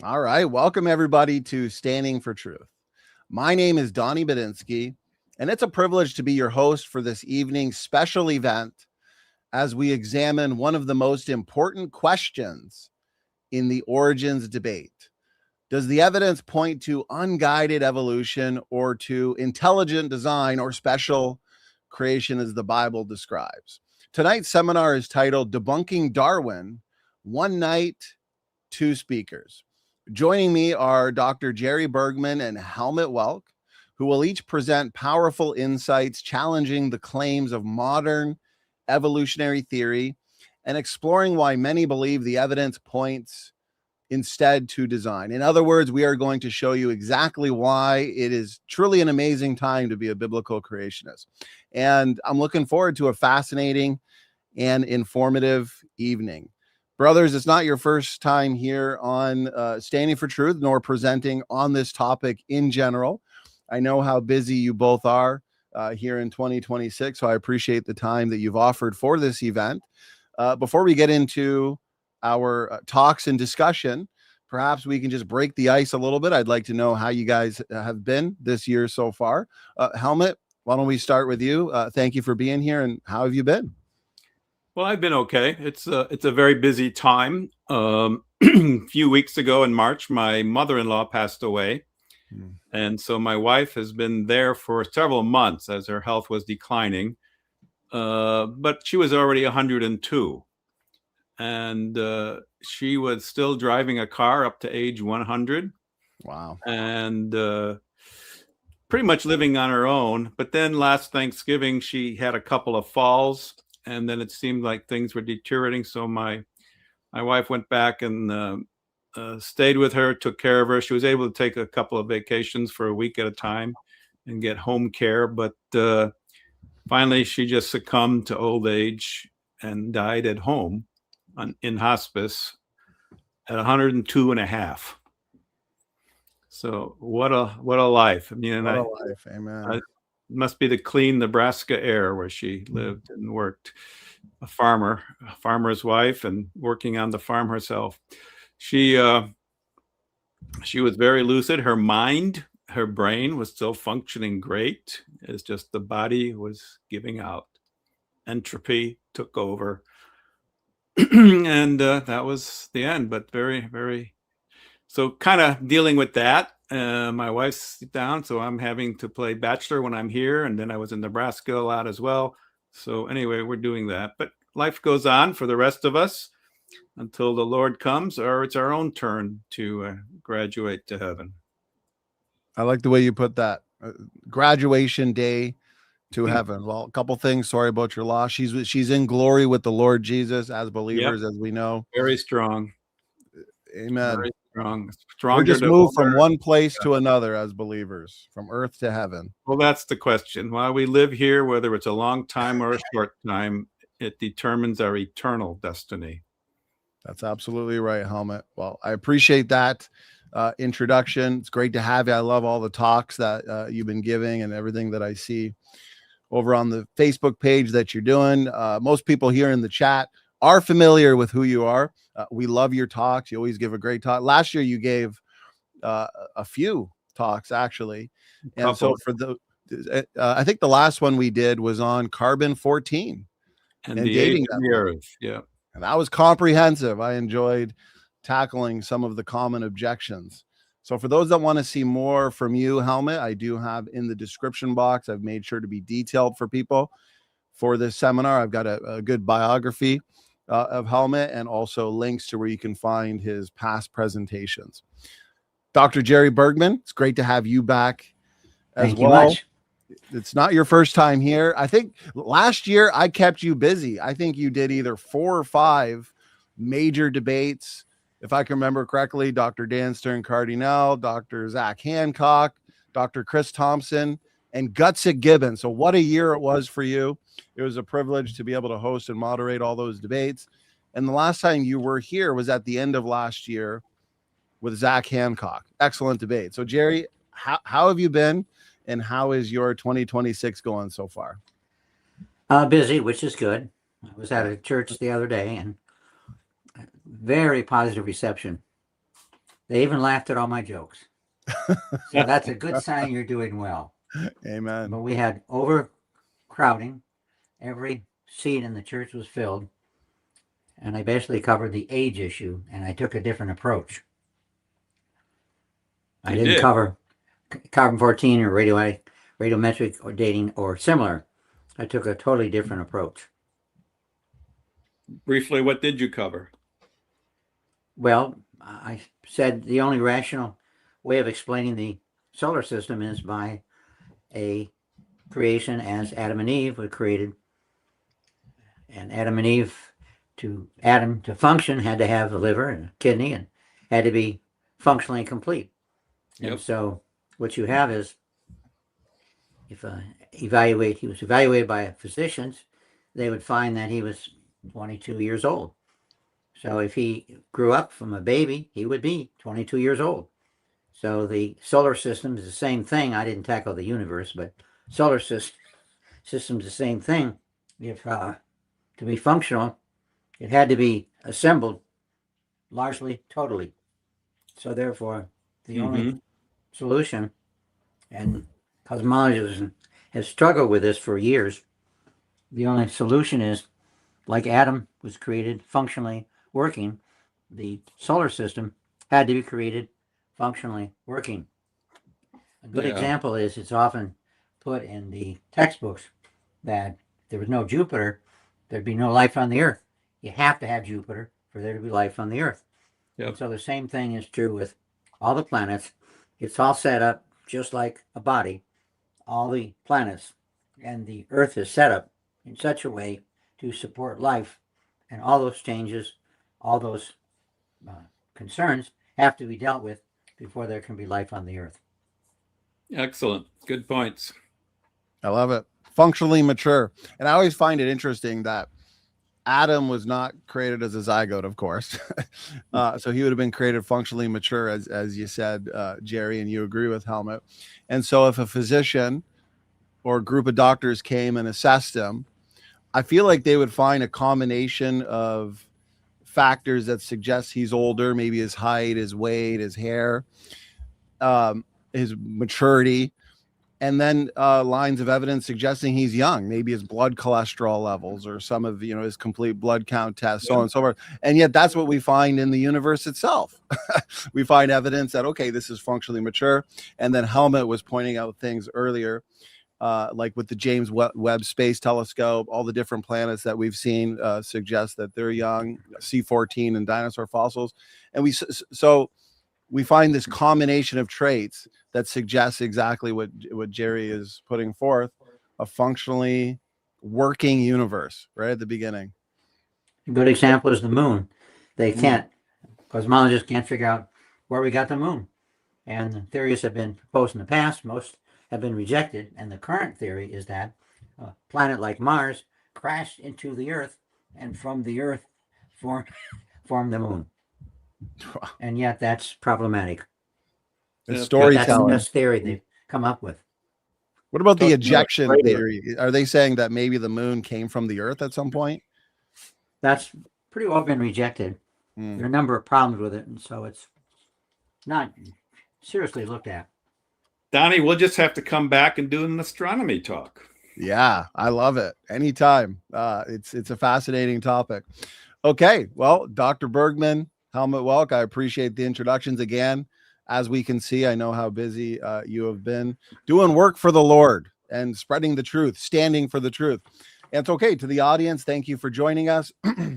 All right. Welcome, everybody, to Standing for Truth. My name is Donnie Badinsky, and it's a privilege to be your host for this evening's special event as we examine one of the most important questions in the origins debate. Does the evidence point to unguided evolution or to intelligent design or special creation as the Bible describes? Tonight's seminar is titled Debunking Darwin, One Night, Two Speakers. Joining me are Dr. Jerry Bergman and Helmut Welke, who will each present powerful insights challenging the claims of modern evolutionary theory and exploring why many believe the evidence points instead to design. In other words, we are going to show you exactly why it is truly an amazing time to be a biblical creationist. And I'm looking forward to a fascinating and informative evening. Brothers, it's not your first time here on Standing for Truth, nor presenting on this topic in general. I know how busy you both are here in 2026, so I appreciate the time that you've offered for this event. Before we get into our talks and discussion, perhaps we can just break the ice a little bit. I'd like to know how you guys have been this year so far. Helmut, why don't we start with you? Thank you for being here, and how have you been? Well, I've been okay. It's a very busy time. A few weeks ago in March, my mother-in-law passed away. And so my wife has been there for several months as her health was declining. But she was already 102. And she was still driving a car up to age 100. Wow. And pretty much living on her own. But then last Thanksgiving, she had a couple of falls. And then it seemed like things were deteriorating. So my wife went back and stayed with her, took care of her. She was able to take a couple of vacations for a week at a time and get home care. But finally, she just succumbed to old age and died at home in hospice at 102 and a half. So what a life. I mean, what a life. Amen. It must be the clean Nebraska air where she lived and worked. A farmer's wife, and working on the farm herself. She was very lucid. Her mind, her brain was still functioning great. It's just the body was giving out. Entropy took over. And that was the end, but very, very... So kind of dealing with that. My wife's down, so I'm having to play bachelor when I'm here. And then I was in Nebraska a lot as well. So anyway, we're doing that. But life goes on for the rest of us until the Lord comes, or it's our own turn to graduate to heaven. I like the way you put that. Graduation day to heaven. Well, a couple things. Sorry about your loss. She's in glory with the Lord Jesus as believers, as we know. Very strong. Amen. Very strong. We're just moved from one place to another as believers, from earth to heaven. Well, that's the question. While we live here, whether it's a long time or a short time, it determines our eternal destiny. That's absolutely right, Helmut. Well, I appreciate that introduction. It's great to have you. I love all the talks that you've been giving and everything that I see over on the Facebook page that you're doing. Most people here in the chat are familiar with who you are. We love your talks. You always give a great talk. Last year you gave a few talks actually. And so for the, I think the last one we did was on carbon-14 and dating the earth. Yeah. And that was comprehensive. I enjoyed tackling some of the common objections. So for those that want to see more from you, Helmut, I do have in the description box, I've made sure to be detailed for people for this seminar. I've got a good biography of Helmut and also links to where you can find his past presentations. Dr. Jerry Bergman, it's great to have you back as well. Thank you much. It's not your first time here. I think last year I kept you busy. I think you did either 4 or 5 major debates. If I can remember correctly, Dr. Dan Stern Cardinal, Dr. Zach Hancock, Dr. Chris Thompson, and Gutsick Gibbon. So what a year it was for you. It was a privilege to be able to host and moderate all those debates. And the last time you were here was at the end of last year with Zach Hancock. Excellent debate. So Jerry, how have you been, and how is your 2026 going so far? Busy, which is good. I was at a church the other day and very positive reception. They even laughed at all my jokes. So that's a good sign you're doing well. Amen. But we had overcrowding. Every seat in the church was filled. And I basically covered the age issue, and I took a different approach. I didn't cover carbon-14 or radiometric or dating or similar. I took a totally different approach. Briefly, what did you cover? Well, I said the only rational way of explaining the solar system is by a creation as Adam and Eve were created. And Adam and Eve, Adam to function, had to have a liver and a kidney and had to be functionally complete. Yep. And so what you have is, if he was evaluated by physicians, they would find that he was 22 years old. So if he grew up from a baby, he would be 22 years old. So the solar system is the same thing. I didn't tackle the universe, but solar system is the same thing. If to be functional, it had to be assembled largely, totally. So therefore, the only solution, and cosmologists have struggled with this for years, the only solution is, like Adam was created functionally working, the solar system had to be created functionally working. A good example is, it's often put in the textbooks that if there was no Jupiter, there'd be no life on the Earth. You have to have Jupiter for there to be life on the Earth. Yep. So the same thing is true with all the planets. It's all set up just like a body, all the planets, and the Earth is set up in such a way to support life, and all those changes, all those concerns have to be dealt with before there can be life on the Earth. Excellent. Good points. I love it. Functionally mature. And I always find it interesting that Adam was not created as a zygote, of course. So he would have been created functionally mature, as you said, Jerry, and you agree with Helmut. And so if a physician or a group of doctors came and assessed him, I feel like they would find a combination of factors that suggest he's older, maybe his height, his weight, his hair, his maturity, and then lines of evidence suggesting he's young, maybe his blood cholesterol levels or some of his complete blood count tests, so on and so forth. And yet that's what we find in the universe itself. We find evidence that, okay, this is functionally mature. And then Helmut was pointing out things earlier, like with the James Webb Space Telescope, all the different planets that we've seen suggest that they're young, C14 and dinosaur fossils. And we find this combination of traits that suggests exactly what Jerry is putting forth, a functionally working universe right at the beginning. A good example is the moon. Cosmologists can't figure out where we got the moon. And the theories have been proposed in the past. Most have been rejected. And the current theory is that a planet like Mars crashed into the Earth, and from the Earth formed the moon. And yet that's problematic. It's storytelling. That's the best theory they've come up with. What about the ejection theory? Are they saying that maybe the moon came from the Earth at some point? That's pretty well been rejected. There are a number of problems with it, and so it's not seriously looked at. Donnie, we'll just have to come back and do an astronomy talk. Yeah, I love it. Anytime. It's a fascinating topic. Okay, well, Dr. Bergman, Helmut Welke, I appreciate the introductions again. As we can see, I know how busy you have been doing work for the Lord and spreading the truth, standing for the truth. And it's okay. To the audience, thank you for joining us.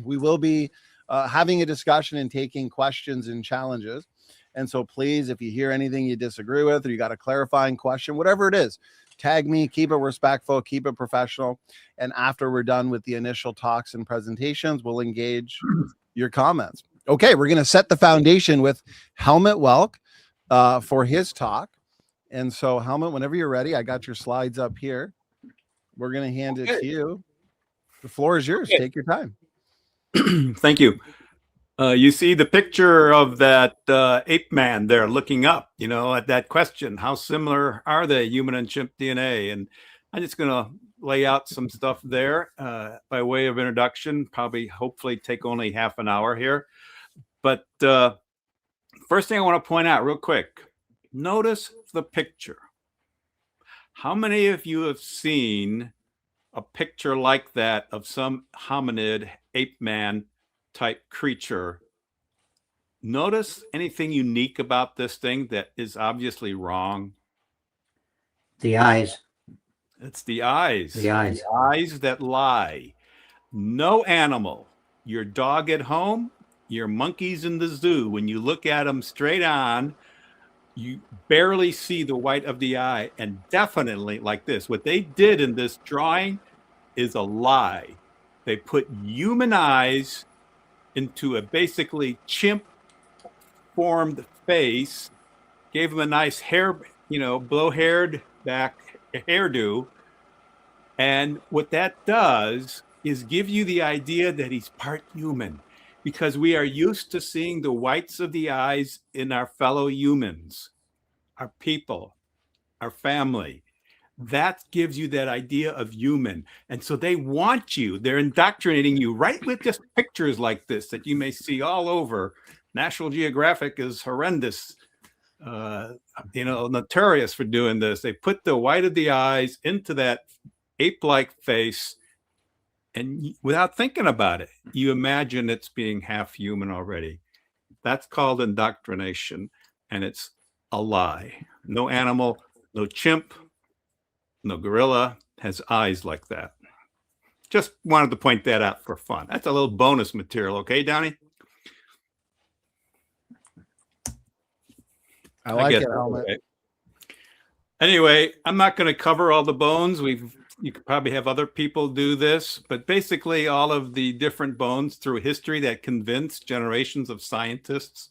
We will be having a discussion and taking questions and challenges. And so please, if you hear anything you disagree with, or you got a clarifying question, whatever it is, tag me, keep it respectful, keep it professional. And after we're done with the initial talks and presentations, we'll engage your comments. Okay, we're going to set the foundation with Helmut Welke for his talk. And so, Helmut, whenever you're ready, I got your slides up here. We're going to hand it to you. The floor is yours. Take your time. Thank you. You see the picture of that ape man there looking up, at that question, how similar are they, human and chimp DNA? And I'm just going to lay out some stuff there by way of introduction, hopefully take only half an hour here. But First thing I want to point out real quick, notice the picture. How many of you have seen a picture like that of some hominid, ape man type creature? Notice anything unique about this thing that is obviously wrong? The eyes. It's the eyes. The eyes. The eyes that lie. No animal, your dog at home, your monkeys in the zoo, when you look at them straight on, you barely see the white of the eye. And definitely like this, what they did in this drawing is a lie. They put human eyes into a basically chimp formed face, gave him a nice hair, blow-haired back hairdo. And what that does is give you the idea that he's part human, because we are used to seeing the whites of the eyes in our fellow humans, our people, our family. That gives you that idea of human. And so they're indoctrinating you right with just pictures like this that you may see all over. National Geographic is horrendous, notorious for doing this. They put the white of the eyes into that ape-like face, and without thinking about it, you imagine it's being half human already. That's called indoctrination, and it's a lie. No animal, no chimp, no gorilla has eyes like that. Just wanted to point that out for fun. That's a little bonus material, okay, Donnie? I like it, Helmut. Okay. Anyway, I'm not going to cover all the bones. You could probably have other people do this, but basically all of the different bones through history that convinced generations of scientists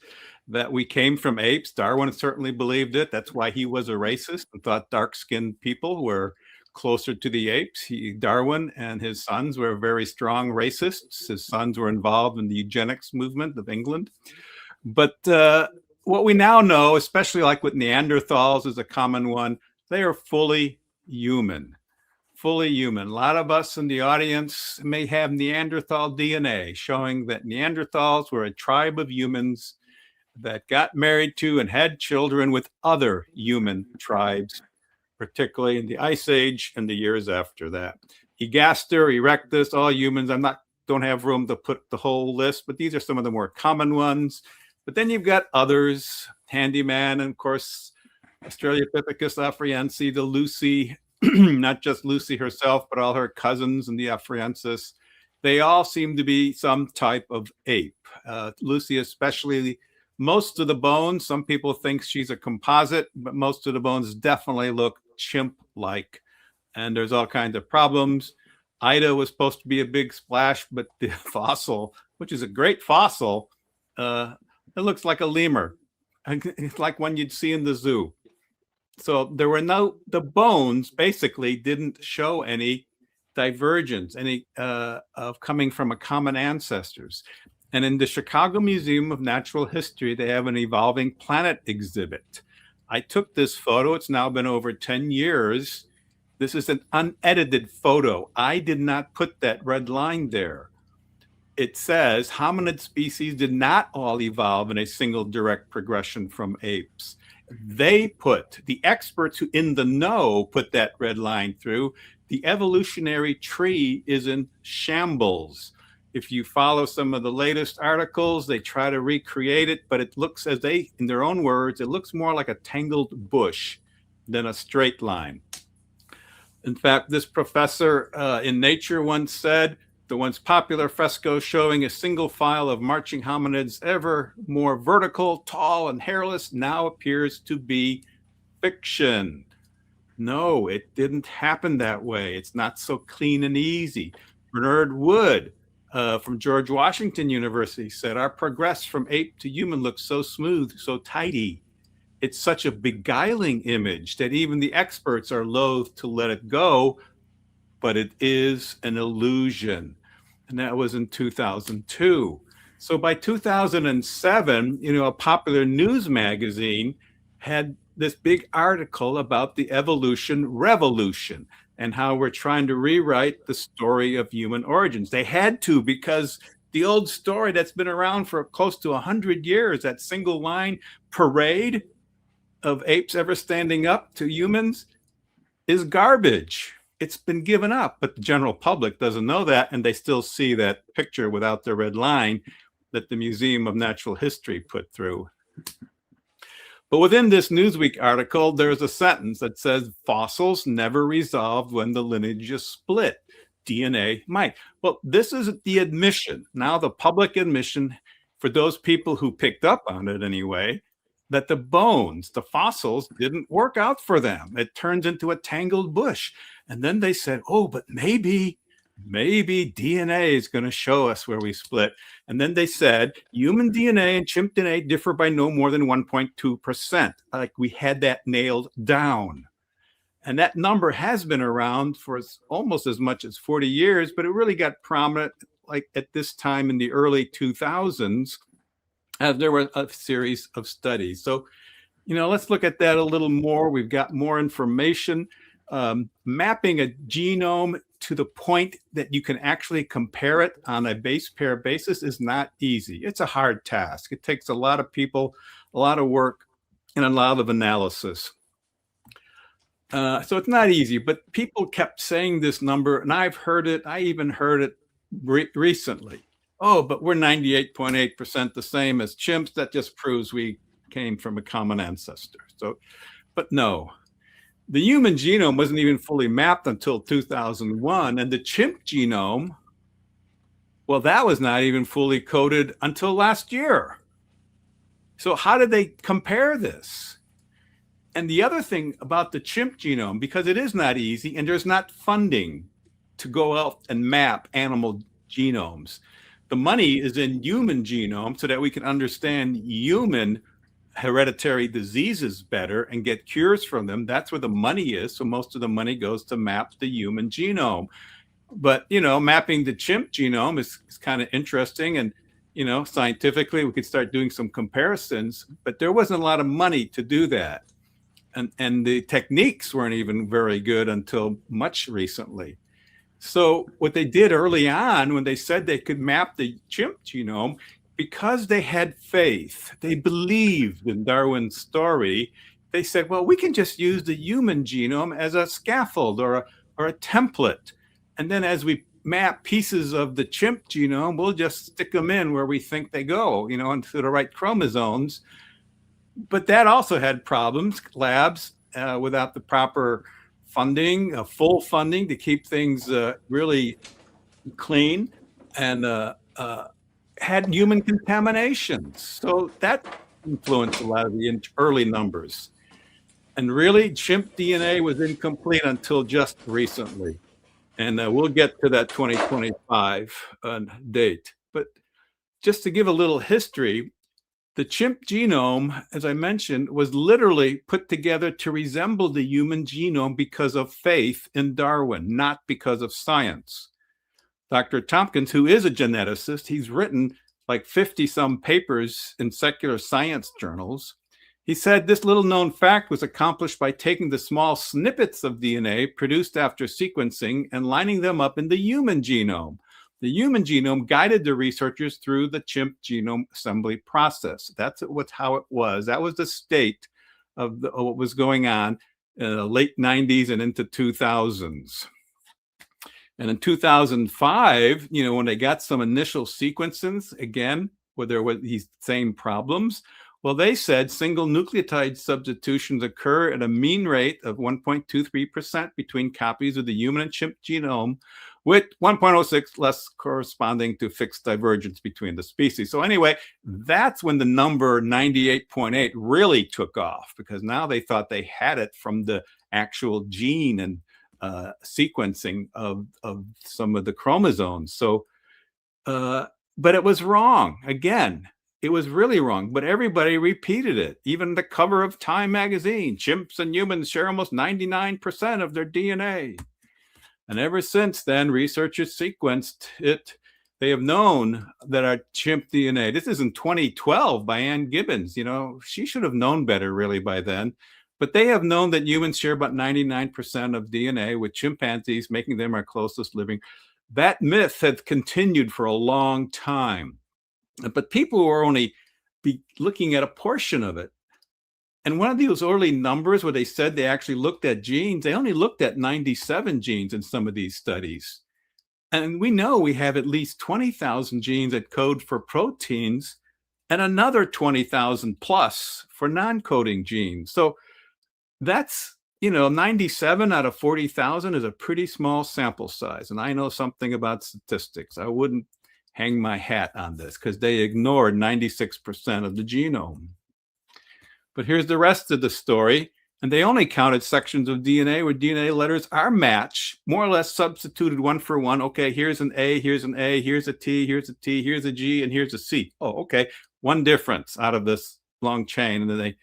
that we came from apes. Darwin certainly believed it. That's why he was a racist and thought dark-skinned people were closer to the apes. Darwin and his sons were very strong racists. His sons were involved in the eugenics movement of England. But what we now know, especially like with Neanderthals is a common one, they are fully human. Fully human. A lot of us in the audience may have Neanderthal DNA, showing that Neanderthals were a tribe of humans that got married to and had children with other human tribes, particularly in the Ice Age and the years after that. Egaster, Erectus, all humans. Don't have room to put the whole list, but these are some of the more common ones. But then you've got others, Handyman, and of course, Australopithecus afarensis, the Lucy, not just Lucy herself, but all her cousins and the Afarensis. They all seem to be some type of ape. Lucy especially, most of the bones, some people think she's a composite, but most of the bones definitely look chimp-like. And there's all kinds of problems. Ida was supposed to be a big splash, but the fossil, which is a great fossil, it looks like a lemur. It's like one you'd see in the zoo. So the bones basically didn't show any divergence, any of coming from a common ancestors. And in the Chicago Museum of Natural History, they have an evolving planet exhibit. I took this photo. It's now been over 10 years. This is an unedited photo. I did not put that red line there. It says hominid species did not all evolve in a single direct progression from apes. The experts who in the know put that red line through. The evolutionary tree is in shambles. If you follow some of the latest articles, they try to recreate it, but it looks in their own words, it looks more like a tangled bush than a straight line. In fact, this professor in Nature once said, the once popular fresco showing a single file of marching hominids ever more vertical, tall, and hairless now appears to be fiction. No, it didn't happen that way. It's not so clean and easy. Bernard Wood from George Washington University said, our progress from ape to human looks so smooth, so tidy. It's such a beguiling image that even the experts are loath to let it go, but it is an illusion. And that was in 2002. So by 2007, a popular news magazine had this big article about the evolution revolution and how we're trying to rewrite the story of human origins. They had to, because The old story that's been around for close to 100 years, that single line parade of apes ever standing up to humans, is garbage. It's been given up, but the general public doesn't know that, and they still see that picture without the red line that the Museum of Natural History put through. But within this Newsweek article, there's a sentence that says fossils never resolved when the lineage is split. DNA might. Well, this is the admission, now the public admission for those people who picked up on it anyway, that the bones, the fossils, didn't work out for them. It turns into a tangled bush. And then they said, oh, but maybe DNA is going to show us where we split. And then they said human DNA and chimp DNA differ by no more than 1.2%. Like we had that nailed down. And that number has been around for almost as much as 40 years, but it really got prominent like at this time in the early 2000s, as there were a series of studies. So, let's look at that a little more. We've got more information. Mapping a genome to the point that you can actually compare it on a base pair basis is not easy. It's a hard task. It takes a lot of people, a lot of work, and a lot of analysis. So it's not easy, but people kept saying this number, and I've heard it. I even heard it recently. Oh, but we're 98.8% the same as chimps. That just proves we came from a common ancestor. So, but no. The human genome wasn't even fully mapped until 2001, and the chimp genome, well, that was not even fully coded until last year. So how did they compare this? And the other thing about the chimp genome, because it is not easy and there's not funding to go out and map animal genomes, the money is in human genome so that we can understand human hereditary diseases better and get cures from them. That's where the money is. So most of the money goes to map the human genome. But, mapping the chimp genome is kind of interesting. And, scientifically, we could start doing some comparisons, but there wasn't a lot of money to do that. And the techniques weren't even very good until much recently. So what they did early on when they said they could map the chimp genome, because they had faith, they believed in Darwin's story, they said, well, we can just use the human genome as a scaffold or a template. And then as we map pieces of the chimp genome, we'll just stick them in where we think they go, into the right chromosomes. But that also had problems, labs without the proper funding, full funding to keep things really clean, and had human contaminations. So that influenced a lot of the early numbers. And really, chimp DNA was incomplete until just recently. And we'll get to that 2025 date. But just to give a little history, the chimp genome, as I mentioned, was literally put together to resemble the human genome because of faith in Darwin, not because of science. Dr. Tompkins, who is a geneticist, he's written like 50-some papers in secular science journals. He said this little known fact was accomplished by taking the small snippets of DNA produced after sequencing and lining them up in the human genome. The human genome guided the researchers through the chimp genome assembly process. That's how it was. That was the state of what was going on in the late 90s and into 2000s. And in 2005, when they got some initial sequences, again, where there were these same problems, well, they said single nucleotide substitutions occur at a mean rate of 1.23% between copies of the human and chimp genome, with 1.06 less corresponding to fixed divergence between the species. So anyway, that's when the number 98.8 really took off, because now they thought they had it from the actual gene and sequencing of some of the chromosomes. So, but it was wrong. Again, it was really wrong, but everybody repeated it. Even the cover of Time magazine, chimps and humans share almost 99% of their DNA. And ever since then, researchers sequenced it. They have known that our chimp DNA, this is in 2012 by Ann Gibbons, she should have known better really by then. But they have known that humans share about 99% of DNA with chimpanzees, making them our closest living That myth had continued for a long time, but people were only looking at a portion of it. And one of those early numbers where they said they actually looked at genes, they only looked at 97 genes in some of these studies. And we know we have at least 20,000 genes that code for proteins and another 20,000 plus for non-coding genes. So that's, 97 out of 40,000 is a pretty small sample size. And I know something about statistics. I wouldn't hang my hat on this because they ignored 96% of the genome. But here's the rest of the story. And they only counted sections of DNA where DNA letters are matched, more or less substituted one for one. Okay, here's an A, here's an A, here's a T, here's a T, here's a G, and here's a C. Oh, okay, one difference out of this long chain.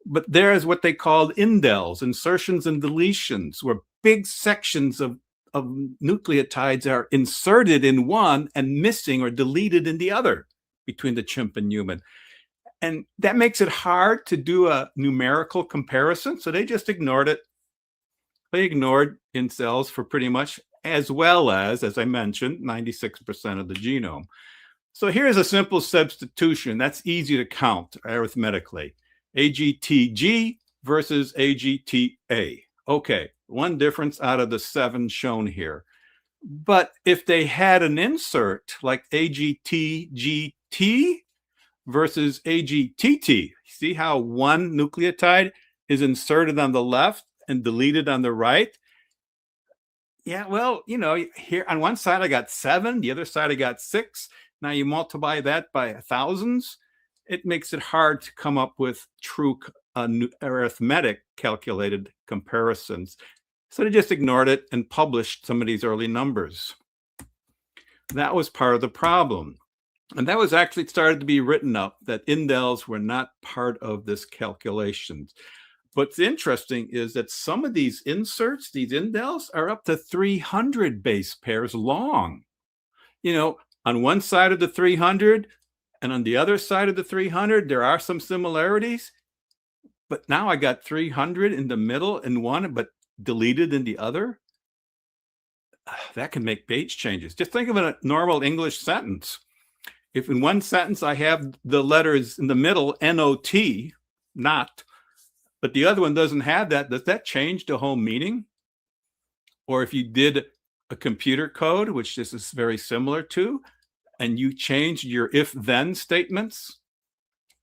But there is what they called indels, insertions and deletions, where big sections of nucleotides are inserted in one and missing or deleted in the other between the chimp and human. And that makes it hard to do a numerical comparison. So they just ignored it. They ignored incels for pretty much, as well as I mentioned, 96% of the genome. So here's a simple substitution. That's easy to count arithmetically. AGTG versus AGTA. Okay, one difference out of the 7 shown here. But if they had an insert like AGTGT versus AGTT, see how one nucleotide is inserted on the left and deleted on the right? Yeah, well, here on one side I got 7, the other side I got 6. Now you multiply that by thousands, it makes it hard to come up with true arithmetic calculated comparisons. So they just ignored it and published some of these early numbers. That was part of the problem. And that was actually started to be written up, that indels were not part of this calculation. What's interesting is that some of these inserts, these indels, are up to 300 base pairs long. On one side of the 300 and on the other side of the 300, there are some similarities. But now I got 300 in the middle in one, but deleted in the other. That can make page changes. Just think of a normal English sentence. If in one sentence I have the letters in the middle, N-O-T, not, but the other one doesn't have that, does that change the whole meaning? Or if you did a computer code, which this is very similar to, and you changed your if-then statements,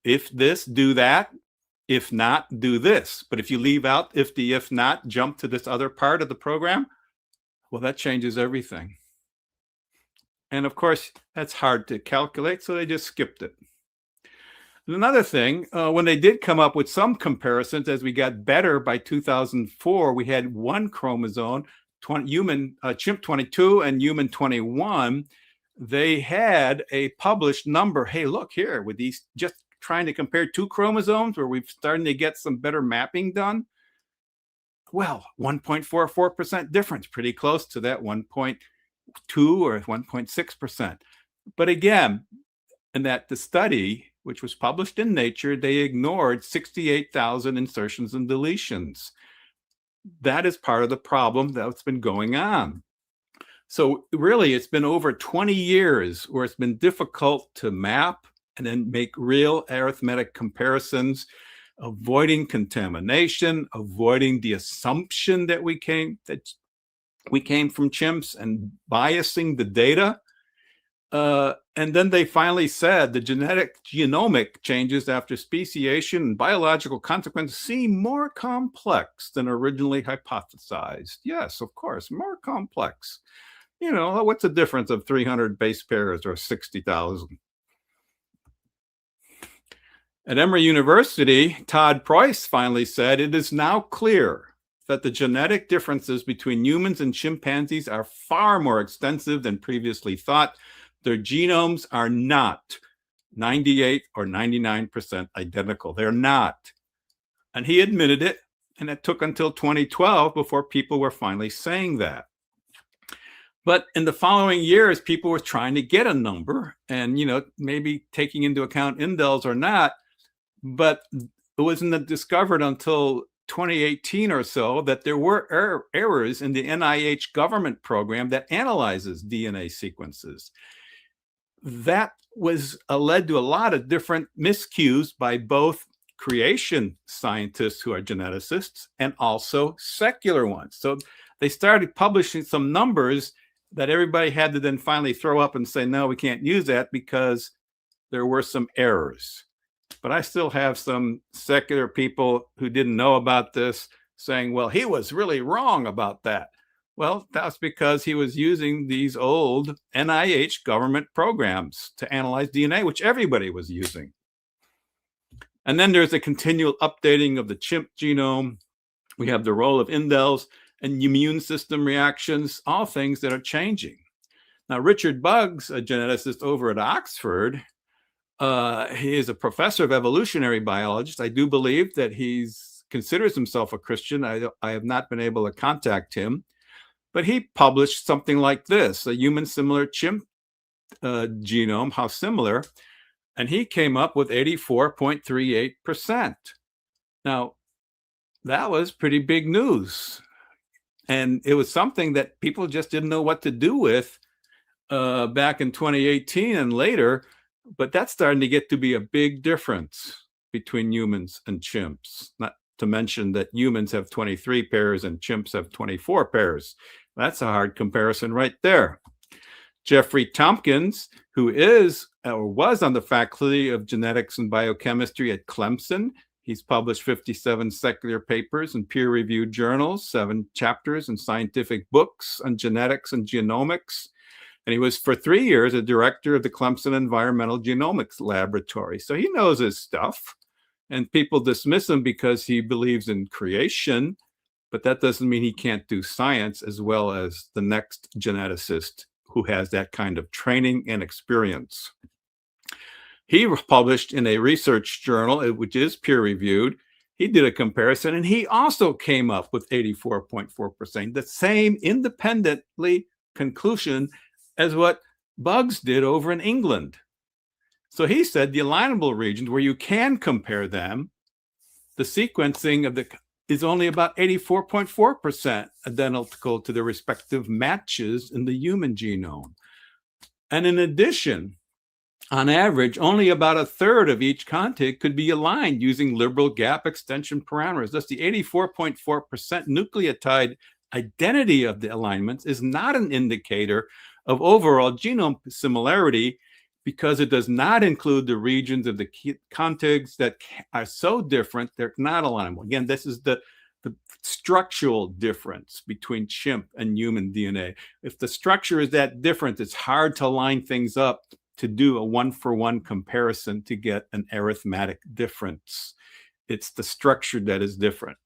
if this, do that, if not, do this. But if you leave out if not, jump to this other part of the program, well, that changes everything. And of course, that's hard to calculate, so they just skipped it. And another thing, when they did come up with some comparisons, as we got better by 2004, we had one chromosome, chimp 22 and human 21. They had a published number. Hey, look here, with these, just trying to compare 2 chromosomes where we've started to get some better mapping done. Well, 1.44% difference, pretty close to that 1.2 or 1.6%. But again, in that the study, which was published in Nature, they ignored 68,000 insertions and deletions. That is part of the problem that's been going on. So really, it's been over 20 years where it's been difficult to map and then make real arithmetic comparisons, avoiding contamination, avoiding the assumption that we came from chimps and biasing the data. And then they finally said the genomic changes after speciation and biological consequences seem more complex than originally hypothesized. Yes, of course, more complex. What's the difference of 300 base pairs or 60,000? At Emory University, Todd Price finally said, it is now clear that the genetic differences between humans and chimpanzees are far more extensive than previously thought. Their genomes are not 98 or 99% identical. They're not. And he admitted it, and it took until 2012 before people were finally saying that. But in the following years, people were trying to get a number and, maybe taking into account indels or not, but it wasn't discovered until 2018 or so that there were errors in the NIH government program that analyzes DNA sequences. That was led to a lot of different miscues by both creation scientists who are geneticists and also secular ones. So they started publishing some numbers that everybody had to then finally throw up and say, no, we can't use that because there were some errors. But I still have some secular people who didn't know about this saying, well, he was really wrong about that. Well, that's because he was using these old NIH government programs to analyze DNA, which everybody was using. And then there's a continual updating of the chimp genome. We have the role of indels and immune system reactions, all things that are changing. Now, Richard Buggs, a geneticist over at Oxford, he is a professor of evolutionary biologist. I do believe that he considers himself a Christian. I have not been able to contact him, but he published something like this, a human similar chimp genome, how similar, and he came up with 84.38%. Now, that was pretty big news. And it was something that people just didn't know what to do with back in 2018 and later. But that's starting to get to be a big difference between humans and chimps, not to mention that humans have 23 pairs and chimps have 24 pairs. That's a hard comparison right there. Jeffrey Tompkins, who is or was on the faculty of genetics and biochemistry at Clemson, he's published 57 secular papers in peer-reviewed journals, 7 chapters in scientific books on genetics and genomics. And he was for 3 years a director of the Clemson Environmental Genomics Laboratory. So he knows his stuff. And people dismiss him because he believes in creation, but that doesn't mean he can't do science as well as the next geneticist who has that kind of training and experience. He published in a research journal, which is peer-reviewed. He did a comparison, and he also came up with 84.4%, the same independently conclusion as what Buggs did over in England. So he said the alignable regions where you can compare them, the sequencing of is only about 84.4% identical to the respective matches in the human genome. And in addition, on average, only about a third of each contig could be aligned using liberal gap extension parameters. Thus, the 84.4% nucleotide identity of the alignments is not an indicator of overall genome similarity because it does not include the regions of the contigs that are so different they're not alignable. Again, this is the structural difference between chimp and human DNA. If the structure is that different, it's hard to line things up to do a one-for-one comparison to get an arithmetic difference. It's the structure that is different.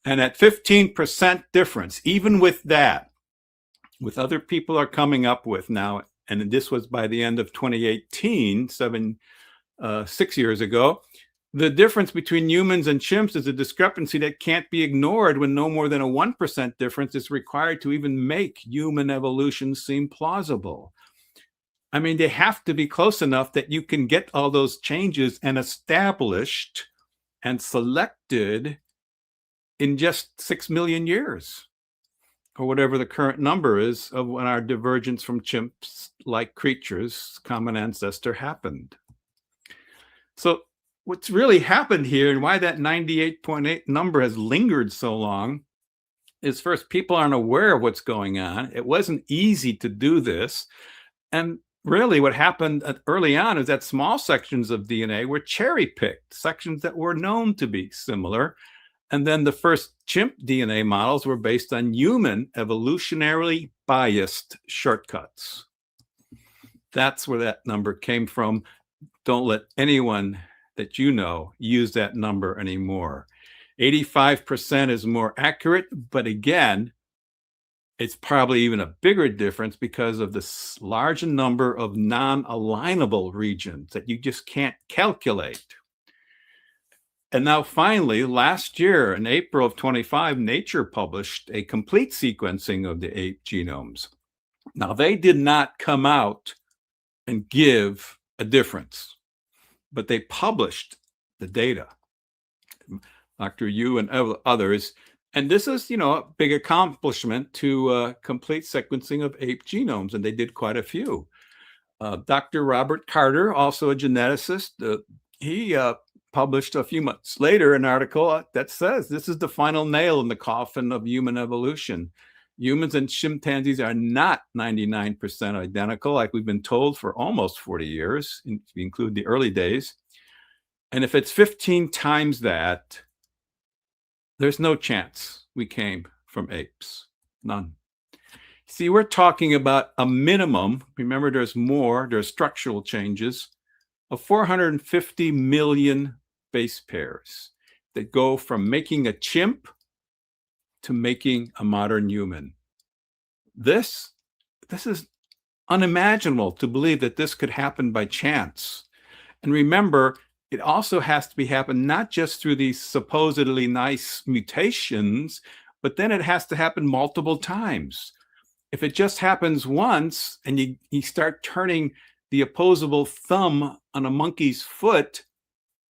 And at 15% difference, even with that, with other people are coming up with now, and this was by the end of 2018, 6 years ago, the difference between humans and chimps is a discrepancy that can't be ignored when no more than a 1% difference is required to even make human evolution seem plausible. I mean, they have to be close enough that you can get all those changes and established and selected in just 6 million years, or whatever the current number is of when our divergence from chimps-like creatures, common ancestor, happened. So what's really happened here and why that 98.8 number has lingered so long is, first, people aren't aware of what's going on. It wasn't easy to do this. And really what happened early on is that small sections of DNA were cherry-picked, sections that were known to be similar. And then the first chimp DNA models were based on human evolutionarily biased shortcuts. That's where that number came from. Don't let anyone that you know use that number anymore. 85% is more accurate, but again, it's probably even a bigger difference because of this large number of non-alignable regions that you just can't calculate. And now finally, last year in April of 25, Nature published a complete sequencing of the 8 genomes. Now, they did not come out and give a difference, but they published the data. Dr. Yu and others. And this is, a big accomplishment to complete sequencing of ape genomes, and they did quite a few. Dr. Robert Carter, also a geneticist, he published a few months later an article that says this is the final nail in the coffin of human evolution. Humans and chimpanzees are not 99% identical, like we've been told for almost 40 years, if you include the early days. And if it's 15 times that, there's no chance we came from apes. None. See, we're talking about a minimum. Remember, there's structural changes of 450 million base pairs that go from making a chimp to making a modern human. This is unimaginable to believe that this could happen by chance. And remember, it also has to be happen not just through these supposedly nice mutations, but then it has to happen multiple times. If it just happens once and you start turning the opposable thumb on a monkey's foot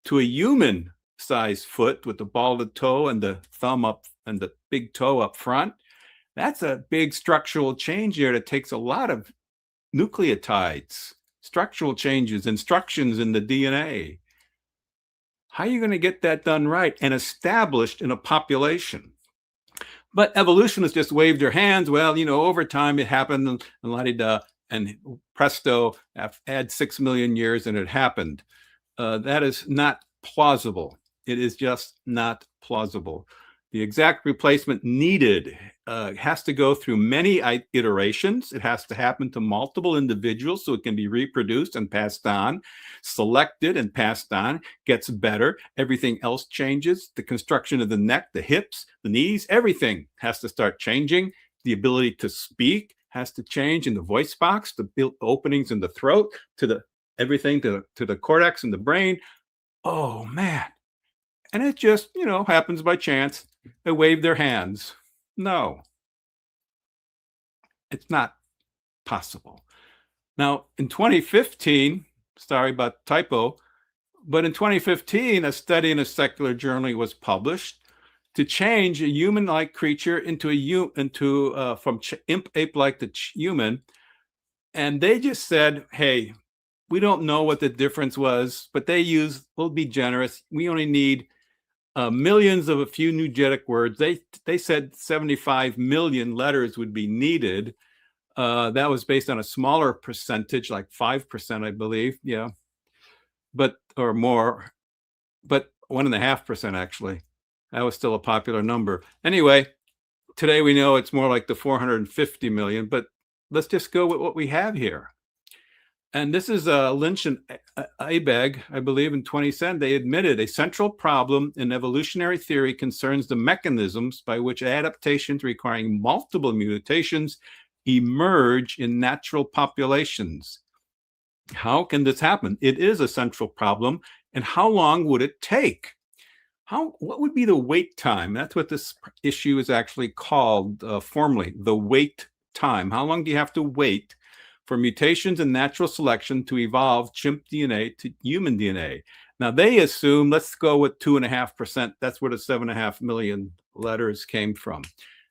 to a human-sized foot with the ball of the toe and the thumb up and the big toe up front, that's a big structural change here that takes a lot of nucleotides, structural changes, instructions in the DNA. How are you going to get that done right and established in a population? But evolutionists just waved their hands. Well, over time it happened, and la-di-da, and presto, add 6 million years and it happened. That is not plausible. It is just not plausible. The exact replacement needed has to go through many iterations. It has to happen to multiple individuals so it can be reproduced and passed on, selected and passed on, gets better. Everything else changes. The construction of the neck, the hips, the knees, everything has to start changing. The ability to speak has to change in the voice box, the openings in the throat, everything to the cortex in the brain. Oh, man. And it just, happens by chance. They wave their hands. No, it's not possible. Now, in 2015, sorry about the typo, but in 2015, a study in a secular journal was published to change a human-like creature from ape-like to human. And they just said, hey, we don't know what the difference was, but we'll be generous. We only need millions of a few nugenetic words. They said 75 million letters would be needed. That was based on a smaller percentage, like 5%, I believe. Yeah, or more, but 1.5% actually. That was still a popular number. Anyway, today we know it's more like the 450 million, but let's just go with what we have here. And this is Lynch and Abegg, I believe, in 2010. They admitted a central problem in evolutionary theory concerns the mechanisms by which adaptations requiring multiple mutations emerge in natural populations. How can this happen? It is a central problem. And how long would it take? What would be the wait time? That's what this issue is actually called formally, the wait time. How long do you have to wait for mutations in natural selection to evolve chimp DNA to human DNA? Now, they assume, let's go with 2.5%. That's where the 7.5 million letters came from.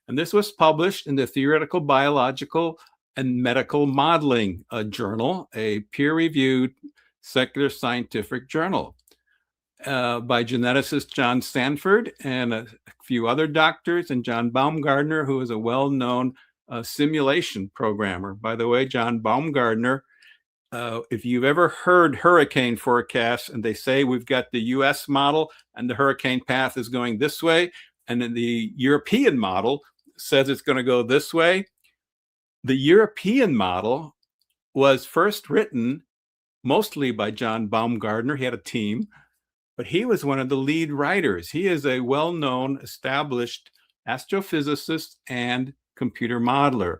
And this was published in the Theoretical Biological and Medical Modeling journal, a peer-reviewed secular scientific journal by geneticist John Sanford and a few other doctors, and John Baumgartner, who is a well-known simulation programmer. By the way, John Baumgartner, if you've ever heard hurricane forecasts and they say we've got the US model and the hurricane path is going this way, and then the European model says it's going to go this way, the European model was first written mostly by John Baumgartner. He had a team, but he was one of the lead writers. He is a well-known, established astrophysicist and computer modeler.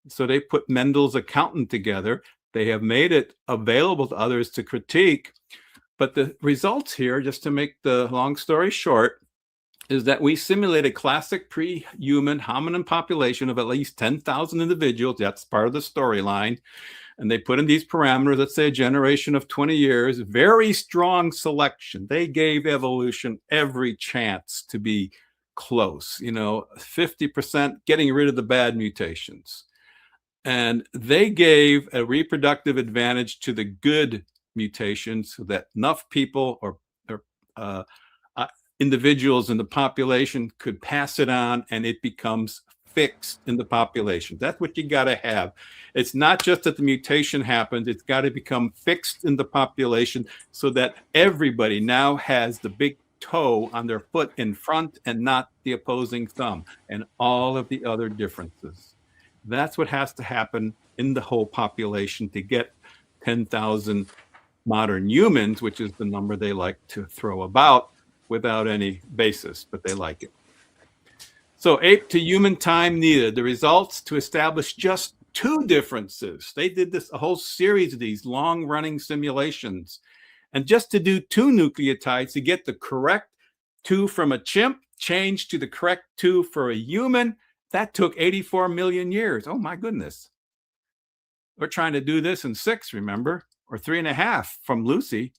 So they put Mendel's accountant together. They have made it available to others to critique. But the results here, just to make the long story short, is that we simulate a classic pre-human hominin population of at least 10,000 individuals. That's part of the storyline. And they put in these parameters, let's say a generation of 20 years, very strong selection. They gave evolution every chance to be close, 50% getting rid of the bad mutations. And they gave a reproductive advantage to the good mutations so that enough people or individuals in the population could pass it on, and it becomes fixed in the population. That's what you got to have. It's not just that the mutation happens, it's got to become fixed in the population so that everybody now has the big toe on their foot in front and not the opposing thumb, and all of the other differences. That's what has to happen in the whole population to get 10,000 modern humans, which is the number they like to throw about without any basis, but they like it. So ape to human time needed. The results to establish just 2 differences. They did this, a whole series of these long-running simulations. And just to do 2 nucleotides to get the correct 2 from a chimp, changed to the correct 2 for a human, that took 84 million years. Oh my goodness. We're trying to do this in 6, remember? Or 3.5 from Lucy.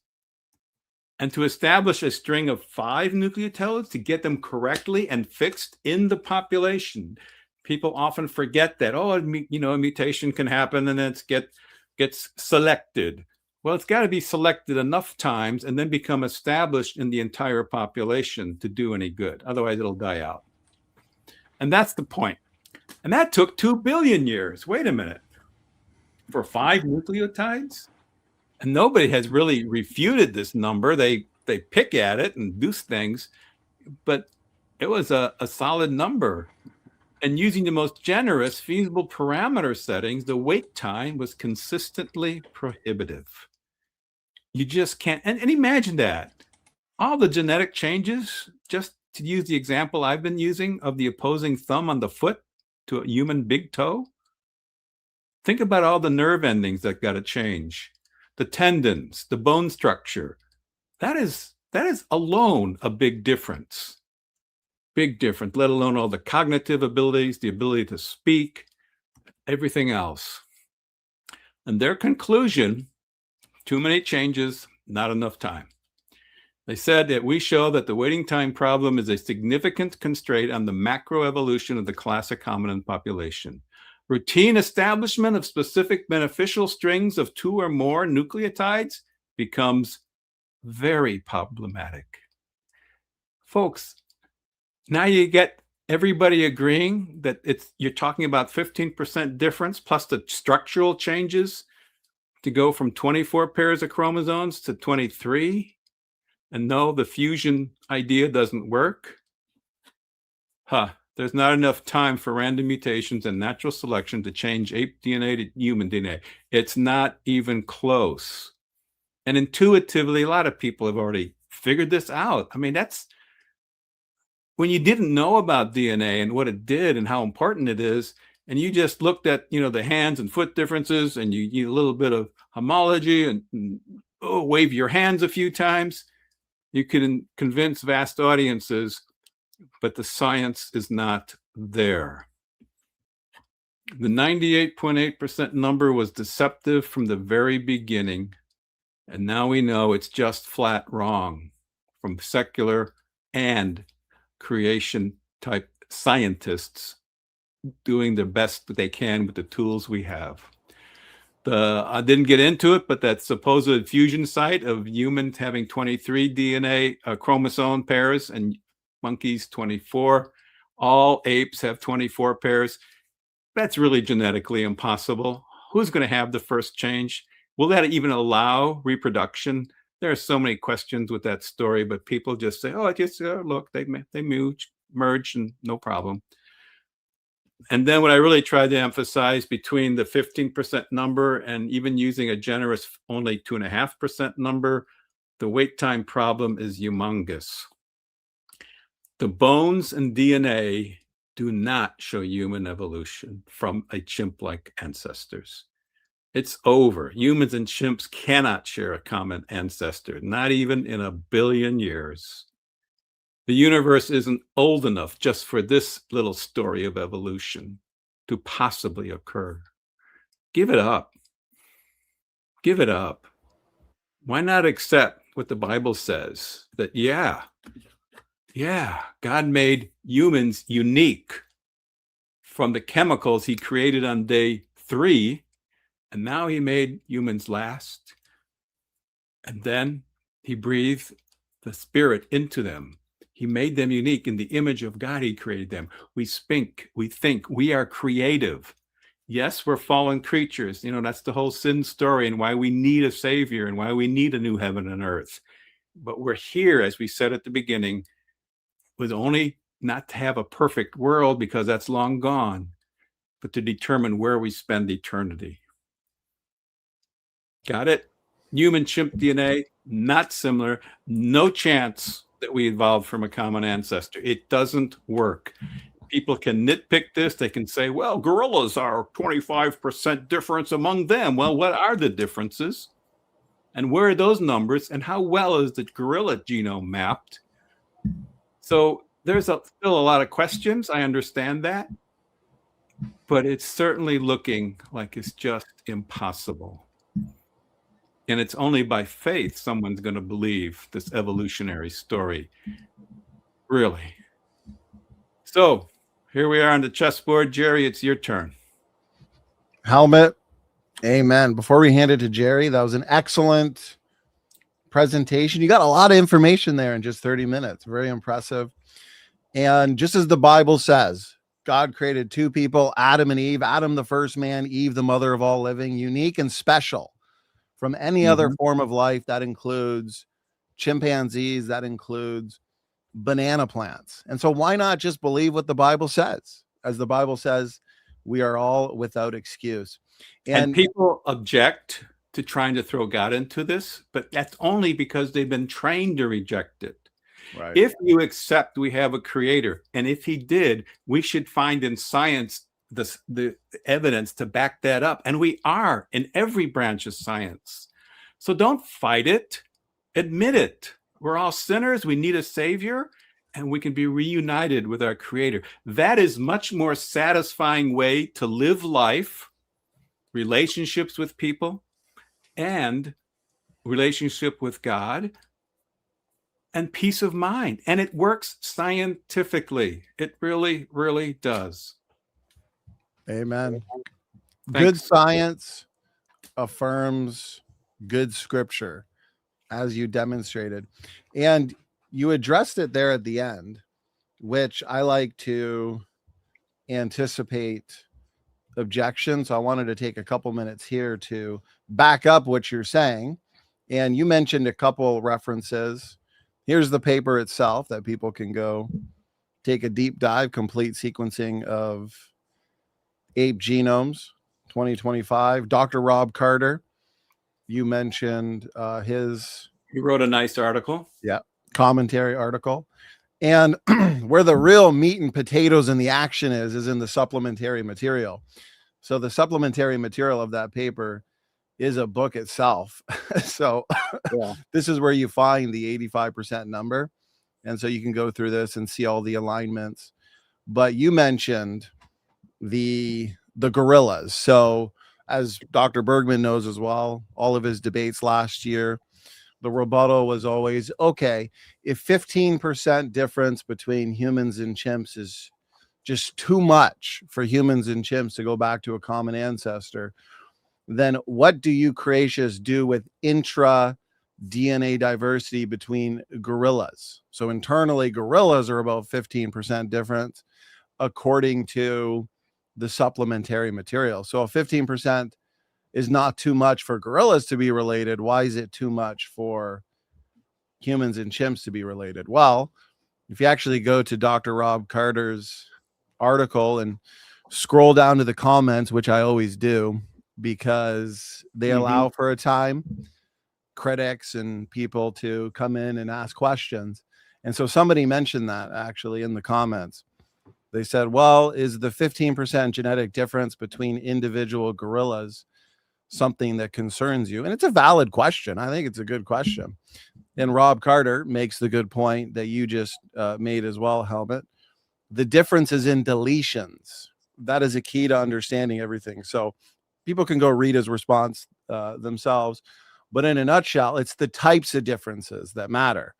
And to establish a string of 5 nucleotides to get them correctly and fixed in the population. People often forget that, a mutation can happen and then it gets selected. Well, it's got to be selected enough times and then become established in the entire population to do any good. Otherwise, it'll die out. And that's the point. And that took 2 billion years. Wait a minute. For 5 nucleotides? And nobody has really refuted this number. They pick at it and do things, but it was a solid number. And using the most generous feasible parameter settings, the wait time was consistently prohibitive. You just can't, and imagine that. All the genetic changes, just to use the example I've been using of the opposing thumb on the foot to a human big toe. Think about all the nerve endings that got to change. The tendons, the bone structure, that is alone a big difference. Big difference, let alone all the cognitive abilities, the ability to speak, everything else. And their conclusion, too many changes, not enough time. They said that we show that the waiting time problem is a significant constraint on the macroevolution of the classic hominin population. Routine establishment of specific beneficial strings of 2 or more nucleotides becomes very problematic. Folks, now you get everybody agreeing that you're talking about 15% difference plus the structural changes to go from 24 pairs of chromosomes to 23. And no, the fusion idea doesn't work. There's not enough time for random mutations and natural selection to change ape DNA to human DNA. It's not even close. And intuitively, a lot of people have already figured this out. I mean, that's when you didn't know about DNA and what it did and how important it is, and you just looked at, the hands and foot differences, and you need a little bit of homology and wave your hands a few times, you can convince vast audiences, but the science is not there. The 98.8% number was deceptive from the very beginning, and now we know it's just flat wrong from secular and creation type scientists doing the best that they can with the tools we have. I didn't get into it, but that supposed fusion site of humans having 23 DNA chromosome pairs and monkeys 24, all apes have 24 pairs. That's really genetically impossible. Who's going to have the first change? Will that even allow reproduction? There are so many questions with that story, but people just say, look, they merged and no problem. And then what I really tried to emphasize between the 15% number and even using a generous only 2.5% number, the wait time problem is humongous. The bones and DNA do not show human evolution from a chimp-like ancestors. It's over. Humans and chimps cannot share a common ancestor, not even in 1 billion years. The universe isn't old enough just for this little story of evolution to possibly occur. Give it up. Give it up. Why not accept what the Bible says? That, yeah, God made humans unique from the chemicals he created on day 3, and now he made humans last. And then he breathed the spirit into them. He made them unique. In the image of God, he created them. We think, we are creative. Yes, we're fallen creatures. You know, that's the whole sin story and why we need a savior and why we need a new heaven and earth. But we're here, as we said at the beginning, with only not to have a perfect world because that's long gone, but to determine where we spend eternity. Got it? Human-chimp DNA, not similar. No chance that we evolved from a common ancestor. It doesn't work. People can nitpick this. They can say, well, gorillas are 25% difference among them. Well, what are the differences? And where are those numbers? And how well is the gorilla genome mapped? So there's still a lot of questions. I understand that. But it's certainly looking like it's just impossible. And it's only by faith someone's going to believe this evolutionary story. Really. So here we are on the chessboard. Jerry, it's your turn. Helmut. Amen. Before we hand it to Jerry, that was an excellent presentation. You got a lot of information there in just 30 minutes. Very impressive. And just as the Bible says, God created 2 people, Adam and Eve. Adam, the first man, Eve, the mother of all living, unique and special from any other form of life. That includes chimpanzees, that includes banana plants. And so why not just believe what the Bible says? As the Bible says, we are all without excuse. And people object to trying to throw God into this, but that's only because they've been trained to reject it. Right. If you accept we have a creator, and if he did, we should find in science the evidence to back that up. And we are in every branch of science. So don't fight it. Admit it. We're all sinners. We need a savior, and we can be reunited with our creator. That is much more satisfying way to live life, relationships with people, and relationship with God, and peace of mind. And it works scientifically. It really, really does. Amen. Thanks. Good science affirms good scripture, as you demonstrated. And you addressed it there at the end, which I like to anticipate objections. So I wanted to take a couple minutes here to back up what you're saying. And you mentioned a couple references. Here's the paper itself that people can go take a deep dive, complete sequencing of ape genomes, 2025. Dr. Rob Carter, you mentioned he wrote a nice article. Yeah, commentary article. And where the real meat and potatoes and the action is in the supplementary material. So the supplementary material of that paper is a book itself. So yeah. This is where you find the 85% number. And so you can go through this and see all the alignments. But you mentioned the gorillas. So as Dr. Bergman knows as well, all of his debates last year, the rebuttal was always, okay, if 15% difference between humans and chimps is just too much for humans and chimps to go back to a common ancestor, then what do you creationists do with intra DNA diversity between gorillas? So internally, gorillas are about 15% difference according to the supplementary material. So if 15% is not too much for gorillas to be related, why is it too much for humans and chimps to be related? Well, if you actually go to Dr. Rob Carter's article and scroll down to the comments, which I always do, because they allow for a time critics and people to come in and ask questions. And so somebody mentioned that actually in the comments. They said, well, is the 15% genetic difference between individual gorillas something that concerns you? And it's a valid question. I think it's a good question. And Rob Carter makes the good point that you just made as well, Helmut. The difference is in deletions. That is a key to understanding everything. So people can go read his response themselves. But in a nutshell, it's the types of differences that matter.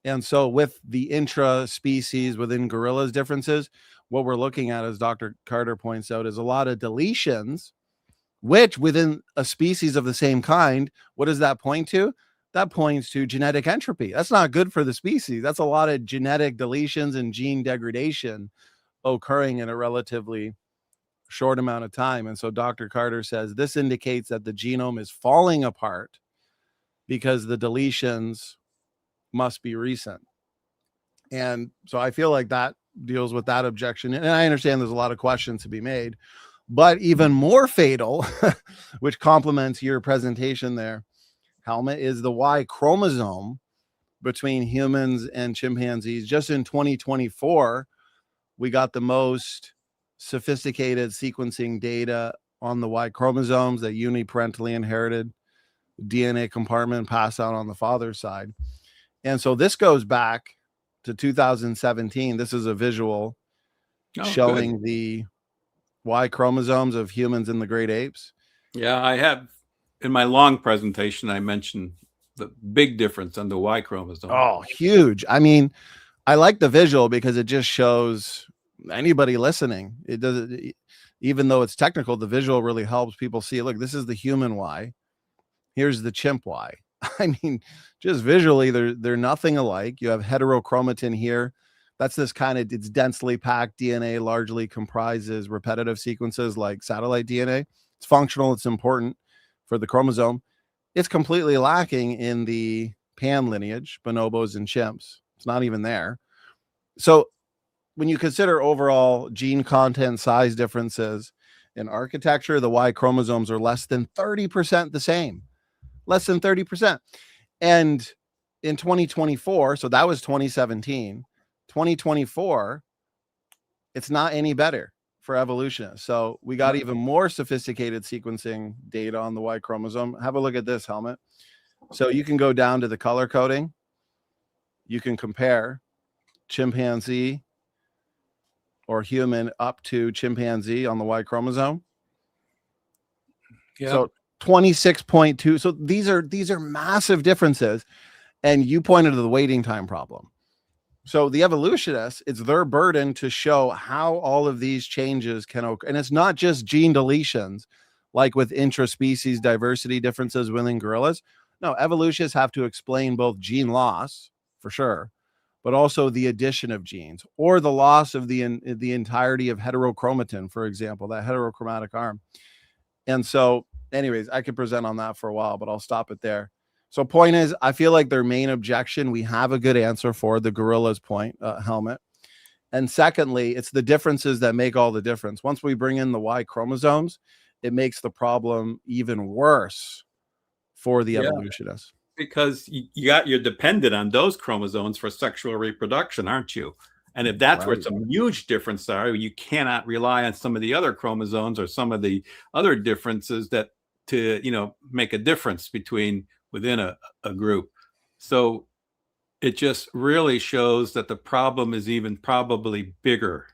And so with the intra-species within gorillas differences, what we're looking at, as Dr. Carter points out, is a lot of deletions, which within a species of the same kind, what does that point to? That points to genetic entropy. That's not good for the species. That's a lot of genetic deletions and gene degradation occurring in a relatively short amount of time. And so Dr. Carter says this indicates that the genome is falling apart because the deletions must be recent. And so I feel like that deals with that objection. And I understand there's a lot of questions to be made, but even more fatal, which complements your presentation there, Helmut, is the Y chromosome between humans and chimpanzees. Just in 2024, we got the most sophisticated sequencing data on the Y chromosomes, that uniparentally inherited DNA compartment passed out on the father's side. And so this goes back to 2017. This is a visual showing the Y chromosomes of humans and the great apes. Yeah, I have in my long presentation, I mentioned the big difference on the Y chromosome. Oh, huge. I mean, I like the visual because it just shows anybody listening. It does, even though it's technical, the visual really helps people see, look, this is the human Y. Here's the chimp Y. I mean, just visually, they're nothing alike. You have heterochromatin here. That's this kind of, it's densely packed DNA, largely comprises repetitive sequences like satellite DNA. It's functional. It's important for the chromosome. It's completely lacking in the pan lineage, bonobos and chimps. It's not even there. So when you consider overall gene content, size differences in architecture, the Y chromosomes are less than 30% the same. Less than 30%. And in 2024, so that was 2017, 2024, it's not any better for evolutionists. So we got even more sophisticated sequencing data on the Y chromosome. Have a look at this, Helmut. So you can go down to the color coding. You can compare chimpanzee or human up to chimpanzee on the Y chromosome. Yeah. So 26.2. So these are massive differences. And you pointed to the waiting time problem. So the evolutionists, it's their burden to show how all of these changes can occur. And it's not just gene deletions, like with intraspecies diversity differences within gorillas. No, evolutionists have to explain both gene loss, for sure, but also the addition of genes or the loss of the entirety of heterochromatin, for example, that heterochromatic arm. And so anyways, I could present on that for a while, but I'll stop it there. So point is, I feel like their main objection, we have a good answer for the gorilla's point, Helmut. And secondly, it's the differences that make all the difference. Once we bring in the Y chromosomes, it makes the even worse for the evolutionists. Because you're dependent on those chromosomes for sexual reproduction, aren't you? And if that's where some huge difference are, you cannot rely on some of the other chromosomes or some of the other differences that to make a difference within a group. So it just really shows that the problem is even probably bigger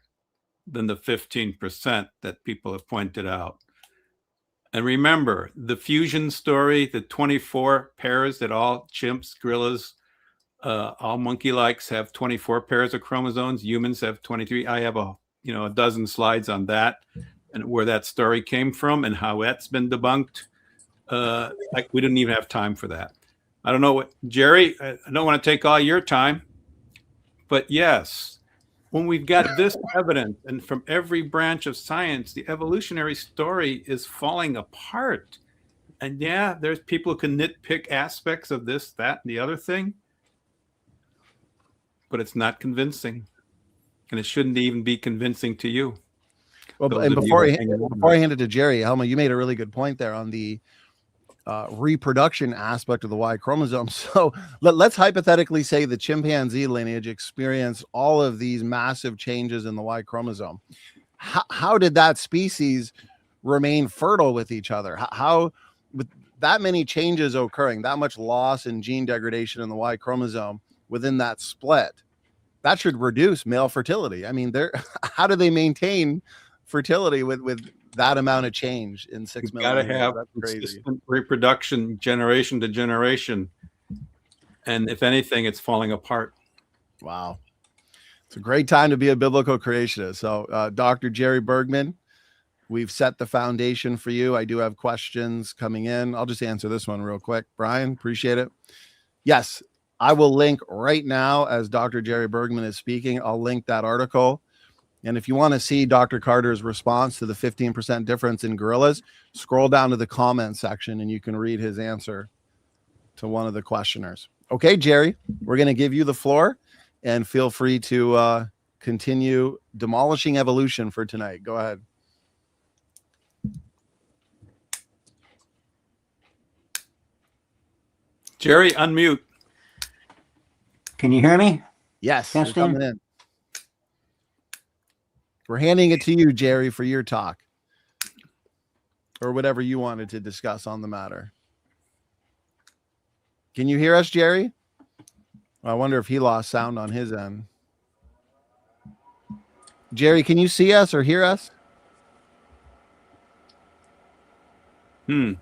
than the 15% that people have pointed out. And remember, the fusion story, the 24 pairs that all chimps, gorillas, all monkey-likes have 24 pairs of chromosomes. Humans have 23. I have a dozen slides on that and where that story came from and how that's been debunked. We didn't even have time for that. I don't know what, Jerry, I don't want to take all your time, but yes, when we've got this evidence and from every branch of science, the evolutionary story is falling apart. And yeah, there's people who can nitpick aspects of this, that, and the other thing, but it's not convincing. And it shouldn't even be convincing to you. Well, and before I hand it to Jerry, Helmut, you made a really good point there on the reproduction aspect of the Y chromosome. So let's hypothetically say the chimpanzee lineage experienced all of these massive changes in the Y chromosome. How did that species remain fertile with each other? How that many changes occurring, that much loss in gene degradation in the Y chromosome within that split, that should reduce male fertility. I mean, how do they maintain fertility with that amount of change in 6 You've million got to years? have That's crazy. consistent reproduction, generation to generation. And if anything, it's falling apart. Wow. It's a great time to be a biblical creationist. So, Dr. Jerry Bergman, we've set the foundation for you. I do have questions coming in. I'll just answer this one real quick. Brian, appreciate it. Yes, I will link right now as Dr. Jerry Bergman is speaking. I'll link that article. And if you want to see Dr. Carter's response to the 15% difference in gorillas, scroll down to the comment section and you can read his answer to one of the questioners. Okay, Jerry, we're going to give you the floor and feel free to continue demolishing evolution for tonight. Go ahead. Jerry, unmute. Can you hear me? Yes, Testing. you're coming in. We're handing it to you, Jerry, for your talk or whatever you wanted to discuss on the matter. Can you hear us, Jerry? I wonder if he lost sound on his end. Jerry, can you see us or hear us? I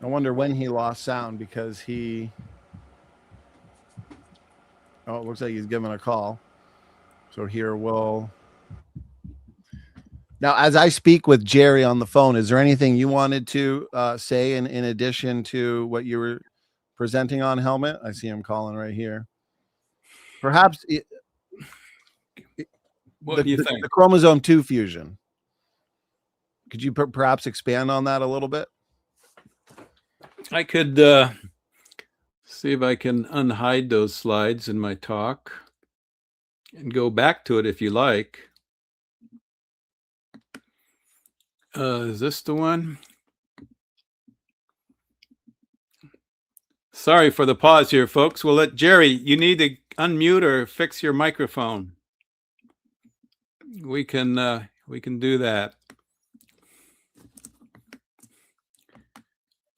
wonder when he lost sound because he... Oh, it looks like he's giving a call. So here we'll... Now, as I speak with Jerry on the phone, is there anything you wanted to say in addition to what you were presenting on, Helmut? I see him calling right here. Perhaps... What do you think? The chromosome 2 fusion. Could you perhaps expand on that a little bit? I could see if I can unhide those slides in my talk and go back to it if you like. Is this the one? Sorry for the pause here, folks. We'll let Jerry, you need to unmute or fix your microphone. We can do that.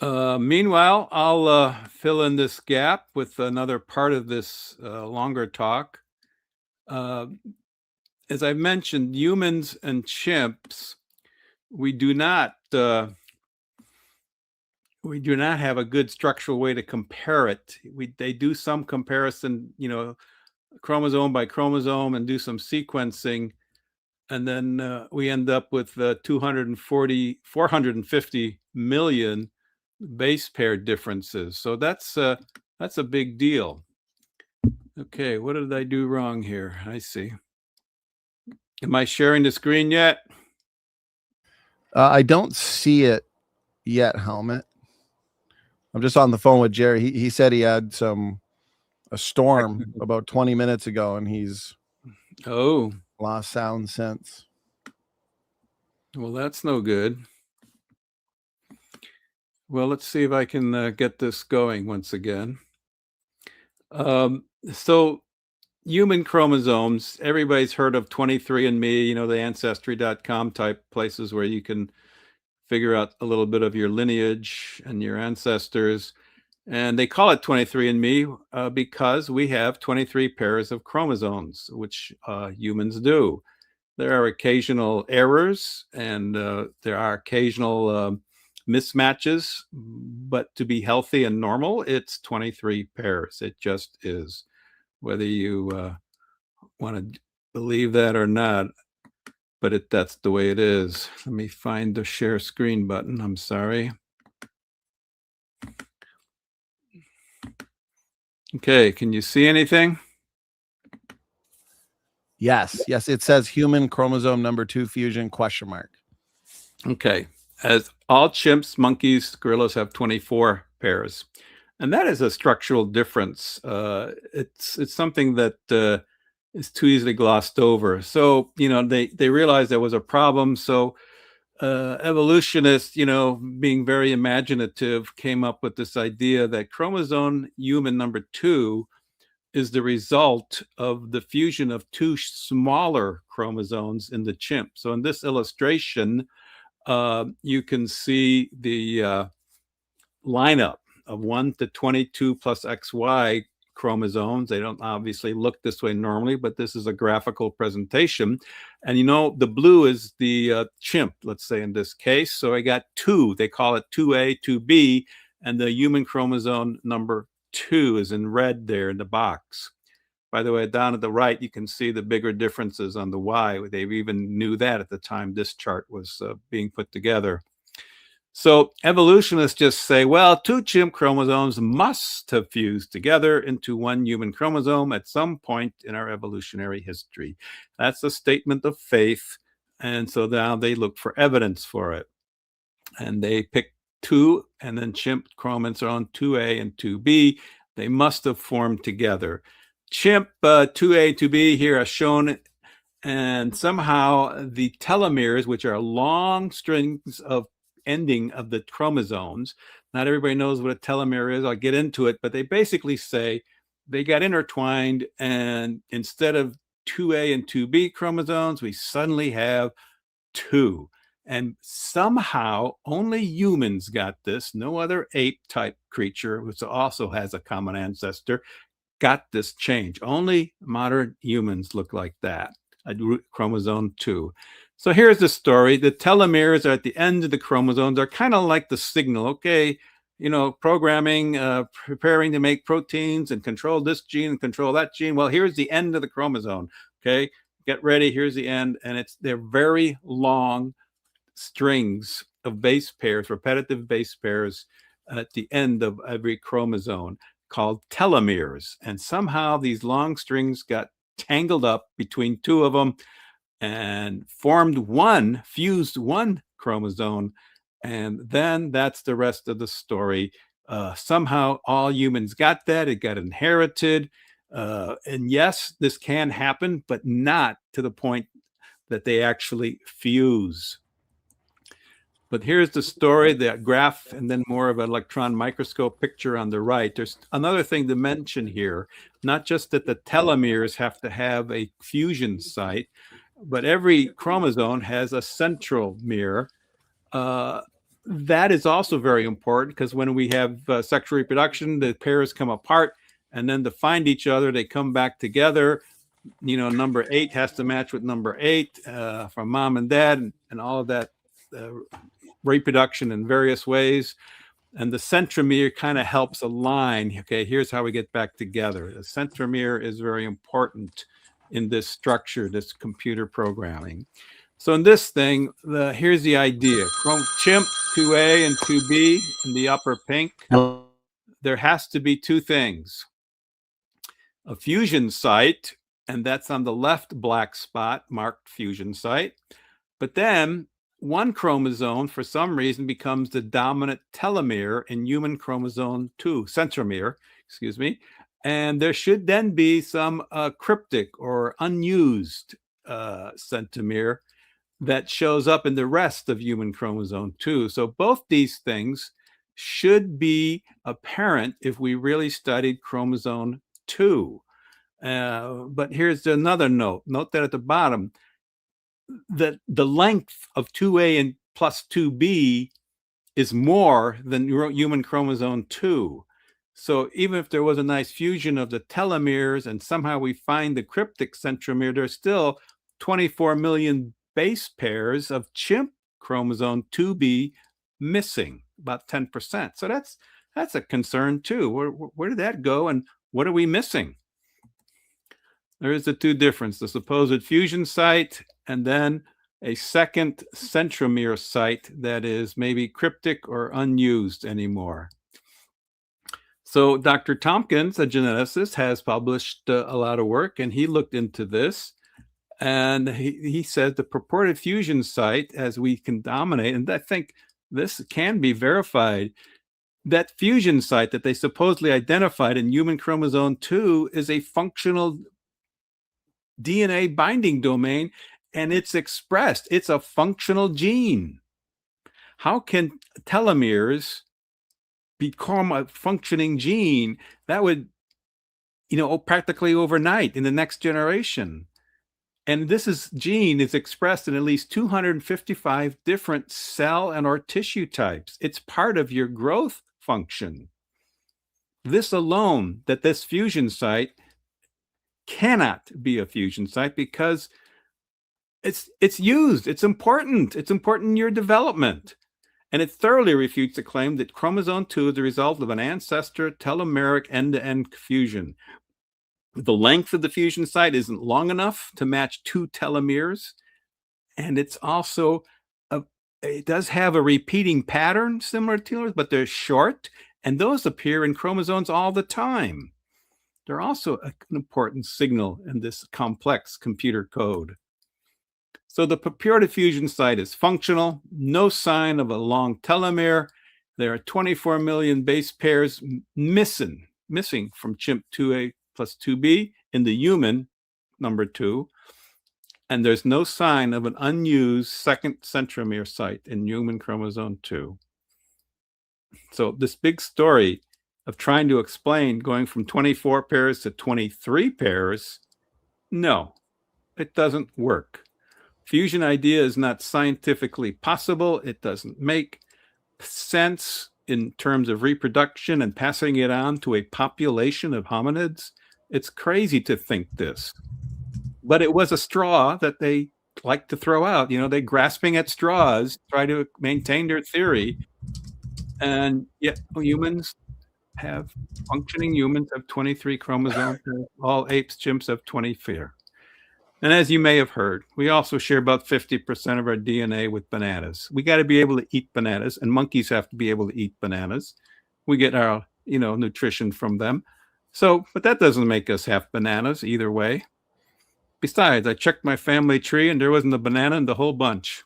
Meanwhile, I'll fill in this gap with another part of this longer talk. As I mentioned, humans and chimps, we do not have a good structural way to compare it. They do some comparison, chromosome by chromosome and do some sequencing. And then we end up with 450 million base pair differences. So that's a big deal. Okay, what did I do wrong here? I see. Am I sharing the screen yet? I don't see it yet, Helmut. I'm just on the phone with Jerry. He said he had a storm about 20 minutes ago, and he's lost sound since. Well, that's no good. Well, let's see if I can get this going once again. So human chromosomes, everybody's heard of 23andMe, the ancestry.com type places where you can figure out a little bit of your lineage and your ancestors. And they call it 23andMe because we have 23 pairs of chromosomes, which humans do. There are occasional errors and there are occasional mismatches, but to be healthy and normal, it's 23 pairs. It just is. Whether you want to believe that or not, but that's the way it is. Let me find the share screen button. I'm sorry. Okay, can you see anything? Yes, it says human chromosome number 2 fusion ? Okay, as all chimps, monkeys, gorillas have 24 pairs. And that is a structural difference. It's something that is too easily glossed over. So, they realized there was a problem. So evolutionists, being very imaginative, came up with this idea that chromosome human number 2 is the result of the fusion of 2 smaller chromosomes in the chimp. So in this illustration, you can see the lineup of 1 to 22 plus XY chromosomes. They don't obviously look this way normally, but this is a graphical presentation. And the blue is the chimp, let's say in this case. So I got 2. They call it 2A, 2B, and the human chromosome number 2 is in red there in the box. By the way, down at the right, you can see the bigger differences on the Y. They even knew that at the time this chart was being put together. So evolutionists just say, well, 2 chimp chromosomes must have fused together into 1 human chromosome at some point in our evolutionary history. That's a statement of faith. And so now they look for evidence for it. And they pick 2, and then chimp chromosome 2A and 2B. They must have formed together. Chimp 2A, 2B here are shown, and somehow the telomeres, which are long strings of ending of the chromosomes. Not everybody knows what a telomere is. I'll get into it, but they basically say they got intertwined, and instead of 2A and 2B chromosomes, we suddenly have 2. And somehow only humans got this. No other ape-type creature, which also has a common ancestor, got this change. Only modern humans look like that, a chromosome 2. So here's the story. The telomeres are at the end of the chromosomes. They're kind of like the signal. Okay, programming, preparing to make proteins and control this gene and control that gene. Well, here's the end of the chromosome. Okay, get ready. Here's the end. And they're very long strings of base pairs, repetitive base pairs at the end of every chromosome called telomeres. And somehow these long strings got tangled up between 2 of them and fused one chromosome. And then that's the rest of the story. Somehow all humans got that. It got inherited. And yes, this can happen, but not to the point that they actually fuse. But here's the story, the graph, and then more of an electron microscope picture on the right. There's another thing to mention here, not just that the telomeres have to have a fusion site, but every chromosome has a centromere. That is also very important because when we have sexual reproduction, the pairs come apart, and then to find each other, they come back together. Number 8 has to match with number 8 from mom and dad, and all of that reproduction in various ways. And the centromere kind of helps align. Okay, here's how we get back together. The centromere is very important in this structure, this computer programming. So in this thing, here's the idea. Chimp 2A and 2B in the upper pink. There has to be 2 things. A fusion site, and that's on the left black spot, marked fusion site. But then 1 chromosome, for some reason, becomes the dominant telomere in human chromosome 2, centromere, excuse me. And there should then be some cryptic or unused centromere that shows up in the rest of human chromosome 2. So both these things should be apparent if we really studied chromosome 2. But here's another note. Note that at the bottom, that the length of 2A and plus 2B is more than human chromosome 2. So even if there was a nice fusion of the telomeres and somehow we find the cryptic centromere, there's still 24 million base pairs of chimp chromosome 2B missing, about 10%. So that's a concern too. Where did that go, and what are we missing? There is the 2 difference, the supposed fusion site and then a second centromere site that is maybe cryptic or unused anymore. So Dr. Tompkins, a geneticist, has published a lot of work, and he looked into this. And he said the purported fusion site, as we can dominate, and I think this can be verified, that fusion site that they supposedly identified in human chromosome 2 is a functional DNA binding domain, and it's expressed. It's a functional gene. How can telomeres become a functioning gene? That would, practically overnight in the next generation. And this gene is expressed in at least 255 different cell and or tissue types. It's part of your growth function. This alone, that this fusion site cannot be a fusion site because it's used. It's important. It's important in your development. And it thoroughly refutes the claim that chromosome 2 is the result of an ancestor telomeric end-to-end fusion. The length of the fusion site isn't long enough to match 2 telomeres. And it's also, it does have a repeating pattern similar to telomeres, but they're short. And those appear in chromosomes all the time. They're also an important signal in this complex computer code. So the purported fusion site is functional, no sign of a long telomere. There are 24 million base pairs missing from chimp 2A plus 2B in the human, number 2. And there's no sign of an unused second centromere site in human chromosome 2. So this big story of trying to explain going from 24 pairs to 23 pairs, no, it doesn't work. Fusion idea is not scientifically possible. It doesn't make sense in terms of reproduction and passing it on to a population of hominids. It's crazy to think this. But it was a straw that they like to throw out. You know, they're grasping at straws, try to maintain their theory. And yet functioning humans have 23 chromosomes. All apes, chimps have 24. And as you may have heard, we also share about 50% of our DNA with bananas. We got to be able to eat bananas, and monkeys have to be able to eat bananas. We get our, nutrition from them. So, but that doesn't make us half bananas either way. Besides, I checked my family tree and there wasn't a banana in the whole bunch.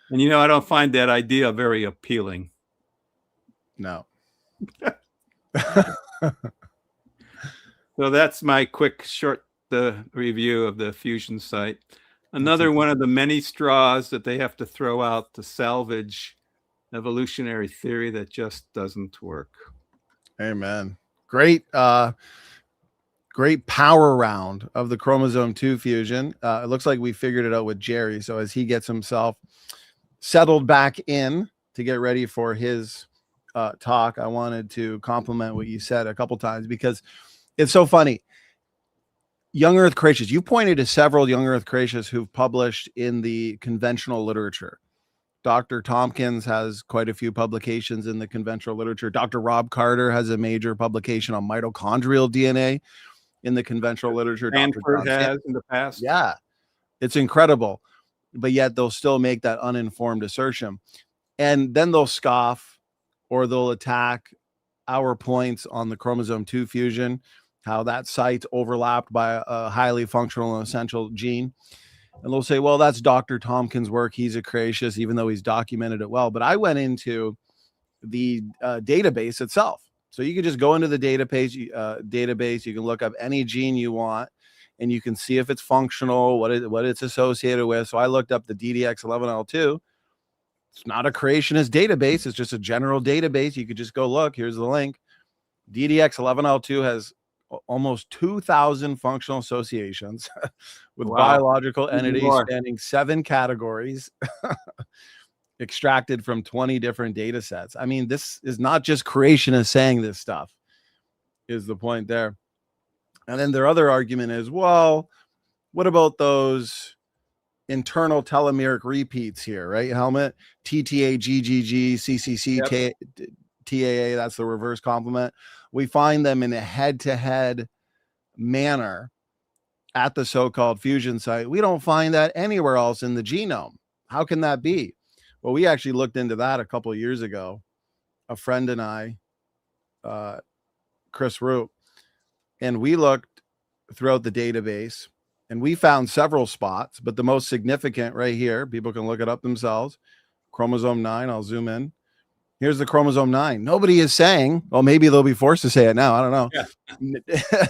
And I don't find that idea very appealing. No. So that's my quick, short review of the fusion site. Another one of the many straws that they have to throw out to salvage evolutionary theory that just doesn't work. Amen. Great power round of the chromosome 2 fusion. It looks like we figured it out with Jerry. So as he gets himself settled back in to get ready for his talk, I wanted to compliment what you said a couple times because it's so funny. Young Earth creationists, you pointed to several young Earth creationists who've published in the conventional literature. Dr. Tompkins has quite a few publications in the conventional literature. Dr. Rob Carter has a major publication on mitochondrial DNA in the conventional literature. Stanford has in the past. Yeah, it's incredible. But yet they'll still make that uninformed assertion. And then they'll scoff or they'll attack our points on the chromosome 2 fusion, how that site's overlapped by a highly functional and essential gene. And they'll say, well, that's Dr. Tompkins' work. He's a creationist, even though he's documented it well. But I went into the database itself. So you can just go into the database. You can look up any gene you want, and you can see if it's functional, what it's associated with. So I looked up the DDX11L2. It's not a creationist database. It's just a general database. You could just go look. Here's the link. DDX11L2 has almost 2,000 functional associations with biological entities spanning 7 categories extracted from 20 different data sets. I mean, this is not just creationists saying this stuff, is the point there. And then their other argument is, well, what about those internal telomeric repeats here, right? Helmut, TTA, GGG, CCC, TAA, that's the reverse complement. We find them in a head-to-head manner at the so-called fusion site. We don't find that anywhere else in the genome. How can that be? Well, we actually looked into that a couple of years ago. A friend and I, Chris Roop, and we looked throughout the database and we found several spots, but the most significant right here, people can look it up themselves. Chromosome 9, I'll zoom in. Here's the chromosome 9. Nobody is saying, well, maybe they'll be forced to say it now. I don't know. Yeah.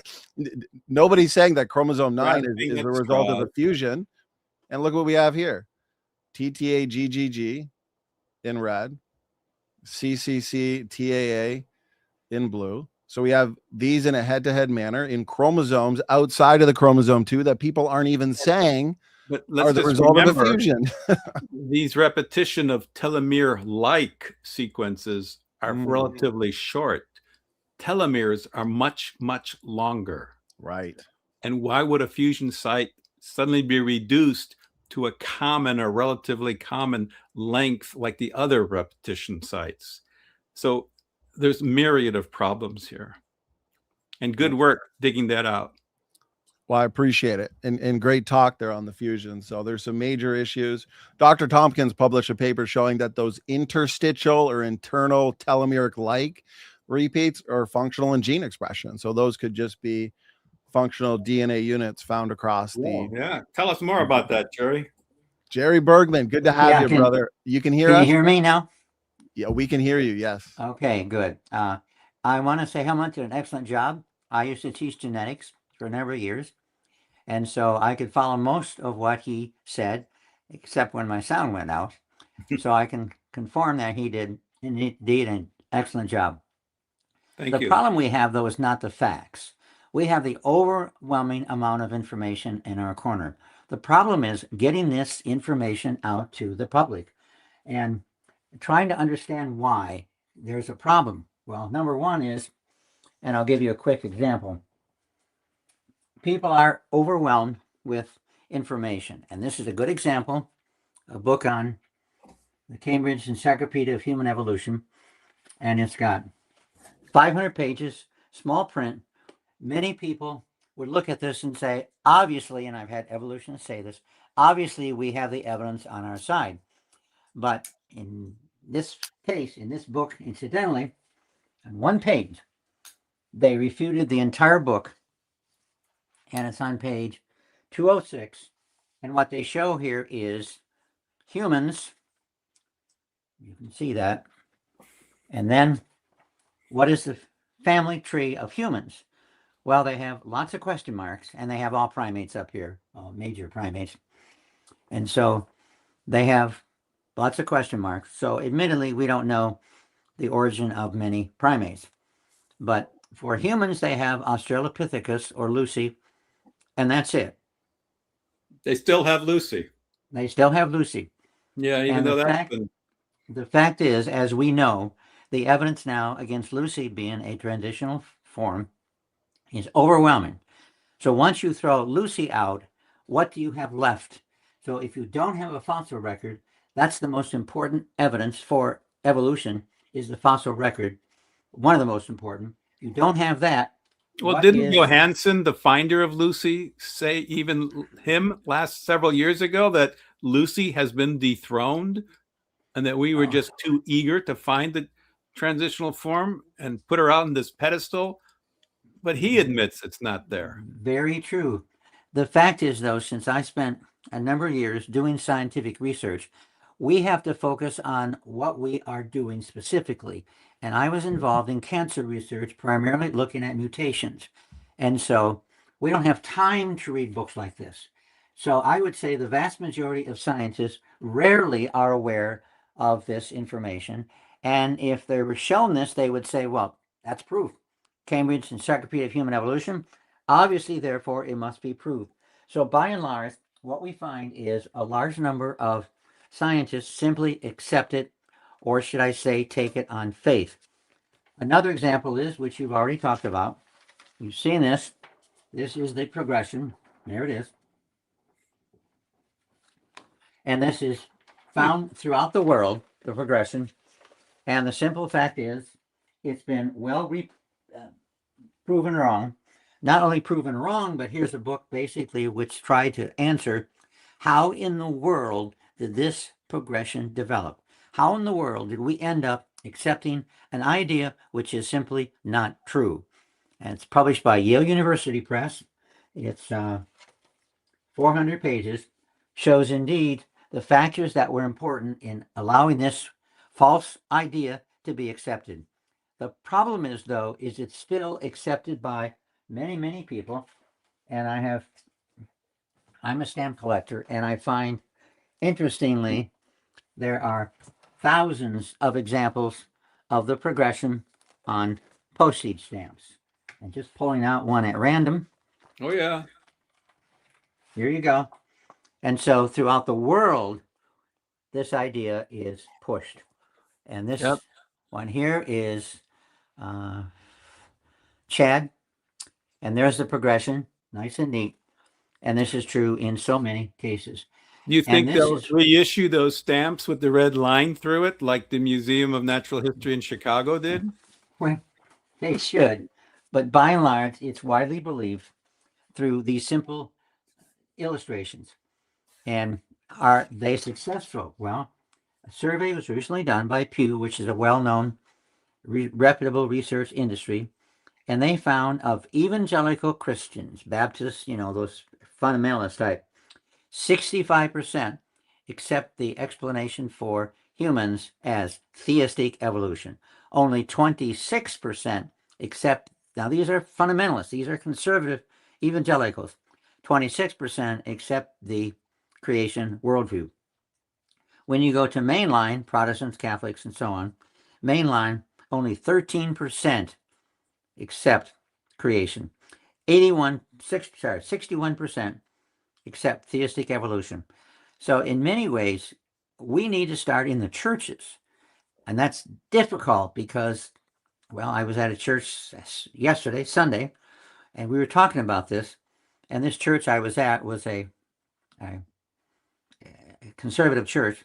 Nobody's saying that chromosome 9 is the result of the fusion. And look what we have here. TTA, GGG in red, CCC, TAA in blue. So we have these in a head-to-head manner in chromosomes outside of the chromosome 2 that people aren't even saying But are let's the just result of a remember fusion. these repetition of telomere-like sequences are relatively short. Telomeres are much, much longer. Right. And why would a fusion site suddenly be reduced to a common or relatively common length like the other repetition sites? So there's myriad of problems here. And good work digging that out. Well, I appreciate it. And great talk there on the fusion. So there's some major issues. Dr. Tompkins published a paper showing that those interstitial or internal telomeric-like repeats are functional in gene expression. So those could just be functional DNA units found across the... Yeah. Tell us more about that, Jerry. Jerry Bergman, good to have you, brother. You can hear us? Can you hear me now? Yeah, we can hear you. Yes. Okay, good. I want to say Helmut did an excellent job. I used to teach genetics for a number of years, and so I could follow most of what he said, except when my sound went out. So I can confirm that he did indeed an excellent job. Thank The you. problem we have, though, is not the facts. We have the overwhelming amount of information in our corner. The problem is getting this information out to the public and trying to understand why there's a problem. Well, number one is, and I'll give you a quick example, people are overwhelmed with information. And this is a good example, a book on the Cambridge Encyclopedia of Human Evolution. And it's got 500 pages, small print. Many people would look at this and say, obviously, and I've had evolutionists say this, obviously we have the evidence on our side. But in this case, in this book, incidentally, on one page, they refuted the entire book, and it's on page 206. And what they show here is humans. You can see that. And then what is the family tree of humans? Well, they have lots of question marks, and they have all primates up here, all major primates. And so they have lots of question marks. So admittedly, we don't know the origin of many primates. But for humans, they have Australopithecus or Lucy, and that's it. They still have Lucy. They still have Lucy. Yeah, even though that's been... The fact is, as we know, the evidence now against Lucy being a transitional form is overwhelming. So once you throw Lucy out, what do you have left? So if you don't have a fossil record, that's the most important evidence for evolution, is the fossil record. One of the most important. If you don't have that, well, didn't Johansen, the finder of Lucy, say even him last several years ago that Lucy has been dethroned and that we were just too eager to find the transitional form and put her out on this pedestal? But he admits it's not there. Very true. The fact is, though, since I spent a number of years doing scientific research, we have to focus on what we are doing specifically. And I was involved in cancer research, primarily looking at mutations. And so we don't have time to read books like this. So I would say the vast majority of scientists rarely are aware of this information. And if they were shown this, they would say, well, that's proof. Cambridge Encyclopedia of Human Evolution, obviously, therefore, it must be proved. So by and large, what we find is a large number of scientists simply accept it, or should I say, take it on faith. Another example is, which you've already talked about, you've seen this. This is the progression. There it is. And this is found throughout the world, the progression. And the simple fact is, it's been well proven wrong. Not only proven wrong, but here's a book basically which tried to answer how in the world did this progression develop? How in the world did we end up accepting an idea which is simply not true? And it's published by Yale University Press. It's 400 pages, shows indeed the factors that were important in allowing this false idea to be accepted. The problem is, though, is it's still accepted by many, many people. And I'm a stamp collector, and I find, interestingly, there are thousands of examples of the progression on postage stamps. And just pulling out one at random. Oh, yeah. Here you go. And so throughout the world, this idea is pushed. And this one here is Chad. And there's the progression, nice and neat. And this is true in so many cases. Do you think they'll is, reissue those stamps with the red line through it, like the Museum of Natural History in Chicago did? Well, they should. But by and large, it's widely believed through these simple illustrations. And are they successful? Well, a survey was recently done by Pew, which is a well-known, reputable research industry. And they found of evangelical Christians, Baptists, those fundamentalist type, 65% accept the explanation for humans as theistic evolution. Only 26% accept, now these are fundamentalists, these are conservative evangelicals, 26% accept the creation worldview. When you go to mainline, Protestants, Catholics, and so on, mainline, only 13% accept creation. 61% accept theistic evolution. So in many ways, we need to start in the churches. And that's difficult because, well, I was at a church yesterday, Sunday, and we were talking about this. And this church I was at was a conservative church,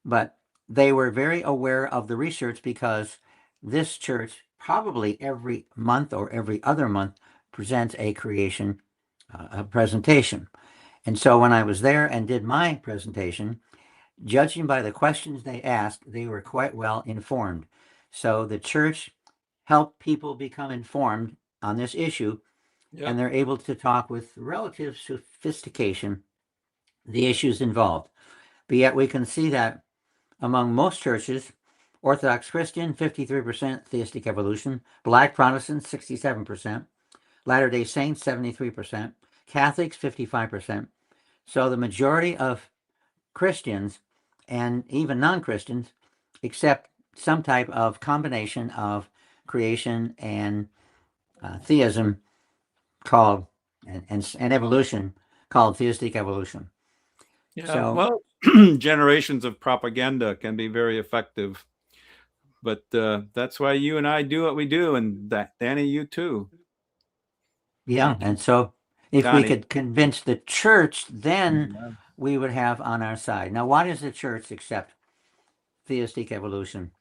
but they were very aware of the research because this church probably every month or every other month presents a creation presentation. And so when I was there and did my presentation, judging by the questions they asked, they were quite well informed. So the church helped people become informed on this issue, and they're able to talk with relative sophistication the issues involved. But yet we can see that among most churches, Orthodox Christian, 53% theistic evolution, Black Protestants, 67%, Latter-day Saints, 73%, Catholics, 55%. So the majority of Christians and even non-Christians accept some type of combination of creation and theism called, and evolution called theistic evolution. Yeah, so, well, generations of propaganda can be very effective. But that's why you and I do what we do, and that Danny, you too. Yeah, and so if Donnie. we could convince the church, then we would have on our side. Now, why does the church accept theistic evolution?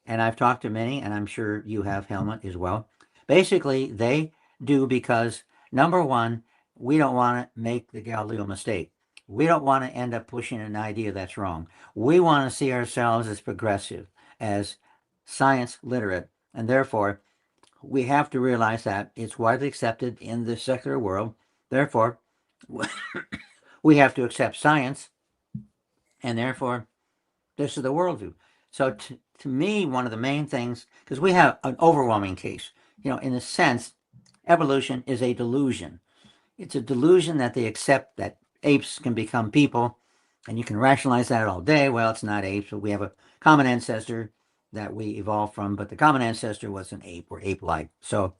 And I've talked to many, and I'm sure you have, Helmut, as well. Basically, they do because, number one, we don't want to make the Galileo mistake. We don't want to end up pushing an idea that's wrong. We want to see ourselves as progressive, as science literate, and therefore we have to realize that it's widely accepted in the secular world. Therefore, we have to accept science, and therefore this is the worldview. So to me, one of the main things, because we have an overwhelming case, in a sense, evolution is a delusion. It's a delusion that they accept that apes can become people, and you can rationalize that all day. Well, it's not apes, but we have a common ancestor that we evolved from, but the common ancestor was an ape or ape-like. So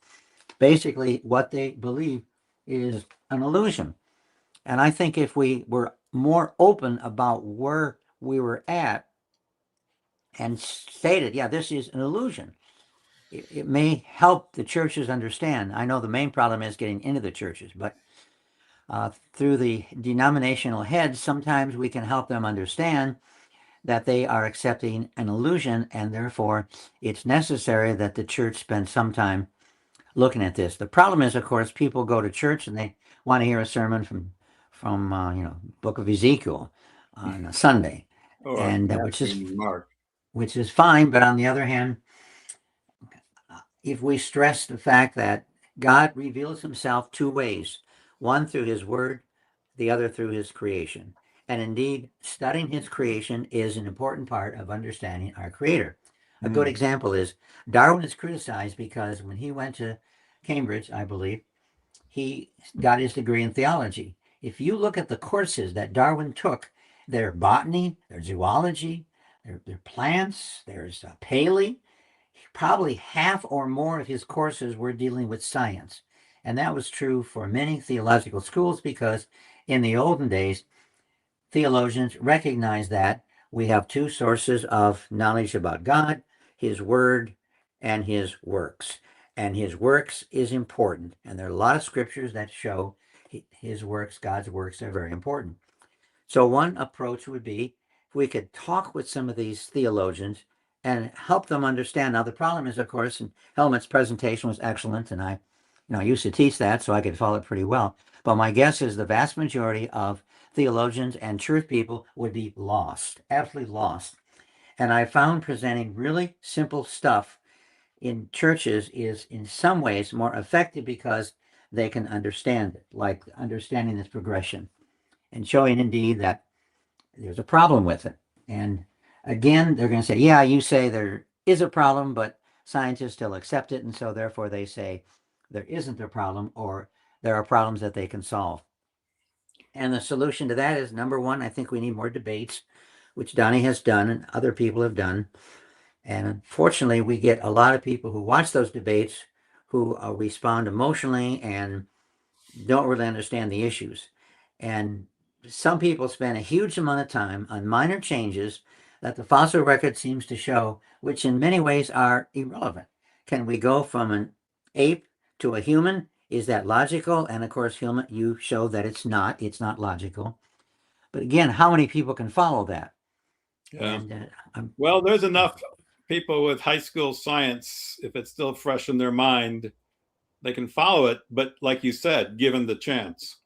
basically what they believe is an illusion. And I think if we were more open about where we were at and stated, yeah, this is an illusion, it may help the churches understand. I know the main problem is getting into the churches, but through the denominational heads, sometimes we can help them understand that they are accepting an illusion, and therefore it's necessary that the church spend some time looking at this. The problem is, of course, people go to church and they want to hear a sermon from Book of Ezekiel on a Sunday, and which is fine. But on the other hand, if we stress the fact that God reveals himself two ways, one through his word, the other through his creation. And indeed, studying his creation is an important part of understanding our creator. A good example is Darwin is criticized because when he went to Cambridge, I believe, he got his degree in theology. If you look at the courses that Darwin took, there's botany, there's zoology, there's plants, there's paley. probably half or more of his courses were dealing with science. And that was true for many theological schools because in the olden days, theologians recognized that we have two sources of knowledge about God, his word and his works. And his works is important. And there are a lot of scriptures that show his works, God's works, are very important. So one approach would be if we could talk with some of these theologians and help them understand. Now, the problem is, of course, and Helmut's presentation was excellent, and I used to teach that, so I could follow it pretty well. But my guess is the vast majority of theologians and truth people would be lost, absolutely lost. And I found presenting really simple stuff in churches is in some ways more effective because they can understand it, like understanding this progression and showing indeed that there's a problem with it. And again, they're going to say, yeah, you say there is a problem, but scientists still accept it. And so therefore they say there isn't a problem, or there are problems that they can solve. And the solution to that is, number one, I think we need more debates, which Donnie has done and other people have done. And unfortunately, we get a lot of people who watch those debates who respond emotionally and don't really understand the issues. And some people spend a huge amount of time on minor changes that the fossil record seems to show, which in many ways are irrelevant. Can we go from an ape to a human? Is that logical? And of course, you show that it's not logical. But again, how many people can follow that? Yeah. And well, there's enough people with high school science, if it's still fresh in their mind, they can follow it. But like you said, given the chance.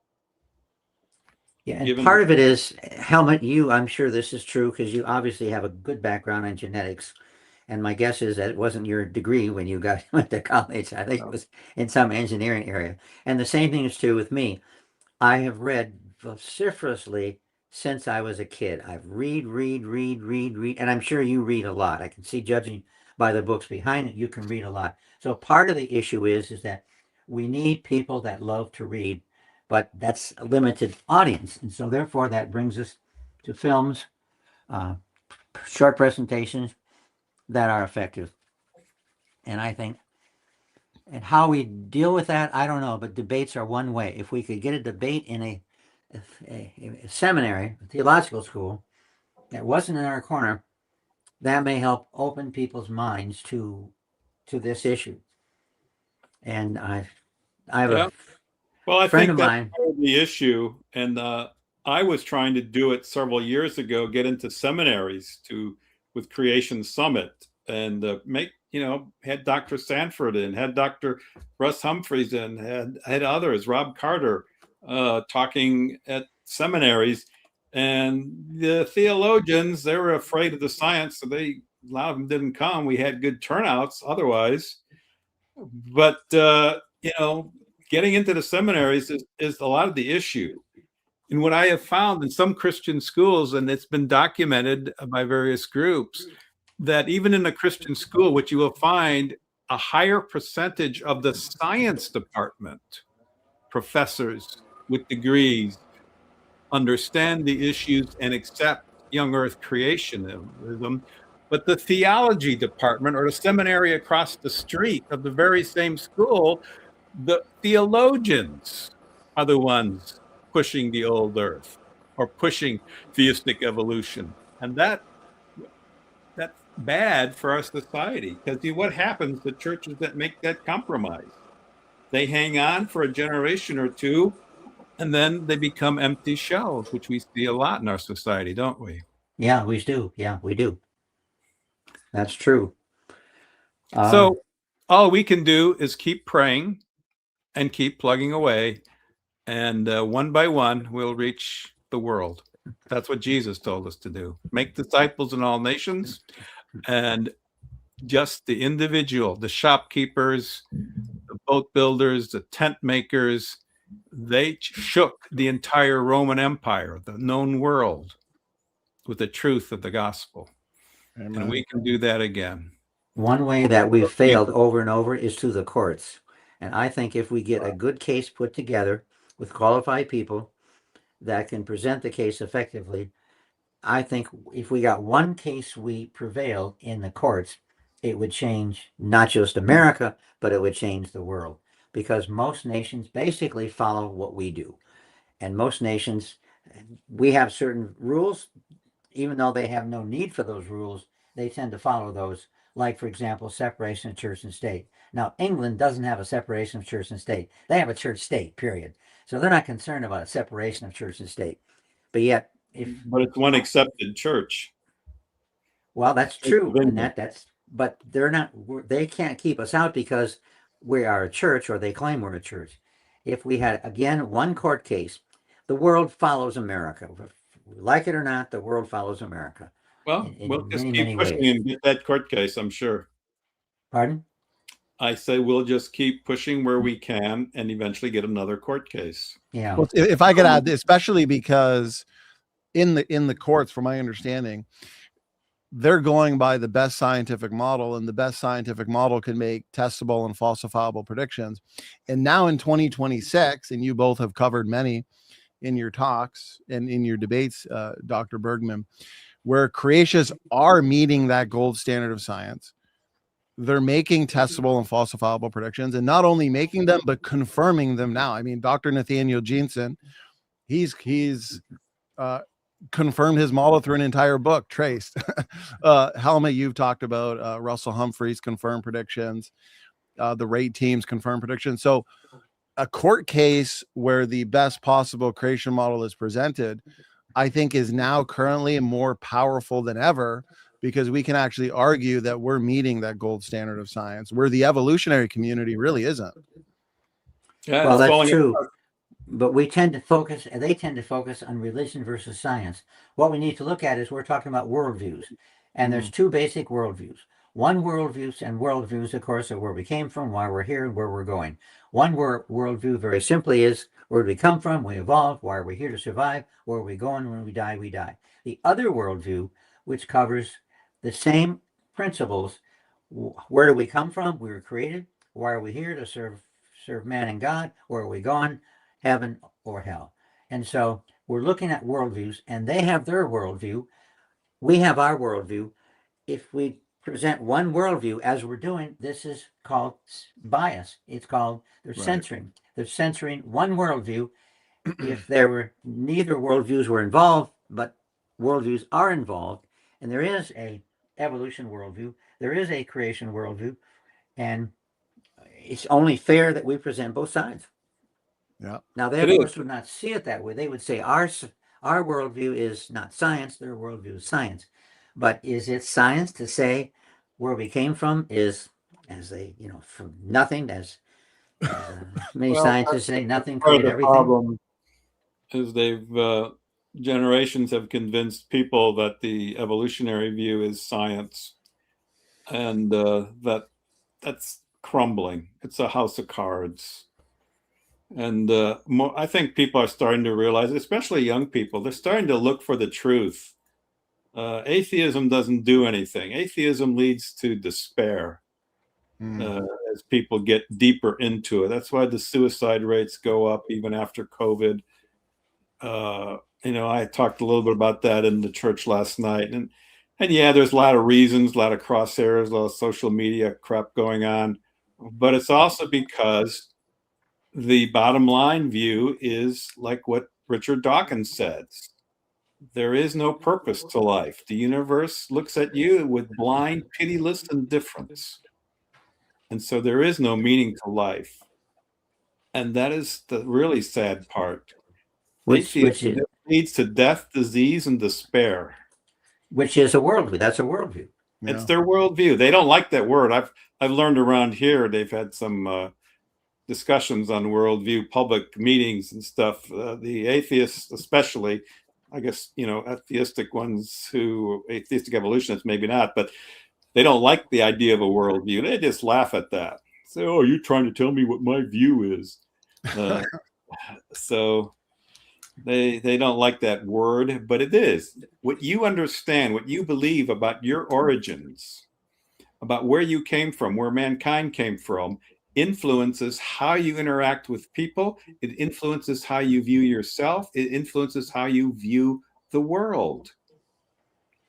Yeah, and part of it is, Helmut, I'm sure this is true because you obviously have a good background in genetics. And my guess is that it wasn't your degree when you went to college. I think it was in some engineering area. And the same thing is true with me. I have read vociferously since I was a kid. I've read, and I'm sure you read a lot. I can see, judging by the books behind it, you can read a lot. So part of the issue is that we need people that love to read, but that's a limited audience. And so therefore that brings us to films, short presentations that are effective. And I think, and how we deal with that, I don't know, but debates are one way. If we could get a debate in a seminary, a theological school, that wasn't in our corner, that may help open people's minds to this issue. And I have a I friend think of that's mine. part of the issue. And I was trying to do it several years ago, get into seminaries with Creation Summit, and had Dr. Sanford in, had Dr. Russ Humphreys in, had others, Rob Carter, talking at seminaries. And the theologians, they were afraid of the science, so a lot of them didn't come. We had good turnouts otherwise. But, getting into the seminaries is a lot of the issue. And what I have found in some Christian schools, and it's been documented by various groups, that even in a Christian school, what you will find a higher percentage of the science department, professors with degrees, understand the issues and accept young earth creationism. But the theology department, or the seminary across the street of the very same school, the theologians are the ones pushing the old earth or pushing theistic evolution. And that's bad for our society, because what happens to churches that make that compromise? They hang on for a generation or two, and then they become empty shells, which we see a lot in our society, don't we? Yeah, we do. Yeah, we do. That's true. So all we can do is keep praying and keep plugging away, and one by one, we'll reach the world. That's what Jesus told us to do. Make disciples in all nations, and just the individual, the shopkeepers, the boat builders, the tent makers, they shook the entire Roman Empire, the known world, with the truth of the gospel. Amen. And we can do that again. One way that we've failed over and over is through the courts. And I think if we get a good case put together with qualified people that can present the case effectively, I think if we got one case we prevail in the courts, it would change not just America, but it would change the world, because most nations basically follow what we do. And most nations, we have certain rules, even though they have no need for those rules, they tend to follow those. Like, for example, separation of church and state. Now, England doesn't have a separation of church and state. They have a church state, period. So they're not concerned about a separation of church and state. But yet, but it's one accepted church. Well, that's true, and but they're not. They can't keep us out because we are a church, or they claim we're a church. If we had, again, one court case, the world follows America. Like it or not, the world follows America. Well, we'll just many, keep many pushing ways. and get that court case, I'm sure. Pardon? I say we'll just keep pushing where we can and eventually get another court case. Yeah. Well, if I could add, especially because in the courts, from my understanding, they're going by the best scientific model, and the best scientific model can make testable and falsifiable predictions. And now in 2026, and you both have covered many in your talks and in your debates, Dr. Bergman, where creationists are meeting that gold standard of science. They're making testable and falsifiable predictions, and not only making them, but confirming them now. I mean, Dr. Nathaniel Jeanson, he's confirmed his model through an entire book, Traced. Helmut, you've talked about Russell Humphrey's confirmed predictions, the rate teams confirmed predictions. So a court case where the best possible creation model is presented, I think, is now currently more powerful than ever, because we can actually argue that we're meeting that gold standard of science, where the evolutionary community really isn't. Yeah, well, that's true. But we tend to focus, and they tend to focus on religion versus science. What we need to look at is, we're talking about worldviews. And there's two basic worldviews. One worldview, and worldviews, of course, are where we came from, why we're here, and where we're going. One worldview, very simply, is where do we come from? We evolved. Why are we here? To survive. Where are we going? When we die, we die. The other worldview, which covers the same principles, where do we come from? We were created. Why are we here? To serve man and God. Where are we going? Heaven or hell. And so we're looking at worldviews, and they have their worldview. We have our worldview. If we present one worldview, as we're doing, this is called bias. It's called, they're censoring. They're censoring one worldview. If there were, neither worldviews were involved, but worldviews are involved, and there is a evolution worldview, there is a creation worldview, and it's only fair that we present both sides. Yeah. Now, they, of course, would not see it that way. They would say our worldview is not science, their worldview is science. But is it science to say where we came from is, as they, from nothing, as many scientists say, nothing created everything? Problem is generations have convinced people that the evolutionary view is science, and that's crumbling. It's a house of cards. And I think people are starting to realize, especially young people, they're starting to look for the truth. Atheism doesn't do anything. Atheism leads to despair as people get deeper into it. That's why the suicide rates go up even after COVID. I talked a little bit about that in the church last night. And yeah, there's a lot of reasons, a lot of crosshairs, a lot of social media crap going on. But it's also because the bottom line view is like what Richard Dawkins says. There is no purpose to life. The universe looks at you with blind, pitiless indifference. And so there is no meaning to life. And that is the really sad part. Which leads to death, disease, and despair. Which is a worldview. That's a worldview. Yeah. It's their worldview. They don't like that word. I've learned around here, they've had some discussions on worldview, public meetings and stuff. The atheists, especially, I guess, atheistic ones atheistic evolutionists, maybe not, but they don't like the idea of a worldview. They just laugh at that. Say, oh, you're trying to tell me what my view is. So they don't like that word, but it is. What you understand, what you believe about your origins, about where you came from, where mankind came from, influences how you interact with people. It influences how you view yourself. It influences how you view the world.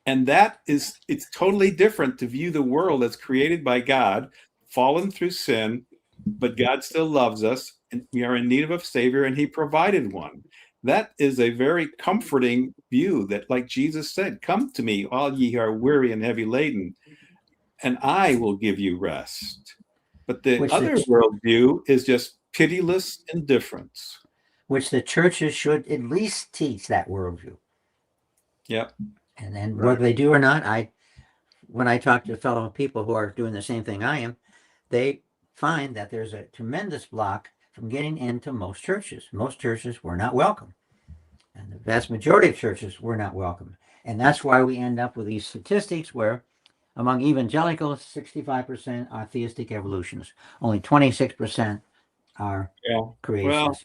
And it's totally different to view the world as created by God, fallen through sin, but God still loves us, and we are in need of a savior, and he provided one. That is a very comforting view that, like Jesus said, come to me, all ye who are weary and heavy laden, and I will give you rest. But the Which other worldview is just pitiless indifference. which the churches should at least teach that worldview. Yep. And then Right. whether they do or not, when I talk to fellow people who are doing the same thing I am, they find that there's a tremendous block from getting into most churches. Most churches were not welcome. And the vast majority of churches were not welcome. And that's why we end up with these statistics where among evangelicals, 65% are theistic evolutionists. Only 26% are creationists. Well,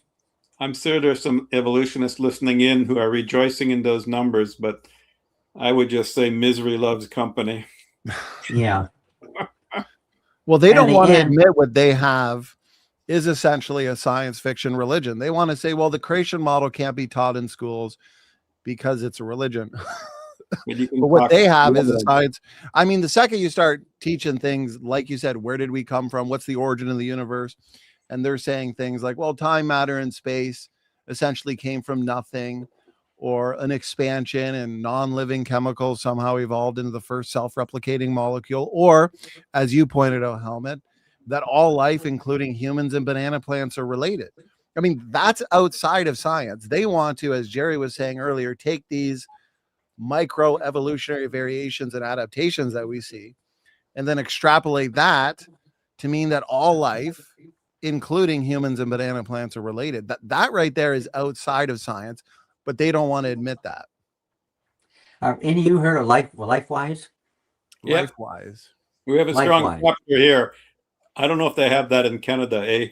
I'm sure there's some evolutionists listening in who are rejoicing in those numbers, but I would just say misery loves company. Yeah. Well, they don't want to end, admit what they have is essentially a science fiction religion. They want to say, well, the creation model can't be taught in schools because it's a religion. But what they have is a science. I mean, the second you start teaching things, like you said, where did we come from? What's the origin of the universe? And they're saying things like, well, time, matter, and space essentially came from nothing, or an expansion and non-living chemicals somehow evolved into the first self-replicating molecule. Or, as you pointed out, Helmut, that all life, including humans and banana plants, are related. I mean, that's outside of science. They want to, as Jerry was saying earlier, take these micro evolutionary variations and adaptations that we see and then extrapolate that to mean that all life, including humans and banana plants, are related. That right there is outside of science, but they don't want to admit that. Any of you heard of LifeWise? Yep. LifeWise. We have a strong chapter here. I don't know if they have that in Canada, eh?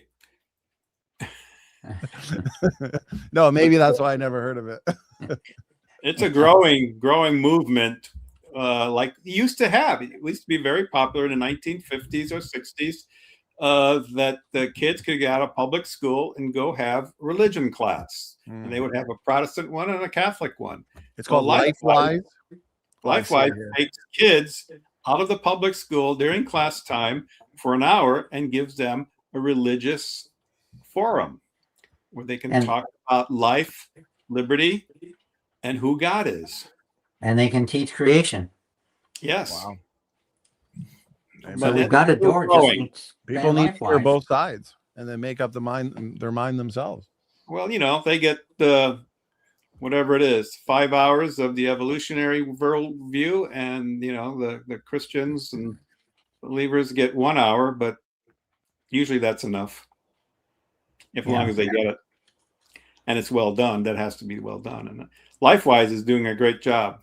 No, maybe that's why I never heard of it. It's a growing movement, like it used to have. It used to be very popular in the 1950s or 60s, that the kids could get out of public school and go have religion class. And they would have a Protestant one and a Catholic one. It's called LifeWise. LifeWise takes kids out of the public school during class time for an hour and gives them a religious forum where they can talk about life, liberty, and who God is. And they can teach creation. Yes. Wow. So we've got a door. People need to hear both sides and then make up their mind themselves. Well, they get whatever it is, 5 hours of the evolutionary worldview, and the Christians and believers get 1 hour, but usually that's enough. As long as they get it. And it's well done. That has to be well done. And LifeWise is doing a great job.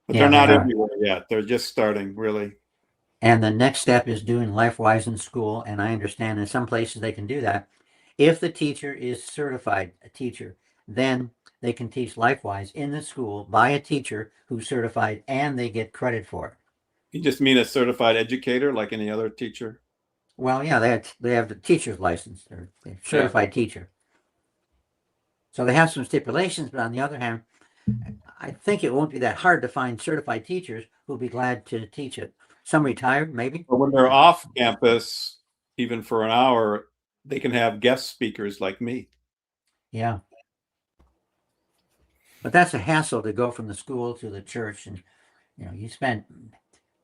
But they're not everywhere yet. They're just starting, really. And the next step is doing LifeWise in school. And I understand in some places they can do that. If the teacher is certified a teacher, then they can teach LifeWise in the school by a teacher who's certified, and they get credit for it. You just mean a certified educator like any other teacher? Well, yeah, they have the teacher's license. They're certified teacher. So they have some stipulations, but on the other hand, I think it won't be that hard to find certified teachers who'll be glad to teach it. Some retired, maybe. But when they're off campus, even for an hour, they can have guest speakers like me. Yeah. But that's a hassle to go from the school to the church. And, you spend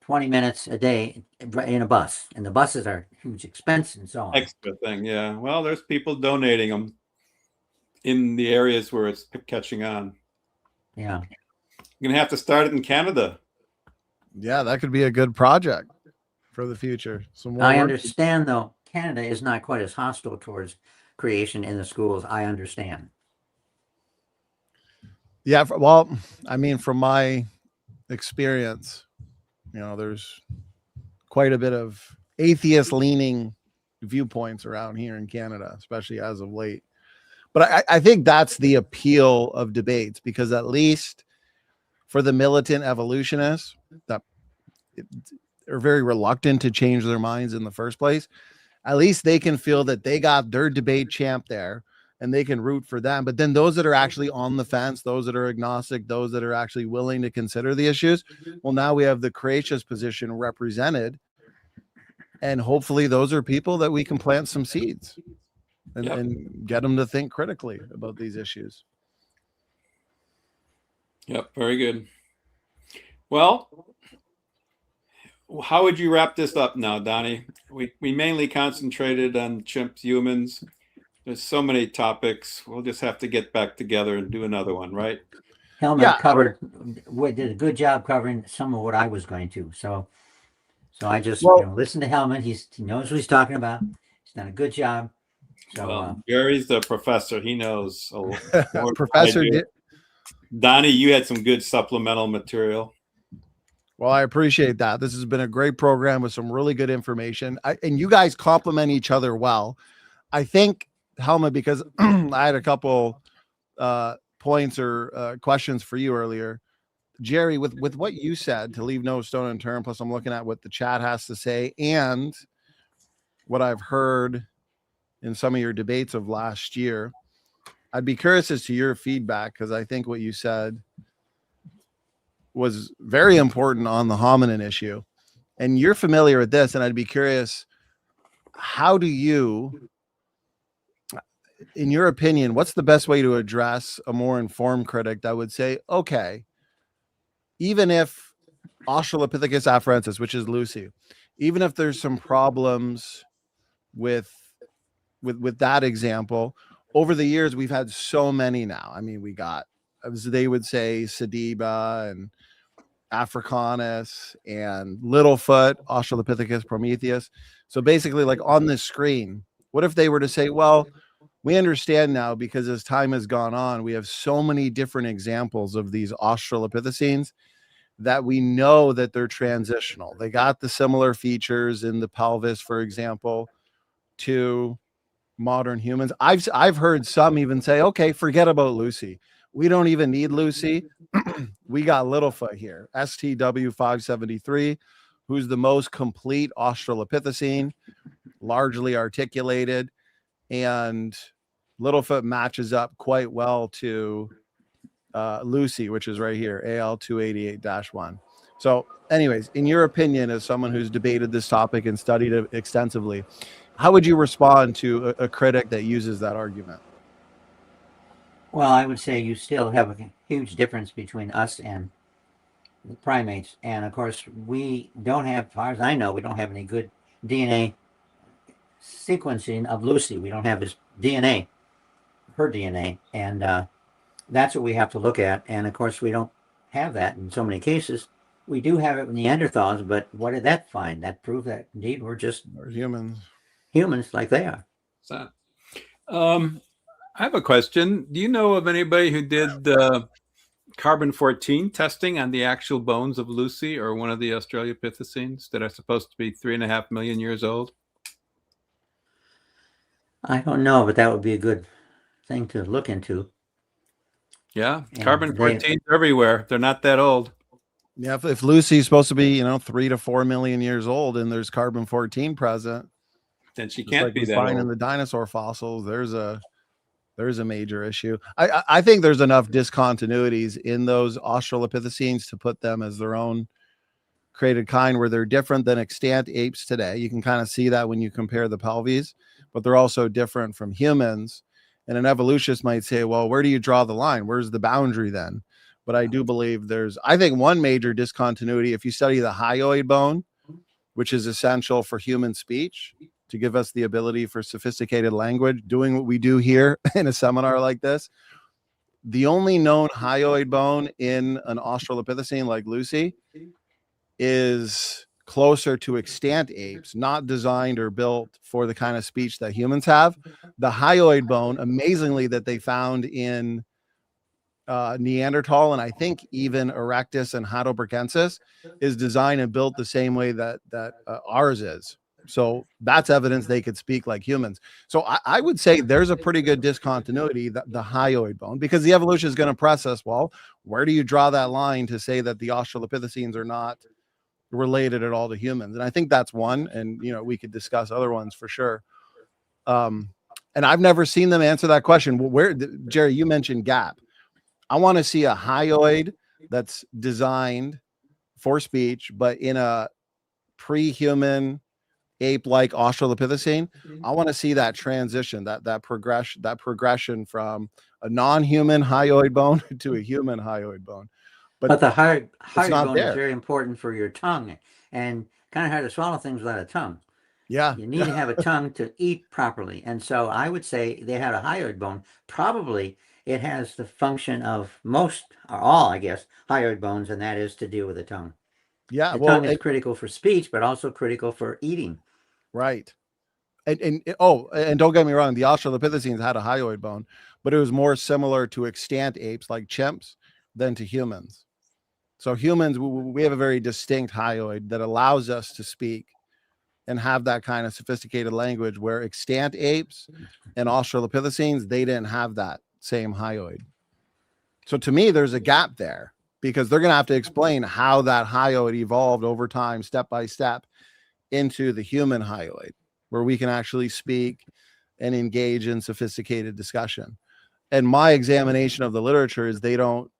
20 minutes a day in a bus. And the buses are huge expense and so on. Extra thing, yeah. Well, there's people donating them in the areas where it's catching on. Yeah. You're going to have to start it in Canada. Yeah, that could be a good project for the future. I understand, though, Canada is not quite as hostile towards creation in the schools. I understand. Yeah, well, I mean, from my experience, there's quite a bit of atheist-leaning viewpoints around here in Canada, especially as of late. But I think that's the appeal of debates, because at least for the militant evolutionists that are very reluctant to change their minds in the first place, at least they can feel that they got their debate champ there and they can root for them. But then those that are actually on the fence, those that are agnostic, those that are actually willing to consider the issues, well, now we have the creationist position represented. And hopefully those are people that we can plant some seeds and get them to think critically about these issues. Yep, very good. Well, how would you wrap this up now, Donnie? We mainly concentrated on chimps, humans. There's so many topics. We'll just have to get back together and do another one, right? Helmut did a good job covering some of what I was going to. So I just listen to Helmut. He knows what he's talking about. He's done a good job. So Gary's the professor. He knows. Professor Donnie, you had some good supplemental material. Well, I appreciate that. This has been a great program with some really good information. And you guys complement each other well. I think, Helmut, because I had a couple points or questions for you earlier. Jerry, with what you said, to leave no stone unturned, plus I'm looking at what the chat has to say and what I've heard in some of your debates of last year, I'd be curious as to your feedback, because I think what you said was very important on the hominin issue. And you're familiar with this, and I'd be curious, how do you, in your opinion, what's the best way to address a more informed critic that would say, okay, even if Australopithecus afarensis, which is Lucy, even if there's some problems with that example, over the years, we've had so many now. I mean, we got, as they would say, Sediba and Africanus and Littlefoot, Australopithecus prometheus. So basically, like on this screen, what if they were to say, well, we understand now, because as time has gone on, we have so many different examples of these Australopithecines that we know that they're transitional. They got the similar features in the pelvis, for example, to modern humans. I've heard some even say, okay, forget about Lucy. We don't even need Lucy. We got Littlefoot here, STW 573, who's the most complete Australopithecine, largely articulated, and Littlefoot matches up quite well to Lucy, which is right here, AL 288-1. So anyways, in your opinion, as someone who's debated this topic and studied it extensively, how would you respond to a critic that uses that argument? Well, I would say you still have a huge difference between us and the primates. And of course, we don't have, as far as I know, we don't have any good DNA sequencing of Lucy. We don't have his DNA, her DNA. And that's what we have to look at. And of course, we don't have that in so many cases. We do have it with Neanderthals, but what did that find? That proved that indeed we're humans like they are. So, I have a question. Do you know of anybody who did carbon-14 testing on the actual bones of Lucy or one of the Australopithecines that are supposed to be 3.5 million years old? I don't know, but that would be a good thing to look into. Yeah, carbon-14 everywhere. They're not that old. Yeah, if Lucy's supposed to be, 3 to 4 million years old, and there's carbon-14 present, then she can't be that old. In the dinosaur fossils, there's a major issue. I think there's enough discontinuities in those Australopithecines to put them as their own created kind, where they're different than extant apes today. You can kind of see that when you compare the pelvies, but they're also different from humans. And an evolutionist might say, well, where do you draw the line? Where's the boundary then? But I do believe I think one major discontinuity, if you study the hyoid bone, which is essential for human speech, to give us the ability for sophisticated language, doing what we do here in a seminar like this, the only known hyoid bone in an Australopithecine like Lucy is closer to extant apes, not designed or built for the kind of speech that humans have. The hyoid bone, amazingly, that they found in Neanderthal, and I think even Erectus and Heidelbergensis, is designed and built the same way that ours is. So that's evidence they could speak like humans. So I would say there's a pretty good discontinuity, the hyoid bone, because the evolution is going to press us. Well, where do you draw that line to say that the Australopithecines are not related at all to humans? And I think that's one, and we could discuss other ones for sure. And I've never seen them answer that question. Where, Jerry, you mentioned gap. I want to see a hyoid that's designed for speech, but in a pre-human ape-like Australopithecine. I want to see that transition, that progression from a non-human hyoid bone to a human hyoid bone. But the hyoid not bone is there. very important for your tongue, and kind of hard to swallow things without a tongue. Yeah. You need to have a tongue to eat properly. And so I would say they had a hyoid bone. Probably it has the function of most or all, I guess, hyoid bones, and that is to deal with the tongue. Yeah. The Well, tongue is critical for speech, but also critical for eating. right. And don't get me wrong, the Australopithecines had a hyoid bone, but it was more similar to extant apes like chimps than to humans. So humans, we have a very distinct hyoid that allows us to speak and have that kind of sophisticated language, where extant apes and Australopithecines, they didn't have that same hyoid. So to me, there's a gap there, because they're going to have to explain how that hyoid evolved over time, step by step, into the human hyoid, where we can actually speak and engage in sophisticated discussion. And my examination of the literature is they'll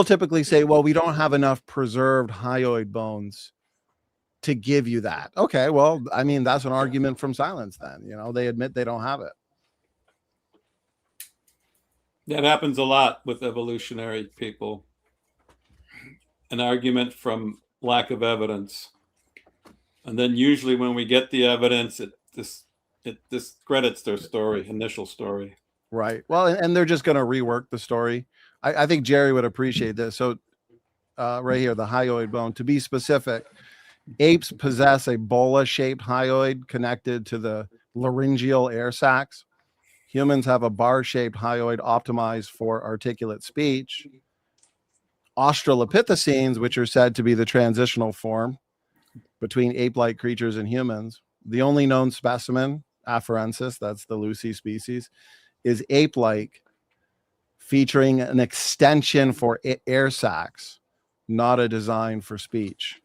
typically say, well, we don't have enough preserved hyoid bones to give you that. Okay, well, I mean, that's an argument from silence then. They admit they don't have it. That happens a lot with evolutionary people. An argument from lack of evidence. And then usually when we get the evidence, it discredits their initial story. Right. Well, and they're just going to rework the story. I think Jerry would appreciate this. So right here, the hyoid bone, to be specific, apes possess a bola-shaped hyoid connected to the laryngeal air sacs. Humans have a bar-shaped hyoid optimized for articulate speech. Australopithecines, which are said to be the transitional form between ape-like creatures and humans, the only known specimen, afarensis, that's the Lucy species, is ape-like, featuring an extension for air sacs, not a design for speech.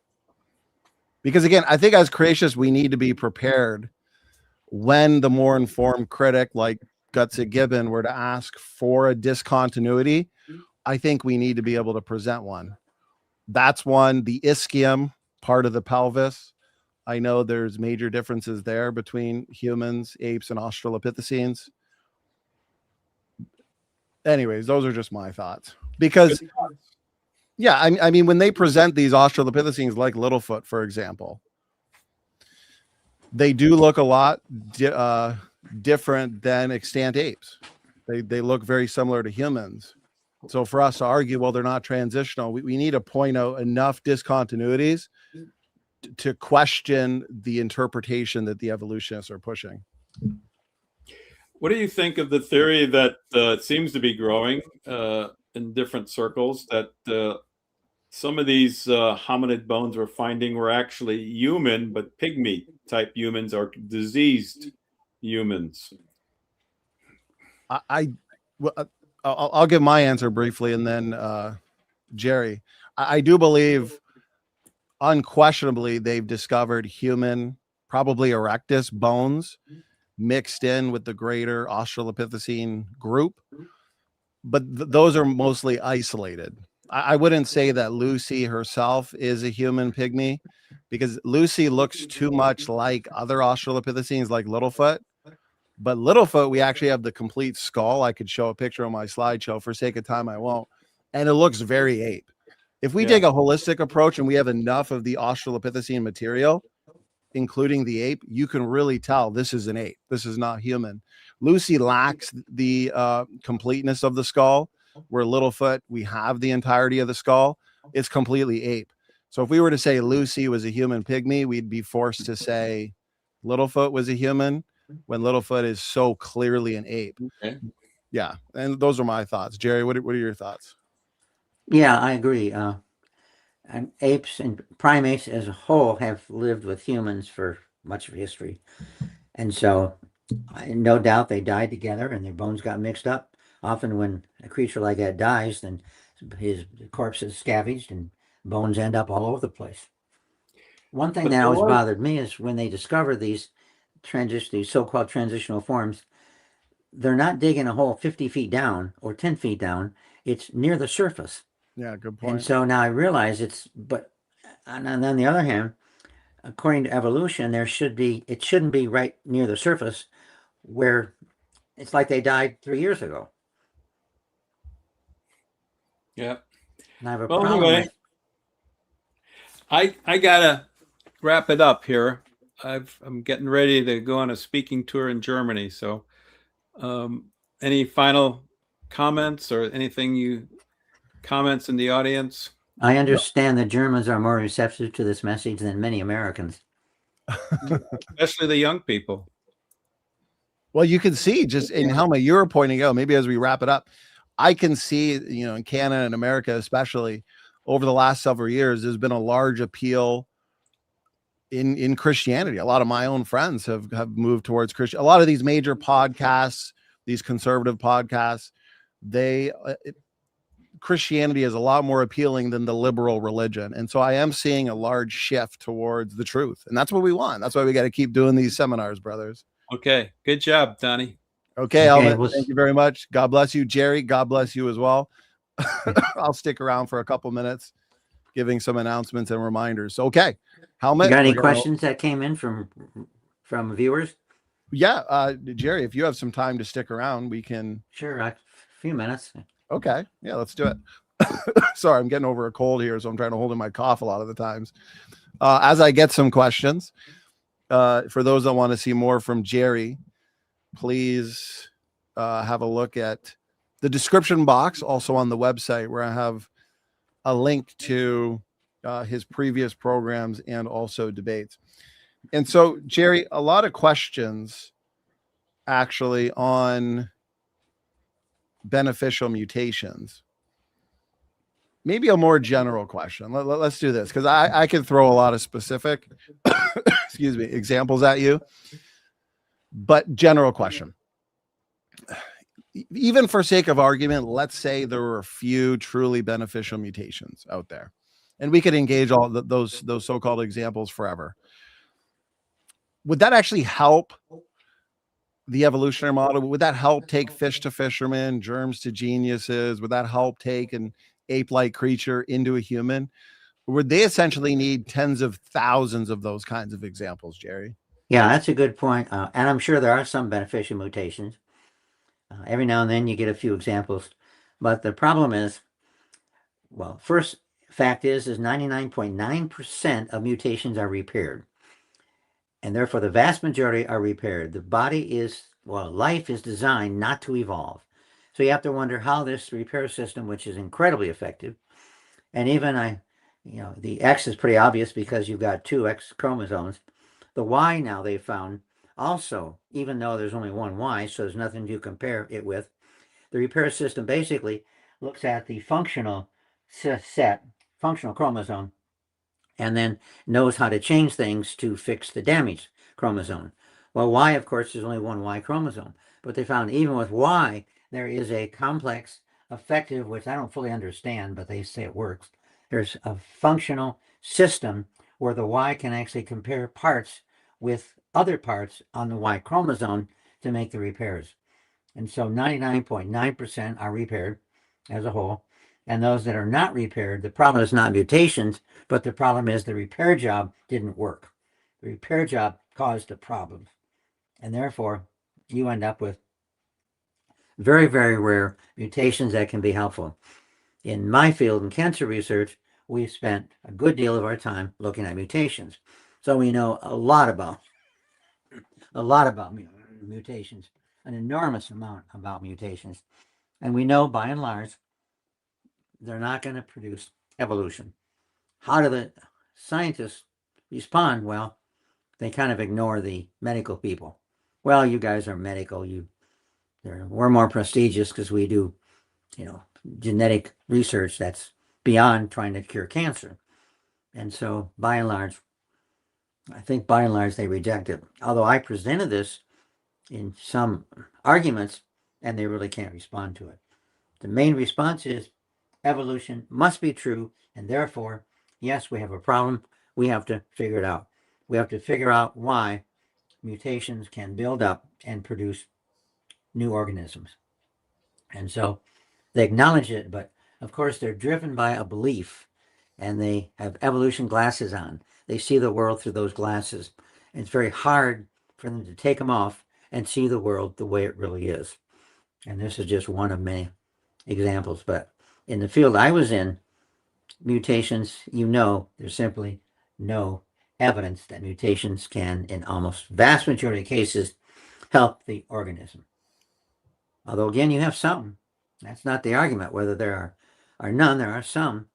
Because again, I think as creationists, we need to be prepared when the more informed critic like Gutsy Gibbon were to ask for a discontinuity. I think we need to be able to present one. That's one. The ischium, part of the pelvis, I know there's major differences there between humans, apes, and Australopithecines. Anyways, those are just my thoughts. Because, yeah, I mean, when they present these Australopithecines like Littlefoot, for example, they do look a lot different than extant apes. They look very similar to humans. So for us to argue, well, they're not transitional, we need to point out enough discontinuities to question the interpretation that the evolutionists are pushing. What do you think of the theory that seems to be growing in different circles, that some of these hominid bones we're finding were actually human, but pygmy type humans or diseased humans? I'll give my answer briefly, and then Jerry. I do believe unquestionably they've discovered human, probably erectus bones mixed in with the greater Australopithecine group, but those are mostly isolated. I wouldn't say that Lucy herself is a human pygmy, because Lucy looks too much like other Australopithecines like Littlefoot. But Littlefoot, we actually have the complete skull. I could show a picture on my slideshow. For sake of time, I won't. And it looks very ape. If we take a holistic approach and we have enough of the Australopithecine material, including the ape, you can really tell this is an ape. This is not human. Lucy lacks the completeness of the skull, where Littlefoot, we have the entirety of the skull. It's completely ape. So if we were to say Lucy was a human pygmy, we'd be forced to say Littlefoot was a human, when Littlefoot is so clearly an ape. Okay. Yeah. And those are my thoughts. Jerry, what are your thoughts? Yeah, I agree. And apes and primates as a whole have lived with humans for much of history. And so no doubt they died together and their bones got mixed up. Often when a creature like that dies, then his corpse is scavenged and bones end up all over the place. One thing that always bothered me is when they discover these so-called transitional forms, they're not digging a hole 50 feet down or 10 feet down. It's near the surface. Yeah, good And point. so now I realize and on the other hand, according to evolution, it shouldn't be right near the surface where it's like they died 3 years ago. Yeah. And I have a Well, problem anyway, with, I gotta wrap it up here. I'm getting ready to go on a speaking tour in Germany. So, any final comments or comments in the audience? I understand the Germans are more receptive to this message than many Americans. Especially the young people. Well, you can see just in Helmut, you were pointing out, maybe as we wrap it up, I can see, in Canada and America, especially over the last several years, there's been a large appeal in Christianity. A lot of my own friends have moved towards Christian. A lot of these major podcasts, these conservative podcasts, Christianity is a lot more appealing than the liberal religion. And so I am seeing a large shift towards the truth. And that's what we want. That's why we got to keep doing these seminars, brothers. Okay. Good job, Donnie. Okay, Helmut, thank you very much. God bless you. Jerry, God bless you as well. I'll stick around for a couple minutes, giving some announcements and reminders. Okay, Helmut. You got any questions that came in from viewers? Yeah, Jerry, if you have some time to stick around, we can. Sure, a few minutes. Okay, yeah, let's do it. Sorry, I'm getting over a cold here, so I'm trying to hold in my cough a lot of the times. As I get some questions, for those that want to see more from Jerry, please have a look at the description box, also on the website, where I have a link to his previous programs and also debates. And so, Jerry, a lot of questions actually on beneficial mutations. Maybe a more general question. Let's do this, because I can throw a lot of specific excuse me, examples at you, but general question. Even for sake of argument, let's say there were a few truly beneficial mutations out there, and we could engage all those so-called examples forever. Would that actually help the evolutionary model? Would that help take fish to fishermen, germs to geniuses? Would that help take an ape-like creature into a human? Or would they essentially need tens of thousands of those kinds of examples, Jerry? Yeah, that's a good point. And I'm sure there are some beneficial mutations. Every now and then you get a few examples. But the problem is, well, first fact is 99.9% of mutations are repaired. And therefore, the vast majority are repaired. The life is designed not to evolve. So you have to wonder how this repair system, which is incredibly effective, and even the X is pretty obvious because you've got 2 X chromosomes. The Y now they've found also, even though there's only one Y, so there's nothing to compare it with, the repair system basically looks at the functional chromosome, and then knows how to change things to fix the damaged chromosome. Well, Y, of course, there's only one Y chromosome, but they found even with Y, there is a complex, effective, which I don't fully understand, but they say it works. There's a functional system where the Y can actually compare parts with other parts on the Y chromosome to make the repairs. And so 99.9% are repaired as a whole. And those that are not repaired, the problem is not mutations, but the problem is the repair job didn't work. The repair job caused the problem. And therefore, you end up with very, very rare mutations that can be helpful. In my field, in cancer research, we've spent a good deal of our time looking at mutations. So we know a lot about mutations, an enormous amount about mutations. And we know, by and large, they're not going to produce evolution. How do the scientists respond? Well, they kind of ignore the medical people. Well, you guys are medical. We're more prestigious because we do, genetic research that's beyond trying to cure cancer. And so, by and large, they reject it. Although I presented this in some arguments, and they really can't respond to it. The main response is evolution must be true, and therefore, yes, we have a problem. We have to figure it out. We have to figure out why mutations can build up and produce new organisms. And so they acknowledge it, but of course they're driven by a belief, and they have evolution glasses on. They see the world through those glasses. And it's very hard for them to take them off and see the world the way it really is. And this is just one of many examples. But in the field I was in, mutations, there's simply no evidence that mutations can, in almost vast majority of cases, help the organism. Although, again, you have some. That's not the argument. Whether there are none, there are some.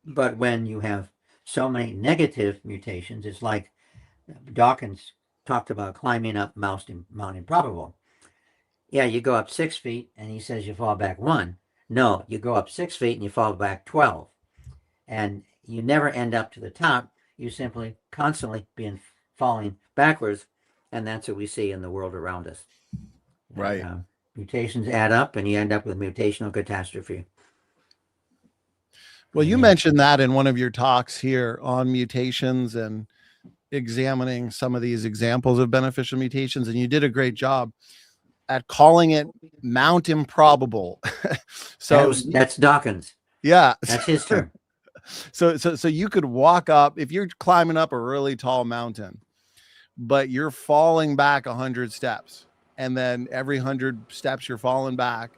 But when you have so many negative mutations, it's like Dawkins talked about climbing up Mount Improbable. Yeah, you go up 6 feet, and he says you fall back 1. No, you go up 6 feet and you fall back 12. And you never end up to the top. You simply constantly falling backwards. And that's what we see in the world around us. Right. Mutations add up, and you end up with mutational catastrophe. Well, you mentioned that in one of your talks here on mutations and examining some of these examples of beneficial mutations. And you did a great job at calling it Mount Improbable. So that's Dawkins. Yeah. That's his term. So you could walk up, if you're climbing up a really tall mountain, but you're falling back 100 steps, and then every 100 steps you're falling back,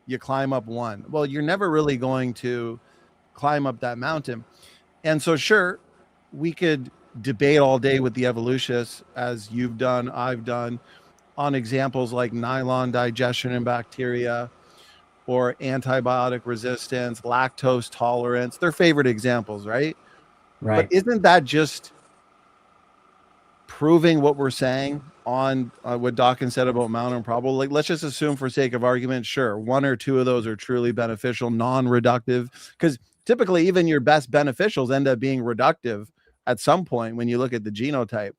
you climb up 1. Well, you're never really going to climb up that mountain. And so, sure, we could debate all day with the evolutionists, as you've done, I've done, on examples like nylon digestion in bacteria, or antibiotic resistance, lactose tolerance. They're favorite examples, right? Right. But isn't that just proving what we're saying on what Dawkins said about Mount Improbable? Like, let's just assume, for sake of argument, sure, 1 or 2 of those are truly beneficial, non-reductive, because typically even your best beneficials end up being reductive at some point when you look at the genotype.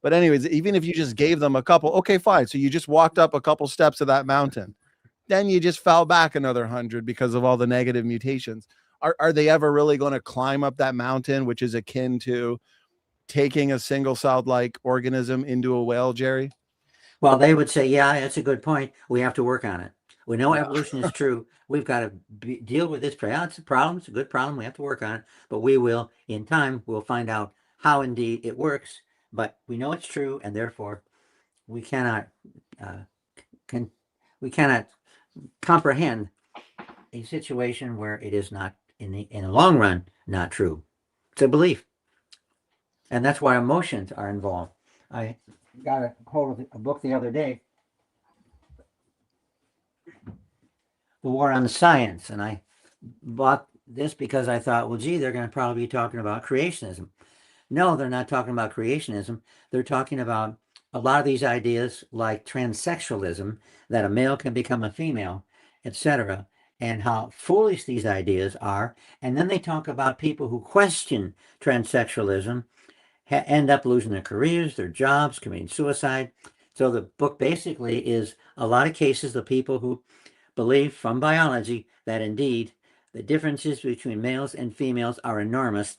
But anyways, even if you just gave them a couple, okay, fine. So you just walked up a couple steps of that mountain. Then you just fell back another 100 because of all the negative mutations. Are they ever really going to climb up that mountain, which is akin to taking a single-celled like organism into a whale, Jerry? Well, they would say, yeah, that's a good point. We have to work on it. We know evolution is true. We've got to deal with this problem. It's a problem. It's a good problem. We have to work on it. But we will, in time, we'll find out how indeed it works. But we know it's true, and therefore we cannot comprehend a situation where it is not, in the long run, not true. It's a belief. And that's why emotions are involved. I got a hold of a book the other day, The War on Science, and I bought this because I thought, well, gee, they're going to probably be talking about creationism. No, they're not talking about creationism. They're talking about a lot of these ideas like transsexualism, that a male can become a female, etc., and how foolish these ideas are. And then they talk about people who question transsexualism end up losing their careers, their jobs, committing suicide. So the book basically is a lot of cases of people who believe from biology that indeed the differences between males and females are enormous,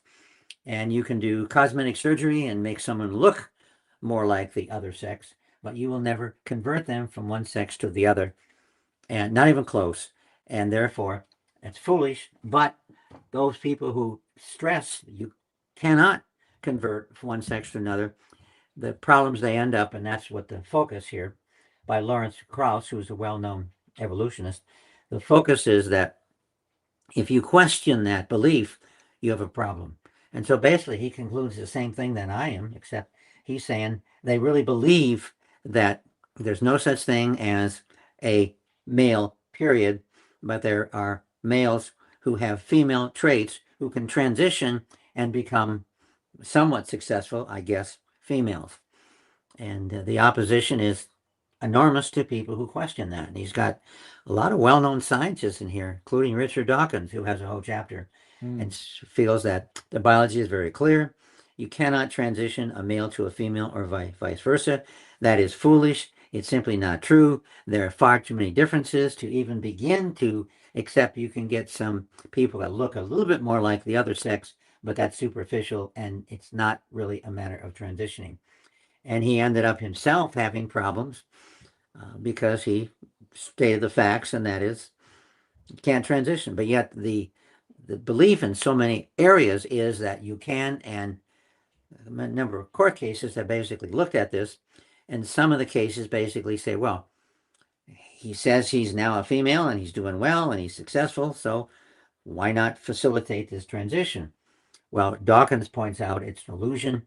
and you can do cosmetic surgery and make someone look more like the other sex, but you will never convert them from one sex to the other, and not even close. And therefore, it's foolish. But those people who stress you cannot convert from one sex to another, the problems they end up, and that's what the focus here by Lawrence Krauss, who is a well-known evolutionist, the focus is that if you question that belief, you have a problem. And so basically he concludes the same thing that I am, except he's saying they really believe that there's no such thing as a male, period, but there are males who have female traits who can transition and become somewhat successful, I guess, females. And the opposition is enormous to people who question that. And he's got a lot of well-known scientists in here, including Richard Dawkins, who has a whole chapter and feels that the biology is very clear. You cannot transition a male to a female or vice versa. That is foolish. It's simply not true. There are far too many differences to even begin to accept. You can get some people that look a little bit more like the other sex, but that's superficial, and it's not really a matter of transitioning. And he ended up himself having problems because he stated the facts, and that is you can't transition. But yet the belief in so many areas is that you can, and a number of court cases have basically looked at this, and some of the cases basically say, well, he says he's now a female and he's doing well and he's successful, so why not facilitate this transition? Well, Dawkins points out it's an illusion,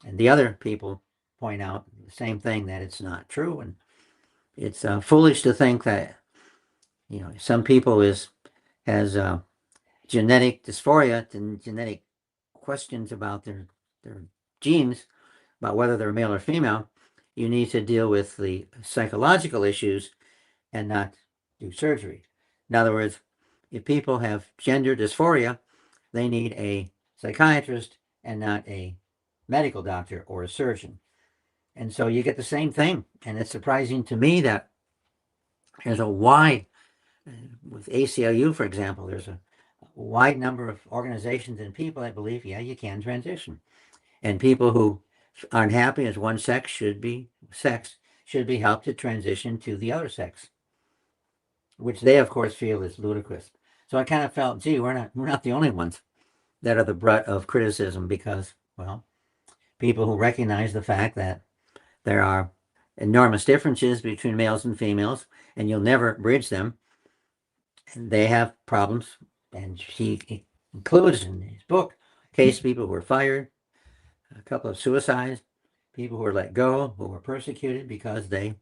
and the other people point out the same thing, that it's not true, and it's foolish to think that some people has genetic dysphoria and genetic questions about their genes, about whether they're male or female. You need to deal with the psychological issues and not do surgery. In other words, if people have gender dysphoria, they need a psychiatrist and not a medical doctor or a surgeon. And so you get the same thing. And it's surprising to me that there's a wide, with ACLU, for example, there's a wide number of organizations and people that believe, yeah, you can transition. And people who aren't happy as one sex should be helped to transition to the other sex, which they, of course, feel is ludicrous. So I kind of felt, gee, we're not the only ones that are the brunt of criticism, because, well, people who recognize the fact that there are enormous differences between males and females, and you'll never bridge them, and they have problems. And he includes in his book case people who were fired, a couple of suicides, people who were let go, who were persecuted because they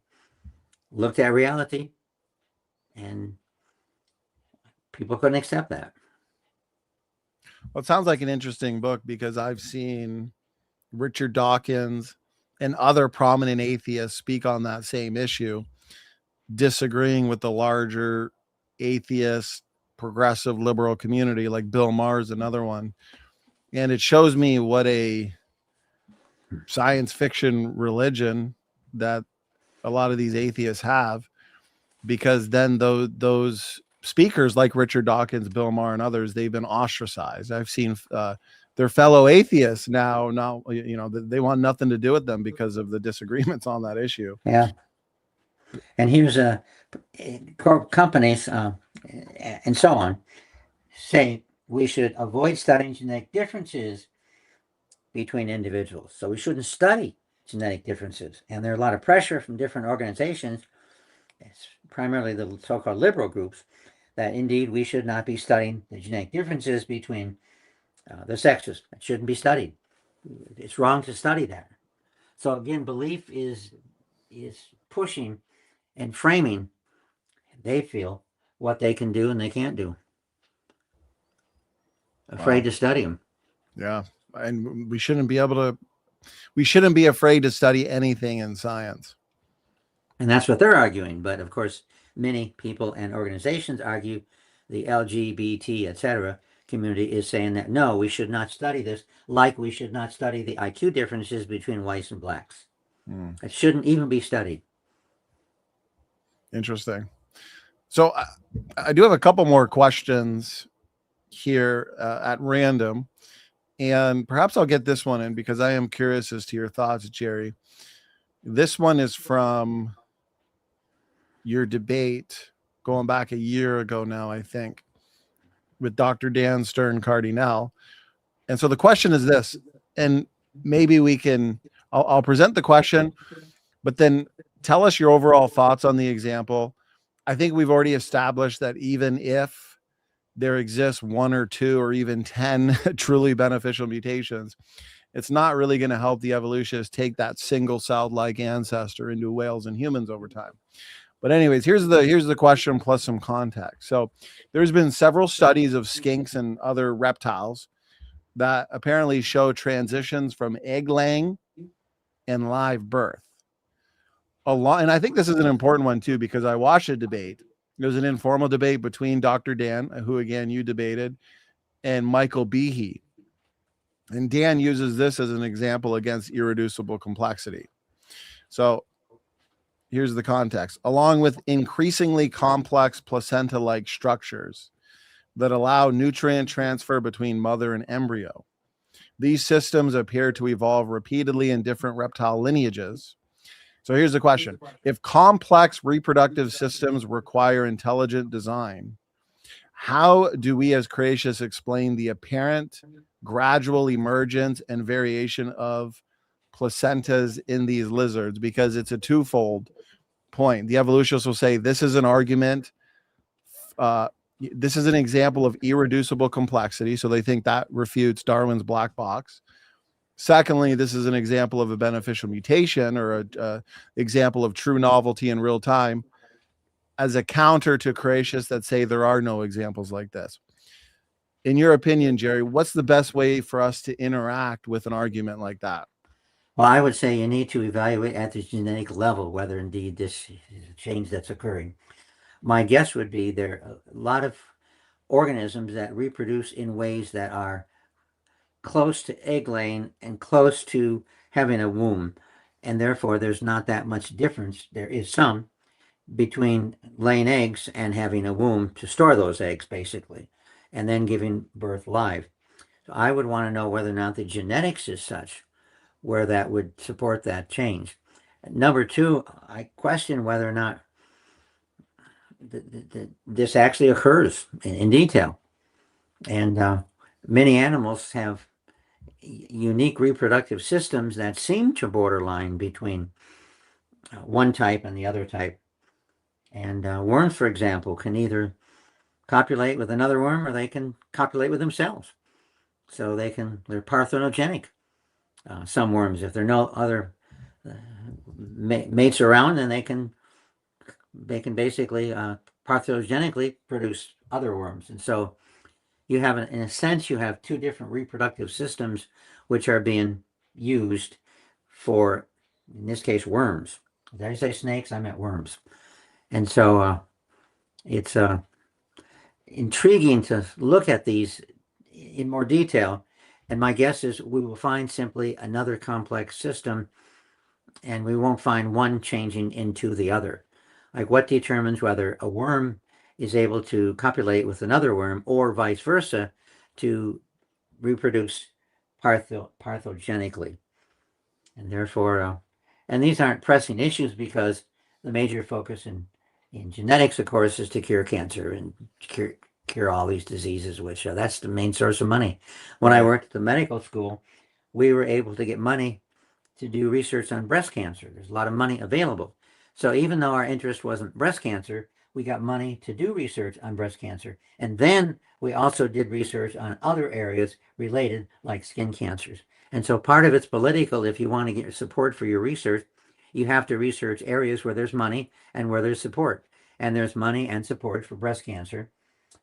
looked at reality, and people couldn't accept that. Well, it sounds like an interesting book, because I've seen Richard Dawkins and other prominent atheists speak on that same issue, disagreeing with the larger atheist, progressive, liberal community, like Bill Maher's another one. And it shows me what a science fiction religion that a lot of these atheists have, because then those speakers like Richard Dawkins, Bill Maher, and others, they've been ostracized. I've seen their fellow atheists now, they want nothing to do with them because of the disagreements on that issue. Yeah. And here's companies and so on say we should avoid studying genetic differences between individuals. So we shouldn't study genetic differences. And there are a lot of pressure from different organizations, it's primarily the so-called liberal groups, that indeed we should not be studying the genetic differences between the sexes. It shouldn't be studied. It's wrong to study that. So again, belief is pushing and framing, they feel, what they can do and they can't do. Afraid to study them. Yeah. And we shouldn't be afraid to study anything in science. And that's what they're arguing. But of course, many people and organizations argue, the LGBT, etc. community is saying that, no, we should not study this, like we should not study the IQ differences between whites and blacks. It shouldn't even be studied. Interesting. So I do have a couple more questions here at random, and perhaps I'll get this one in because I am curious as to your thoughts, Jerry. This one is from your debate going back a year ago now, I think, with Dr. Dan Stern-Cardinal. And so the question is this, and maybe I'll present the question, but then tell us your overall thoughts on the example. I think we've already established that even if there exists 1 or 2 or even 10 truly beneficial mutations, it's not really going to help the evolutionists take that single-celled like ancestor into whales and humans over time. But anyways, here's the question plus some context. So there's been several studies of skinks and other reptiles that apparently show transitions from egg laying and live birth. And I think this is an important one too, because I watched a debate. It was an informal debate between Dr. Dan, who again you debated, and Michael Behe. And Dan uses this as an example against irreducible complexity. So here's the context. Along with increasingly complex placenta-like structures that allow nutrient transfer between mother and embryo, these systems appear to evolve repeatedly in different reptile lineages. So here's the question. If complex reproductive systems require intelligent design, how do we as creationists explain the apparent gradual emergence and variation of placentas in these lizards? Because it's a twofold point. The evolutionists will say this is an argument. This is an example of irreducible complexity. So they think that refutes Darwin's black box. Secondly, this is an example of a beneficial mutation, or a example of true novelty in real time, as a counter to creationists that say there are no examples like this. In your opinion, Jerry, what's the best way for us to interact with an argument like that? Well, I would say you need to evaluate at the genetic level whether indeed this is a change that's occurring. My guess would be there are a lot of organisms that reproduce in ways that are close to egg laying and close to having a womb, and therefore there's not that much difference. There is some between laying eggs and having a womb to store those eggs, basically, and then giving birth live. So I would want to know whether or not the genetics is such where that would support that change. Number two, I question whether or not this actually occurs in detail. And many animals have unique reproductive systems that seem to borderline between one type and the other type. And worms, for example, can either copulate with another worm or they can copulate with themselves. So they're parthenogenic. Some worms, if there are no other mates around, then they can basically parthenogenically produce other worms. And so you have, in a sense, you have two different reproductive systems which are being used for, in this case, worms. Did I say snakes? I meant worms. And so it's intriguing to look at these in more detail. And my guess is we will find simply another complex system, and we won't find one changing into the other. Like, what determines whether a worm is able to copulate with another worm, or vice versa, to reproduce parthogenically? And therefore, and these aren't pressing issues, because the major focus in genetics, of course, is to cure cancer and cure all these diseases, which that's the main source of money. When I worked at the medical school, we were able to get money to do research on breast cancer. There's a lot of money available. So even though our interest wasn't breast cancer, we got money to do research on breast cancer. And then we also did research on other areas related, like skin cancers. And so part of it's political. If you want to get support for your research, you have to research areas where there's money and where there's support. And there's money and support for breast cancer,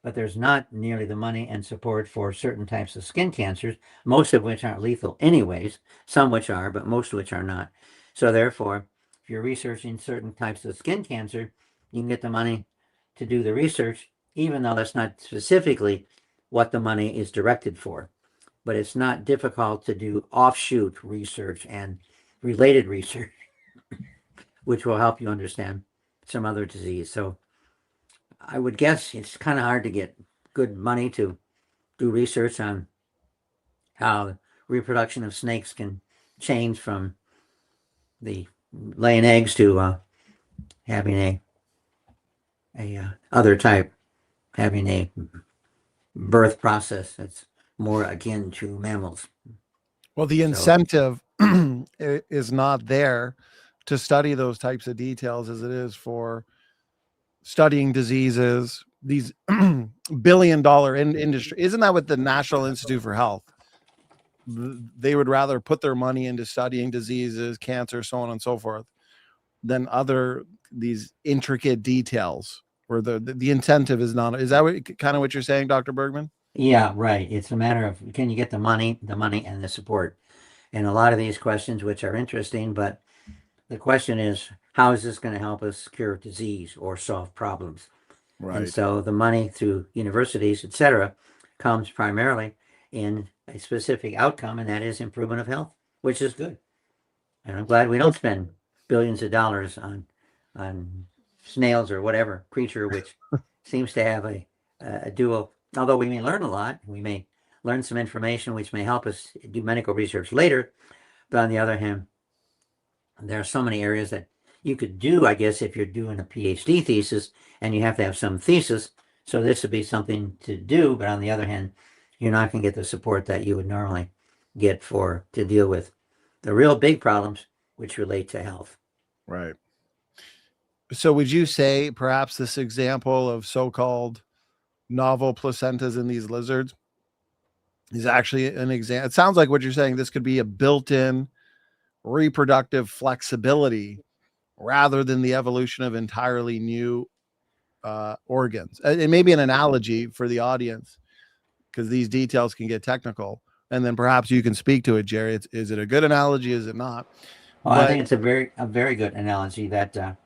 but there's not nearly the money and support for certain types of skin cancers, most of which aren't lethal anyways, some which are, but most of which are not. So therefore, if you're researching certain types of skin cancer, you can get the money to do the research, even though that's not specifically what the money is directed for. But it's not difficult to do offshoot research and related research, which will help you understand some other disease. So I would guess it's kind of hard to get good money to do research on how reproduction of snakes can change from the laying eggs to having a other type, having a birth process that's more akin to mammals. Well, the incentive is not there to study those types of details as it is for studying diseases, these billion-dollar industry. Isn't that what the National Institute for Health? They would rather put their money into studying diseases, cancer, so on and so forth, than these intricate details where the incentive is not. Is that kind of what you're saying, Dr. Bergman? Yeah, right. It's a matter of, can you get the money and the support? And a lot of these questions, which are interesting, but the question is, how is this going to help us cure disease or solve problems? Right. And so the money through universities, etc., comes primarily in a specific outcome, and that is improvement of health, which is good. And I'm glad we don't spend billions of dollars on snails or whatever creature, which seems to have a dual. Although we may learn a lot, we may learn some information which may help us do medical research later. But on the other hand, there are so many areas that you could do, I guess, if you're doing a PhD thesis and you have to have some thesis. So this would be something to do, but on the other hand, you're not going to get the support that you would normally get to deal with the real big problems which relate to health. Right. So would you say perhaps this example of so-called novel placentas in these lizards is actually an example? It sounds like what you're saying, this could be a built-in reproductive flexibility rather than the evolution of entirely new organs. It may be an analogy for the audience because these details can get technical. And then perhaps you can speak to it, Jerry. Is it a good analogy? Is it not? Well, I think it's a very good analogy that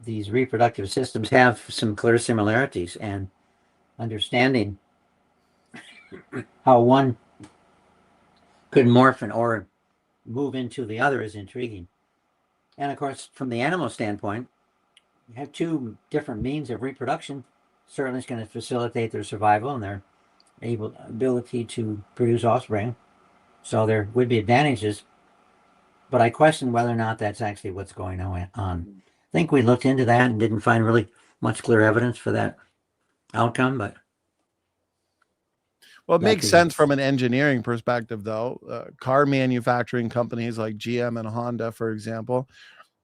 these reproductive systems have some clear similarities, and understanding how one could morph or move into the other is intriguing. And of course, from the animal standpoint, you have two different means of reproduction. Certainly it's going to facilitate their survival and their ability to produce offspring. So there would be advantages, but I question whether or not that's actually what's going on. I think we looked into that and didn't find really much clear evidence for that outcome, but well, it makes sense from an engineering perspective, though. Car manufacturing companies like GM and Honda, for example,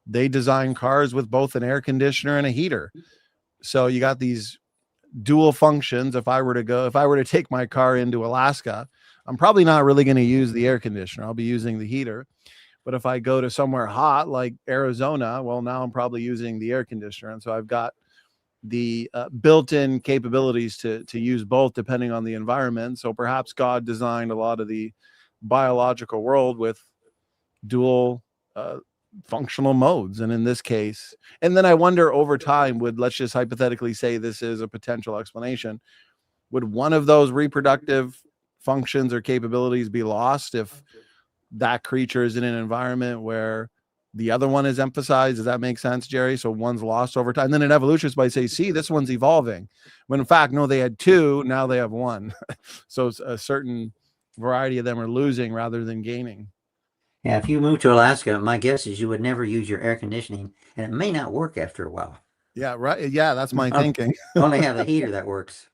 they design cars with both an air conditioner and a heater. So you got these dual functions. If I were to take my car into Alaska, I'm probably not really going to use the air conditioner. I'll be using the heater. But if I go to somewhere hot like Arizona, well, now I'm probably using the air conditioner. And so I've got the built-in capabilities to use both depending on the environment. So perhaps God designed a lot of the biological world with dual functional modes. And in this case, and then I wonder over time, let's just hypothetically say this is a potential explanation, would one of those reproductive functions or capabilities be lost if that creature is in an environment where the other one is emphasized? Does that make sense, Jerry? So one's lost over time. And then an evolutionist might say, see, this one's evolving. When in fact, no, they had two, now they have one. So a certain variety of them are losing rather than gaining. Yeah, if you move to Alaska, my guess is you would never use your air conditioning, and it may not work after a while. Yeah, right. Yeah, that's my thinking. Only have a heater that works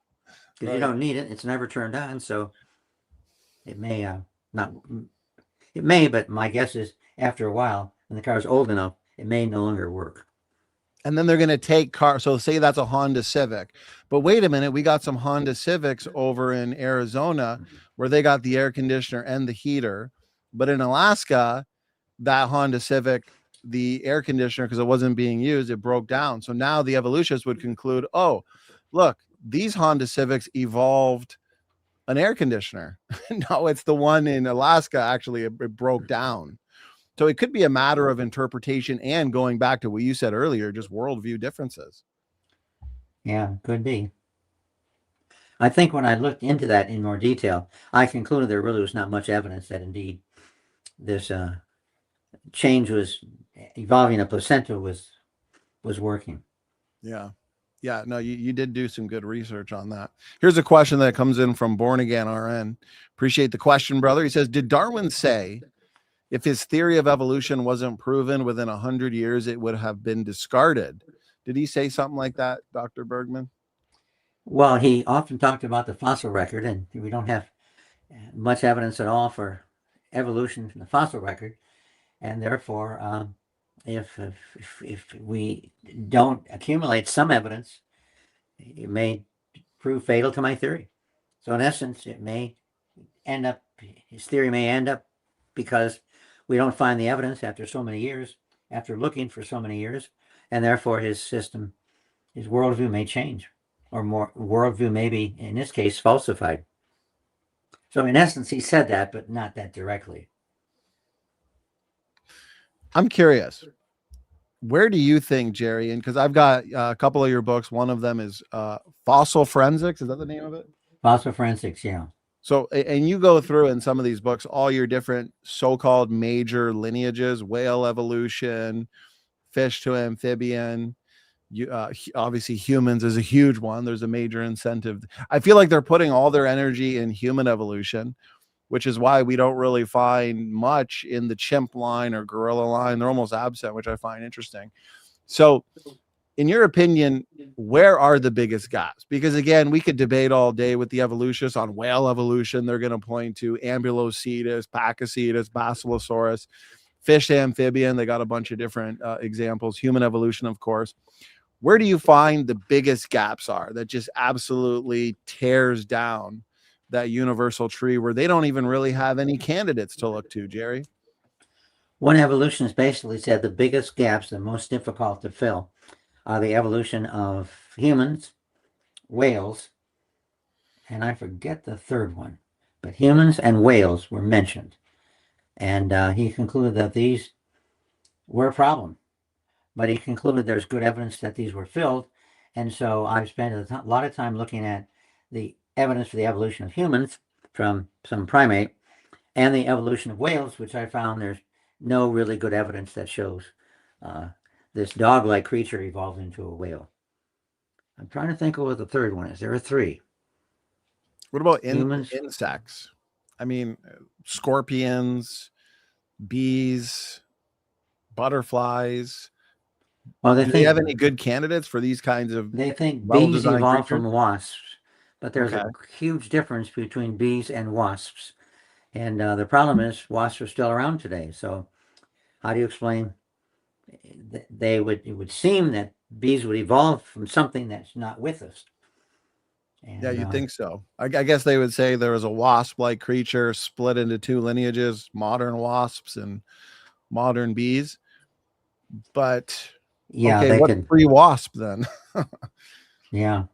because Right. you don't need it. It's never turned on, so it may not. It may, but my guess is after a while, when the car is old enough, it may no longer work. And then they're going to take cars. So say that's a Honda Civic, but wait a minute, we got some Honda Civics over in Arizona where they got the air conditioner and the heater. But in Alaska, that Honda Civic, the air conditioner, because it wasn't being used, it broke down. So now the evolutionists would conclude, oh, look, these Honda Civics evolved an air conditioner. No, it's the one in Alaska. Actually, it broke down. So it could be a matter of interpretation and going back to what you said earlier, just worldview differences. Yeah, could be. I think when I looked into that in more detail, I concluded there really was not much evidence that indeed this change was evolving a placenta was working. Yeah. Yeah, no, you did do some good research on that. Here's a question that comes in from Born Again RN. Appreciate the question, brother. He says, did Darwin say if his theory of evolution wasn't proven within 100 years, it would have been discarded? Did he say something like that, Dr. Bergman? Well, he often talked about the fossil record, and we don't have much evidence at all for evolution from the fossil record. And therefore, if we don't accumulate some evidence, it may prove fatal to my theory. So in essence, it may end up, his theory may end up because we don't find the evidence after so many years, after looking for so many years, and therefore his system, his worldview may change, or more worldview may be, in this case, falsified. So in essence, he said that, but not that directly. I'm curious, where do you think, Jerry, and because I've got a couple of your books, one of them is Fossil Forensics. Is that the name of it? Fossil Forensics, yeah. So, and you go through in some of these books, all your different so-called major lineages, whale evolution, fish to amphibian, obviously humans is a huge one. There's a major incentive. I feel like they're putting all their energy in human evolution, which is why we don't really find much in the chimp line or gorilla line. They're almost absent, which I find interesting. So in your opinion, where are the biggest gaps? Because again, we could debate all day with the evolutionists on whale evolution. They're going to point to Ambulocetus, Pakicetus, Basilosaurus, fish amphibian. They got a bunch of different examples. Human evolution, of course. Where do you find the biggest gaps are that just absolutely tears down that universal tree where they don't even really have any candidates to look to, Jerry? One evolutionist basically said the biggest gaps, the most difficult to fill, are the evolution of humans, whales, and I forget the third one, but humans and whales were mentioned. And he concluded that these were a problem, but he concluded there's good evidence that these were filled. And so I've spent a lot of time looking at the evidence for the evolution of humans from some primate and the evolution of whales, which I found there's no really good evidence that shows this dog-like creature evolved into a whale. I'm trying to think of what the third one is. There are three. What about Humans? insects? I mean, scorpions, bees, butterflies. Well, Do they have any good candidates for these kinds of they think bees well-designed evolved creatures? from wasps, but there's Okay. a huge difference between bees and wasps. And the problem is wasps are still around today. So how do you explain it would seem that bees would evolve from something that's not with us. And, Yeah, you'd think so. I guess they would say there was a wasp-like creature split into two lineages, modern wasps and modern bees. But yeah, okay, they what's could. pre-wasp then? Yeah.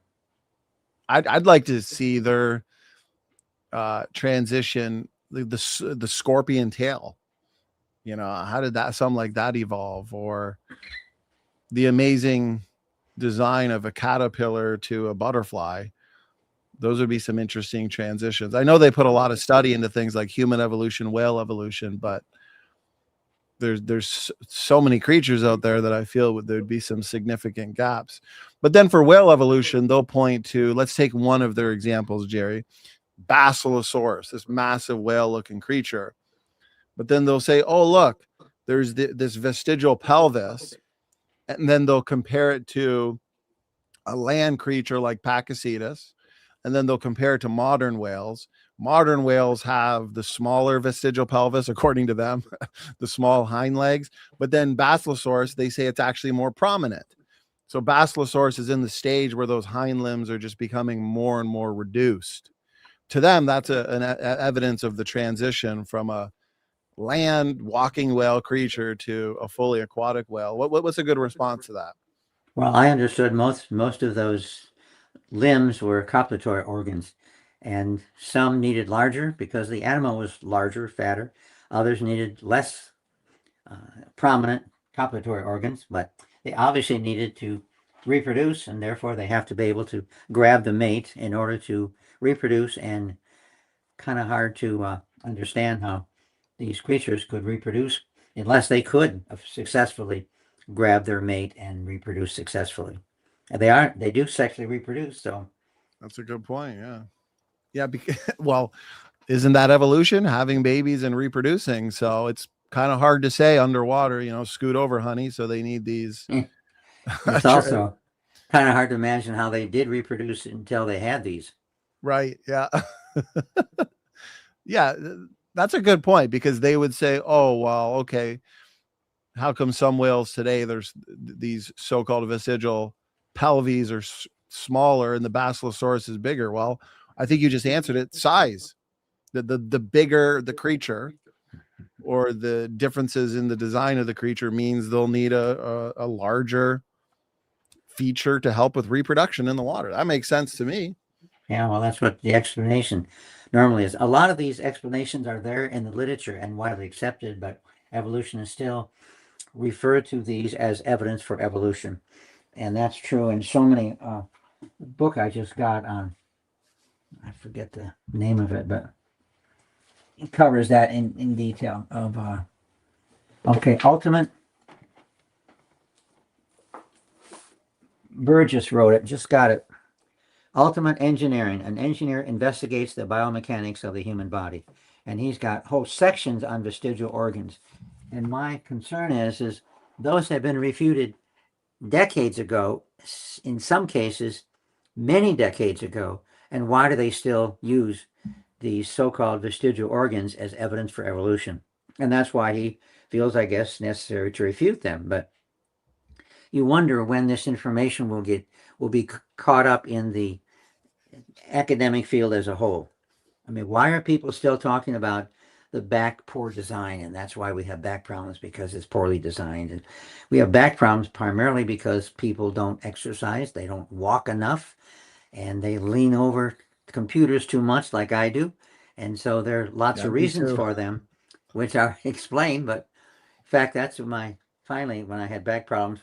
I'd like to see their transition, the scorpion tail. You know, how did that something like that evolve? Or the amazing design of a caterpillar to a butterfly. Those would be some interesting transitions. I know they put a lot of study into things like human evolution, whale evolution, but there's so many creatures out there that I feel there'd be some significant gaps. But then for whale evolution, they'll point to, let's take one of their examples, Jerry, Basilosaurus, this massive whale-looking creature. But then they'll say, oh, look, there's this vestigial pelvis. And then they'll compare it to a land creature like Pakicetus. And then they'll compare it to modern whales. Modern whales have the smaller vestigial pelvis, according to them, the small hind legs. But then Basilosaurus, they say it's actually more prominent. So Basilosaurus is in the stage where those hind limbs are just becoming more and more reduced. To them, that's an evidence of the transition from a land walking whale creature to a fully aquatic whale. What's a good response to that? Well, I understood most of those limbs were copulatory organs, and some needed larger because the animal was larger, fatter. Others needed less prominent copulatory organs, but they obviously needed to reproduce, and therefore they have to be able to grab the mate in order to reproduce. And kind of hard to understand how these creatures could reproduce unless they could successfully grab their mate and reproduce successfully. And they do sexually reproduce. So that's a good point. Yeah. Because, well, isn't that evolution, having babies and reproducing? So it's kind of hard to say underwater, scoot over, honey. So they need these. It's also kind of hard to imagine how they did reproduce until they had these. Right. Yeah. Yeah. That's a good point, because they would say, oh, well, okay, how come some whales today, there's these so-called vestigial pelvises are smaller and the Basilosaurus is bigger? Well, I think you just answered it. Size. The bigger the creature, or the differences in the design of the creature, means they'll need a larger feature to help with reproduction in the water. That makes sense to me. Yeah, well, that's what the explanation normally is. A lot of these explanations are there in the literature and widely accepted, but evolutionists still refer to these as evidence for evolution. And that's true in so many book I just got on, I forget the name of it, but it covers that in detail of Ultimate. Burgess wrote it, just got it. Ultimate Engineering. An engineer investigates the biomechanics of the human body. and he's got whole sections on vestigial organs. And my concern is those have been refuted decades ago, in some cases, many decades ago. And why do they still use these so-called vestigial organs as evidence for evolution? And that's why he feels, I guess, necessary to refute them. But you wonder when this information will be caught up in the academic field as a whole. I mean, why are people still talking about the back poor design? And that's why we have back problems, because it's poorly designed. And we have back problems primarily because people don't exercise, they don't walk enough, and they lean over computers too much, like I do. And so there are lots of reasons for them, which are explained. But in fact, that's finally, when I had back problems,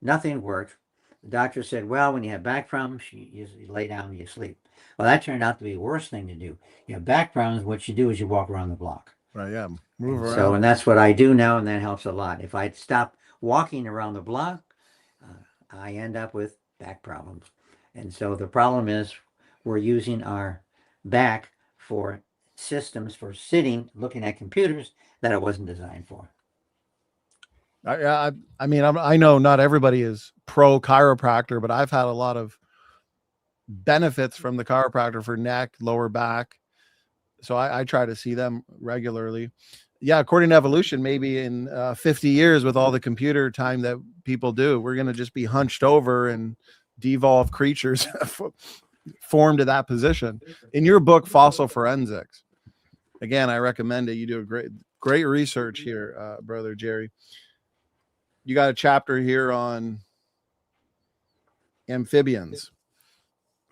nothing worked. The doctor said, well, when you have back problems, you lay down and you sleep. Well, that turned out to be the worst thing to do. You have back problems, what you do is you walk around the block. Right, yeah, move around. So, and that's what I do now, and that helps a lot. If I stop walking around the block, I end up with back problems. And so the problem is we're using our back for systems for sitting, looking at computers that it wasn't designed for. I mean, I know not everybody is pro chiropractor, but I've had a lot of benefits from the chiropractor for neck, lower back. So I try to see them regularly. Yeah, according to evolution, maybe in 50 years, with all the computer time that people do, we're going to just be hunched over and devolved creatures formed to that position. In your book, Fossil Forensics, again, I recommend it. You do a great research here, Brother Jerry. You got a chapter here on amphibians.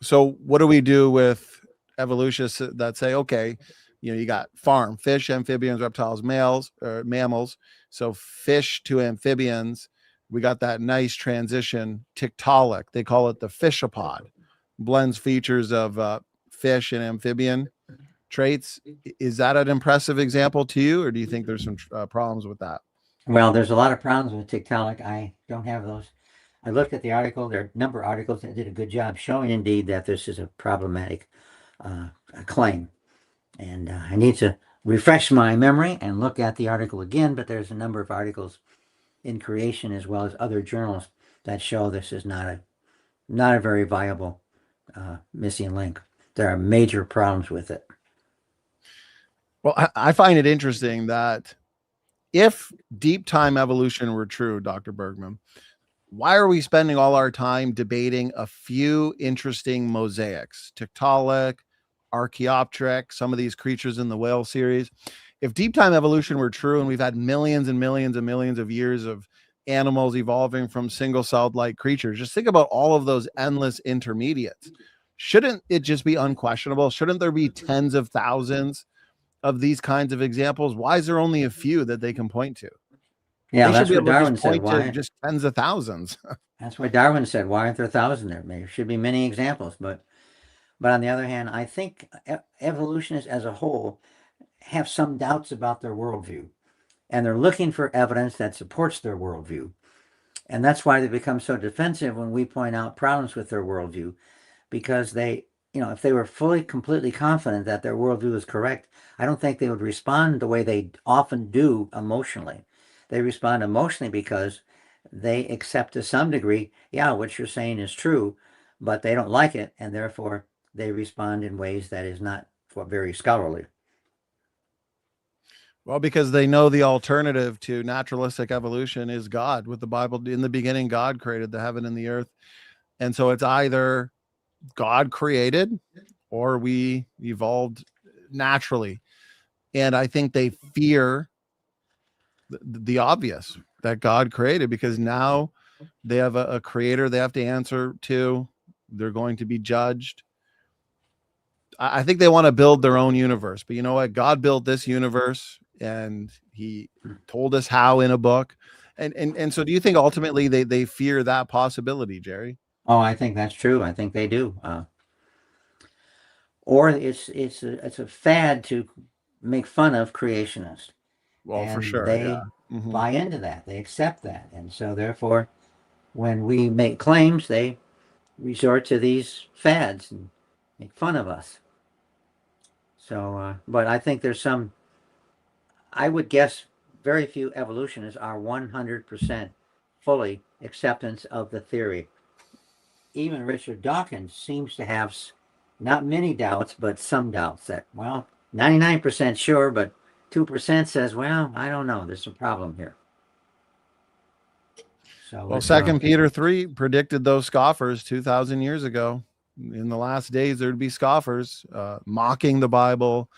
So what do we do with evolutionists that say, okay, you got farm, fish, amphibians, reptiles, mammals. So fish to amphibians, we got that nice transition, tiktaalik. They call it the fishapod, blends features of fish and amphibian traits. Is that an impressive example to you, or do you think there's some problems with that? Well, there's a lot of problems with tiktaalik. I don't have those. I looked at the article. There are a number of articles that did a good job showing, indeed, that this is a problematic claim. And I need to refresh my memory and look at the article again, but there's a number of articles in Creation as well as other journals that show this is not a very viable missing link. There are major problems with it. Well, I find it interesting that if deep time evolution were true, Dr. Bergman, why are we spending all our time debating a few interesting mosaics, Tiktaalik, Archaeopteryx, some of these creatures in the whale series? If deep time evolution were true and we've had millions and millions and millions of years of animals evolving from single-celled like creatures, just think about all of those endless intermediates. Shouldn't it just be unquestionable? Shouldn't there be tens of thousands of these kinds of examples? Why is there only a few that they can point to? Yeah, that's what Darwin said. Why just tens of thousands? That's what Darwin said. Why aren't there thousands there? There should be many examples, but on the other hand, I think evolutionists as a whole have some doubts about their worldview, and they're looking for evidence that supports their worldview, and that's why they become so defensive when we point out problems with their worldview, because they, if they were completely confident that their worldview is correct, I don't think they would respond the way they often do emotionally. They respond emotionally because they accept to some degree, yeah, what you're saying is true, but they don't like it, and therefore they respond in ways that is not very scholarly. Well, because they know the alternative to naturalistic evolution is God. With the Bible, in the beginning, God created the heaven and the earth. And so it's either God created or we evolved naturally. And I think they fear the obvious, that God created, because now they have a creator they have to answer to. They're going to be judged. I think they want to build their own universe, but you know what? God built this universe and he told us how in a book. And so do you think ultimately they fear that possibility, Jerry? Oh, I think that's true. I think they do. Or it's a fad to make fun of creationists. Well, and for sure. They buy into that. They accept that. And so therefore, when we make claims, they resort to these fads and make fun of us. So, but I think there's some, I would guess very few evolutionists are 100% fully acceptance of the theory. Even Richard Dawkins seems to have not many doubts, but some doubts that, well, 99% sure, but 2% says, well, I don't know. There's a problem here. So Well, Second Peter 3 predicted those scoffers 2,000 years ago. In the last days, there'd be scoffers mocking the Bible,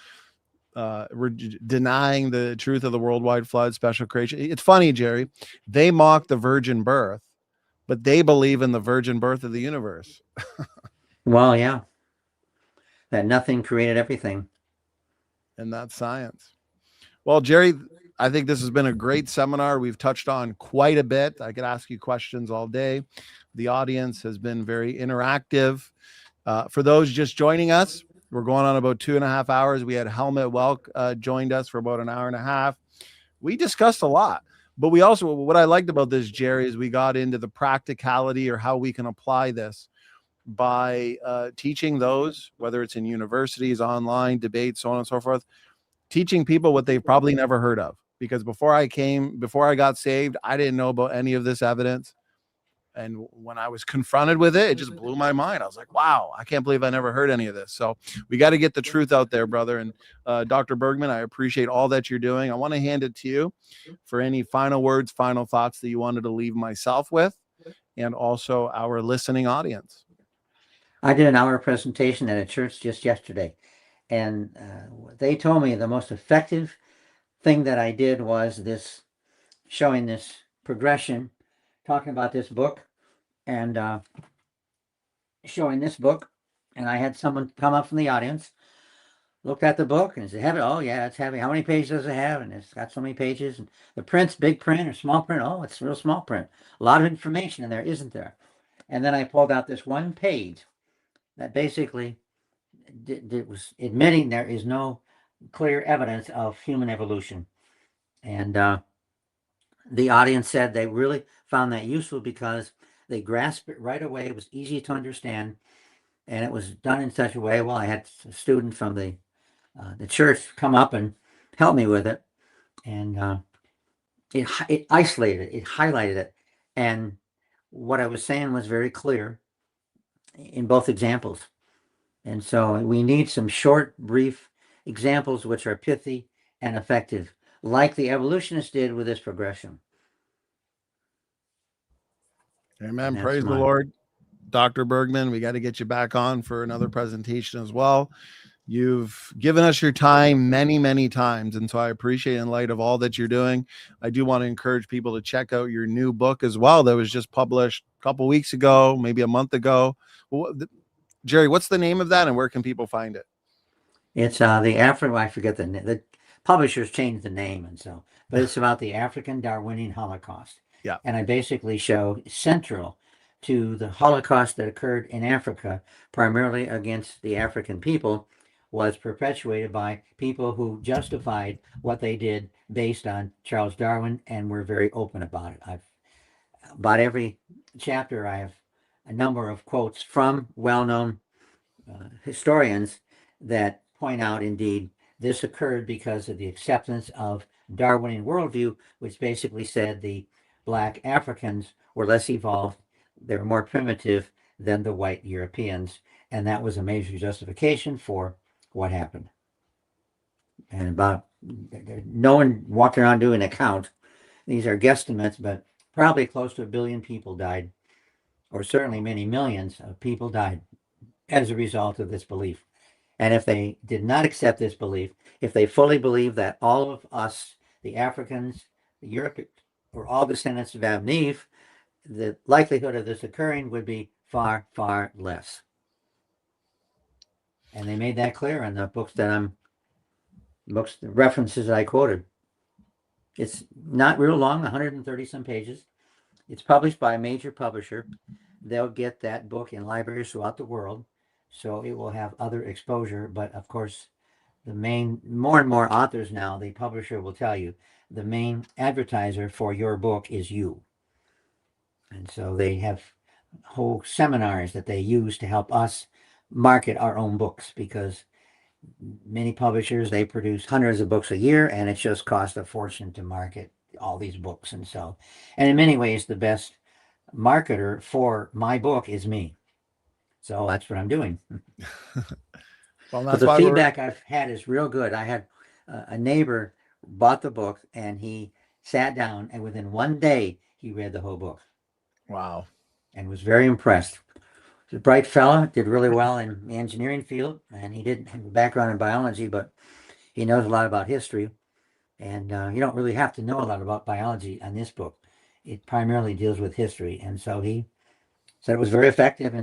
denying the truth of the worldwide flood, special creation. It's funny, Jerry. They mock the virgin birth, but they believe in the virgin birth of the universe. Well, yeah. That nothing created everything. And that's science. Well, Jerry, I think this has been a great seminar. We've touched on quite a bit. I could ask you questions all day. The audience has been very interactive. For those just joining us, we're going on about 2.5 hours. We had Helmut Welke joined us for about an hour and a half. We discussed a lot, but we also, what I liked about this, Jerry, is we got into the practicality or how we can apply this by teaching those, whether it's in universities, online, debates, so on and so forth, teaching people what they've probably never heard of. Because before I got saved, I didn't know about any of this evidence. And when I was confronted with it, it just blew my mind. I was like, wow, I can't believe I never heard any of this. So we got to get the truth out there, brother. And Dr. Bergman, I appreciate all that you're doing. I want to hand it to you for any final words, final thoughts that you wanted to leave myself with, and also our listening audience. I did an hour presentation at a church just yesterday, and they told me the most effective thing that I did was this, showing this progression, talking about this book, and showing this book. And I had someone come up from the audience, looked at the book, and said, "Heavy? Oh yeah, it's heavy. How many pages does it have?" And it's got so many pages. And the print's big print or small print? Oh, it's real small print. A lot of information in there, isn't there? And then I pulled out this one page that basically was admitting there is no clear evidence of human evolution. And the audience said they really found that useful because they grasped it right away. It was easy to understand, and it was done in such a way. Well, I had a student from the church come up and help me with it, and it isolated it, highlighted it, and what I was saying was very clear in both examples. And so we need some short, brief examples which are pithy and effective, like the evolutionists did with this progression. Amen. Praise the Lord. Dr. Bergman, we got to get you back on for another presentation as well. You've given us your time many, many times, and so I appreciate it in light of all that you're doing. I do want to encourage people to check out your new book as well that was just published a couple weeks ago, maybe a month ago. Jerry, what's the name of that, and where can people find it? It's I forget the publishers changed the name, and so, but it's about the African Darwinian Holocaust. Yeah. And I basically show central to the Holocaust that occurred in Africa, primarily against the African people, was perpetuated by people who justified what they did based on Charles Darwin, and were very open about it. About every chapter, I have a number of quotes from well-known historians that point out, indeed, this occurred because of the acceptance of Darwinian worldview, which basically said the Black Africans were less evolved, they were more primitive than the white Europeans, and that was a major justification for what happened. And about, no one walked around doing an account. These are guesstimates, but probably close to 1 billion people died, or certainly many millions of people died as a result of this belief. And if they did not accept this belief, if they fully believed that all of us, the Africans, the Europeans, were all descendants of Adam and Eve, the likelihood of this occurring would be far, far less. And they made that clear in the books the references I quoted. It's not real long, 130 some pages. It's published by a major publisher. They'll get that book in libraries throughout the world, so it will have other exposure. But of course, more and more authors now, the publisher will tell you, the main advertiser for your book is you. And so they have whole seminars that they use to help us market our own books, because many publishers, they produce hundreds of books a year, and it just costs a fortune to market all these books. And so, and in many ways, the best marketer for my book is me. So that's what I'm doing. Well, But that's the why we're feedback I've had is real good. I had a neighbor bought the book, and he sat down, and within one day he read the whole book wow. and was very impressed. He's a bright fella, did really well in the engineering field, and he didn't have a background in biology, but he knows a lot about history. And you don't really have to know a lot about biology on this book. It primarily deals with history. And so he said it was very effective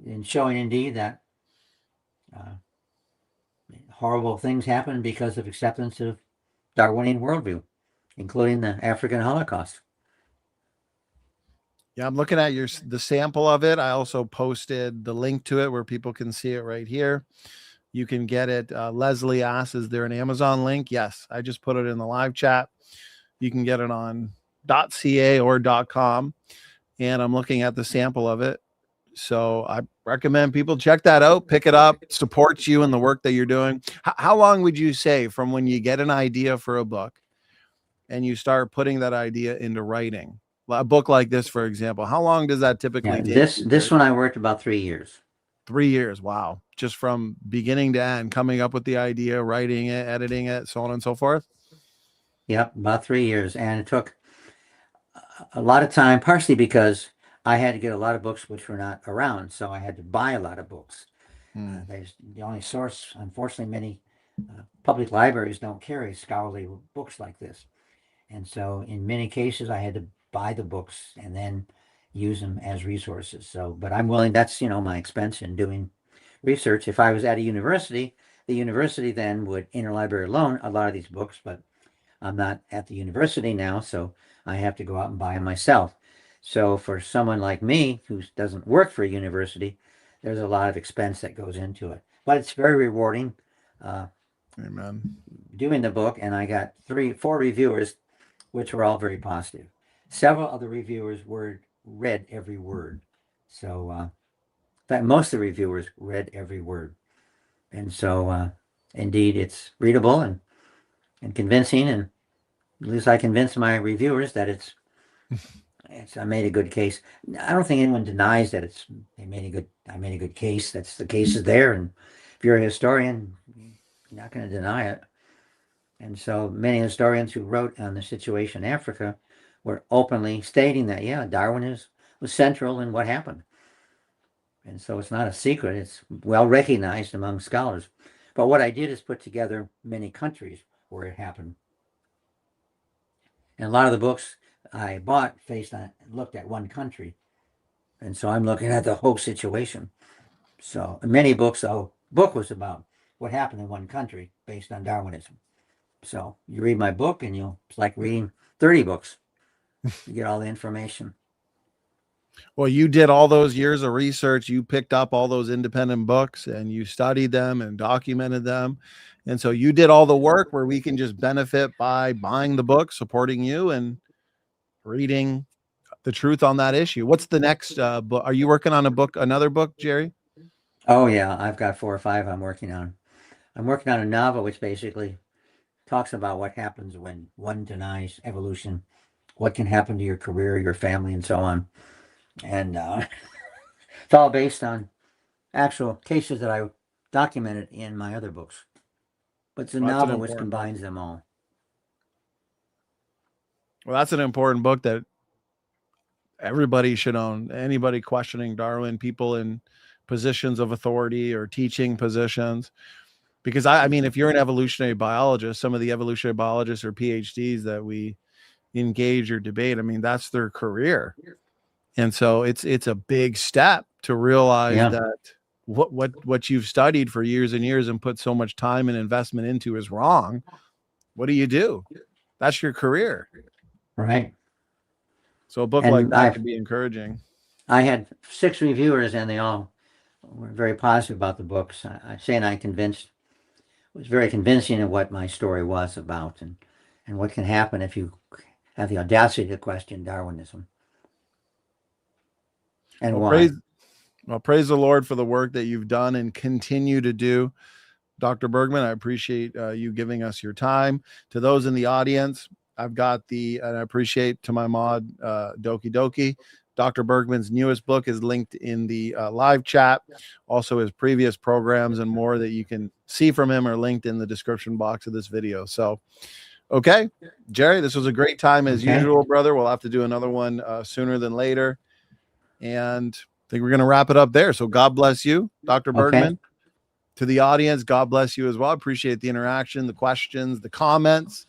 in showing indeed that horrible things happen because of acceptance of Darwinian worldview, including the African Holocaust. Yeah, I'm looking at the sample of it. I also posted the link to it where people can see it right here. You can get it. Leslie asks, is there an Amazon link? Yes, I just put it in the live chat. You can get it on .ca or .com. And I'm looking at the sample of it. So I recommend people check that out, pick it up, supports you in the work that you're doing. How long would you say from when you get an idea for a book and you start putting that idea into writing? A book like this, for example, how long does that typically take? This one I worked about 3 years. 3 years. Wow. Just from beginning to end, coming up with the idea, writing it, editing it, so on and so forth. Yep, about 3 years. And it took a lot of time, partially because I had to get a lot of books which were not around. So I had to buy a lot of books. There's the only source, unfortunately, many public libraries don't carry scholarly books like this. And so in many cases, I had to buy the books and then use them as resources. So, but I'm willing, that's, my expense in doing research. If I was at a university, the university then would interlibrary loan a lot of these books, but I'm not at the university now, so I have to go out and buy them myself. So for someone like me who doesn't work for a university, there's a lot of expense that goes into it. But it's very rewarding. Amen. Doing the book, and I got 4 reviewers, which were all very positive. Several of the reviewers read every word. So, in fact, most of the reviewers read every word. And so, indeed, it's readable and convincing, and at least I convinced my reviewers that I made a good case. I don't think anyone denies that I made a good case. The case is there, and if you're a historian, you're not going to deny it. And so many historians who wrote on the situation in Africa were openly stating that, yeah, Darwin was central in what happened. And so it's not a secret. It's well recognized among scholars. But what I did is put together many countries where it happened. And a lot of the books I bought looked at one country. And so I'm looking at the whole situation. So many books, book was about what happened in one country based on Darwinism. So you read my book and it's like reading 30 books. You get all the information. Well, you did all those years of research. You picked up all those independent books and you studied them and documented them. And so you did all the work where we can just benefit by buying the book, supporting you, and reading the truth on that issue. What's the next book? Are you working on another book, Jerry? Oh, yeah. I've got 4 or 5 I'm working on. I'm working on a novel which basically talks about what happens when one denies evolution, what can happen to your career, your family, and so on. And it's all based on actual cases that I documented in my other books. But it's a novel which combines them all. Well, that's an important book that everybody should own. Anybody questioning Darwin, people in positions of authority or teaching positions. Because I mean, if you're an evolutionary biologist, some of the evolutionary biologists or PhDs that we engage or debate, I mean, that's their career. And so it's a big step to realize that what you've studied for years and years and put so much time and investment into is wrong. What do? That's your career. Right. So a book like that can be encouraging. I had 6 reviewers and they all were very positive about the books. I was very convincing of what my story was about and what can happen if you have the audacity to question Darwinism. And why? Well, praise the Lord for the work that you've done and continue to do. Dr. Bergman, I appreciate you giving us your time. To those in the audience, I've got and I appreciate to my mod, Doki Doki. Dr. Bergman's newest book is linked in the live chat. Also, his previous programs and more that you can see from him are linked in the description box of this video. So, okay, Jerry, this was a great time as usual, brother. We'll have to do another one sooner than later. And I think we're going to wrap it up there. So God bless you, Dr. Bergman. To the audience, God bless you as well. Appreciate the interaction, the questions, the comments.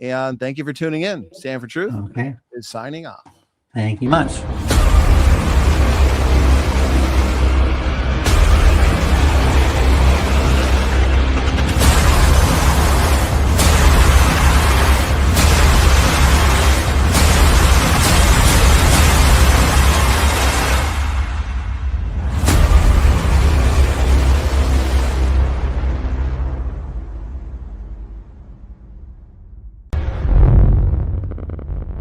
And thank you for tuning in. Stand for Truth is signing off. Thank you much.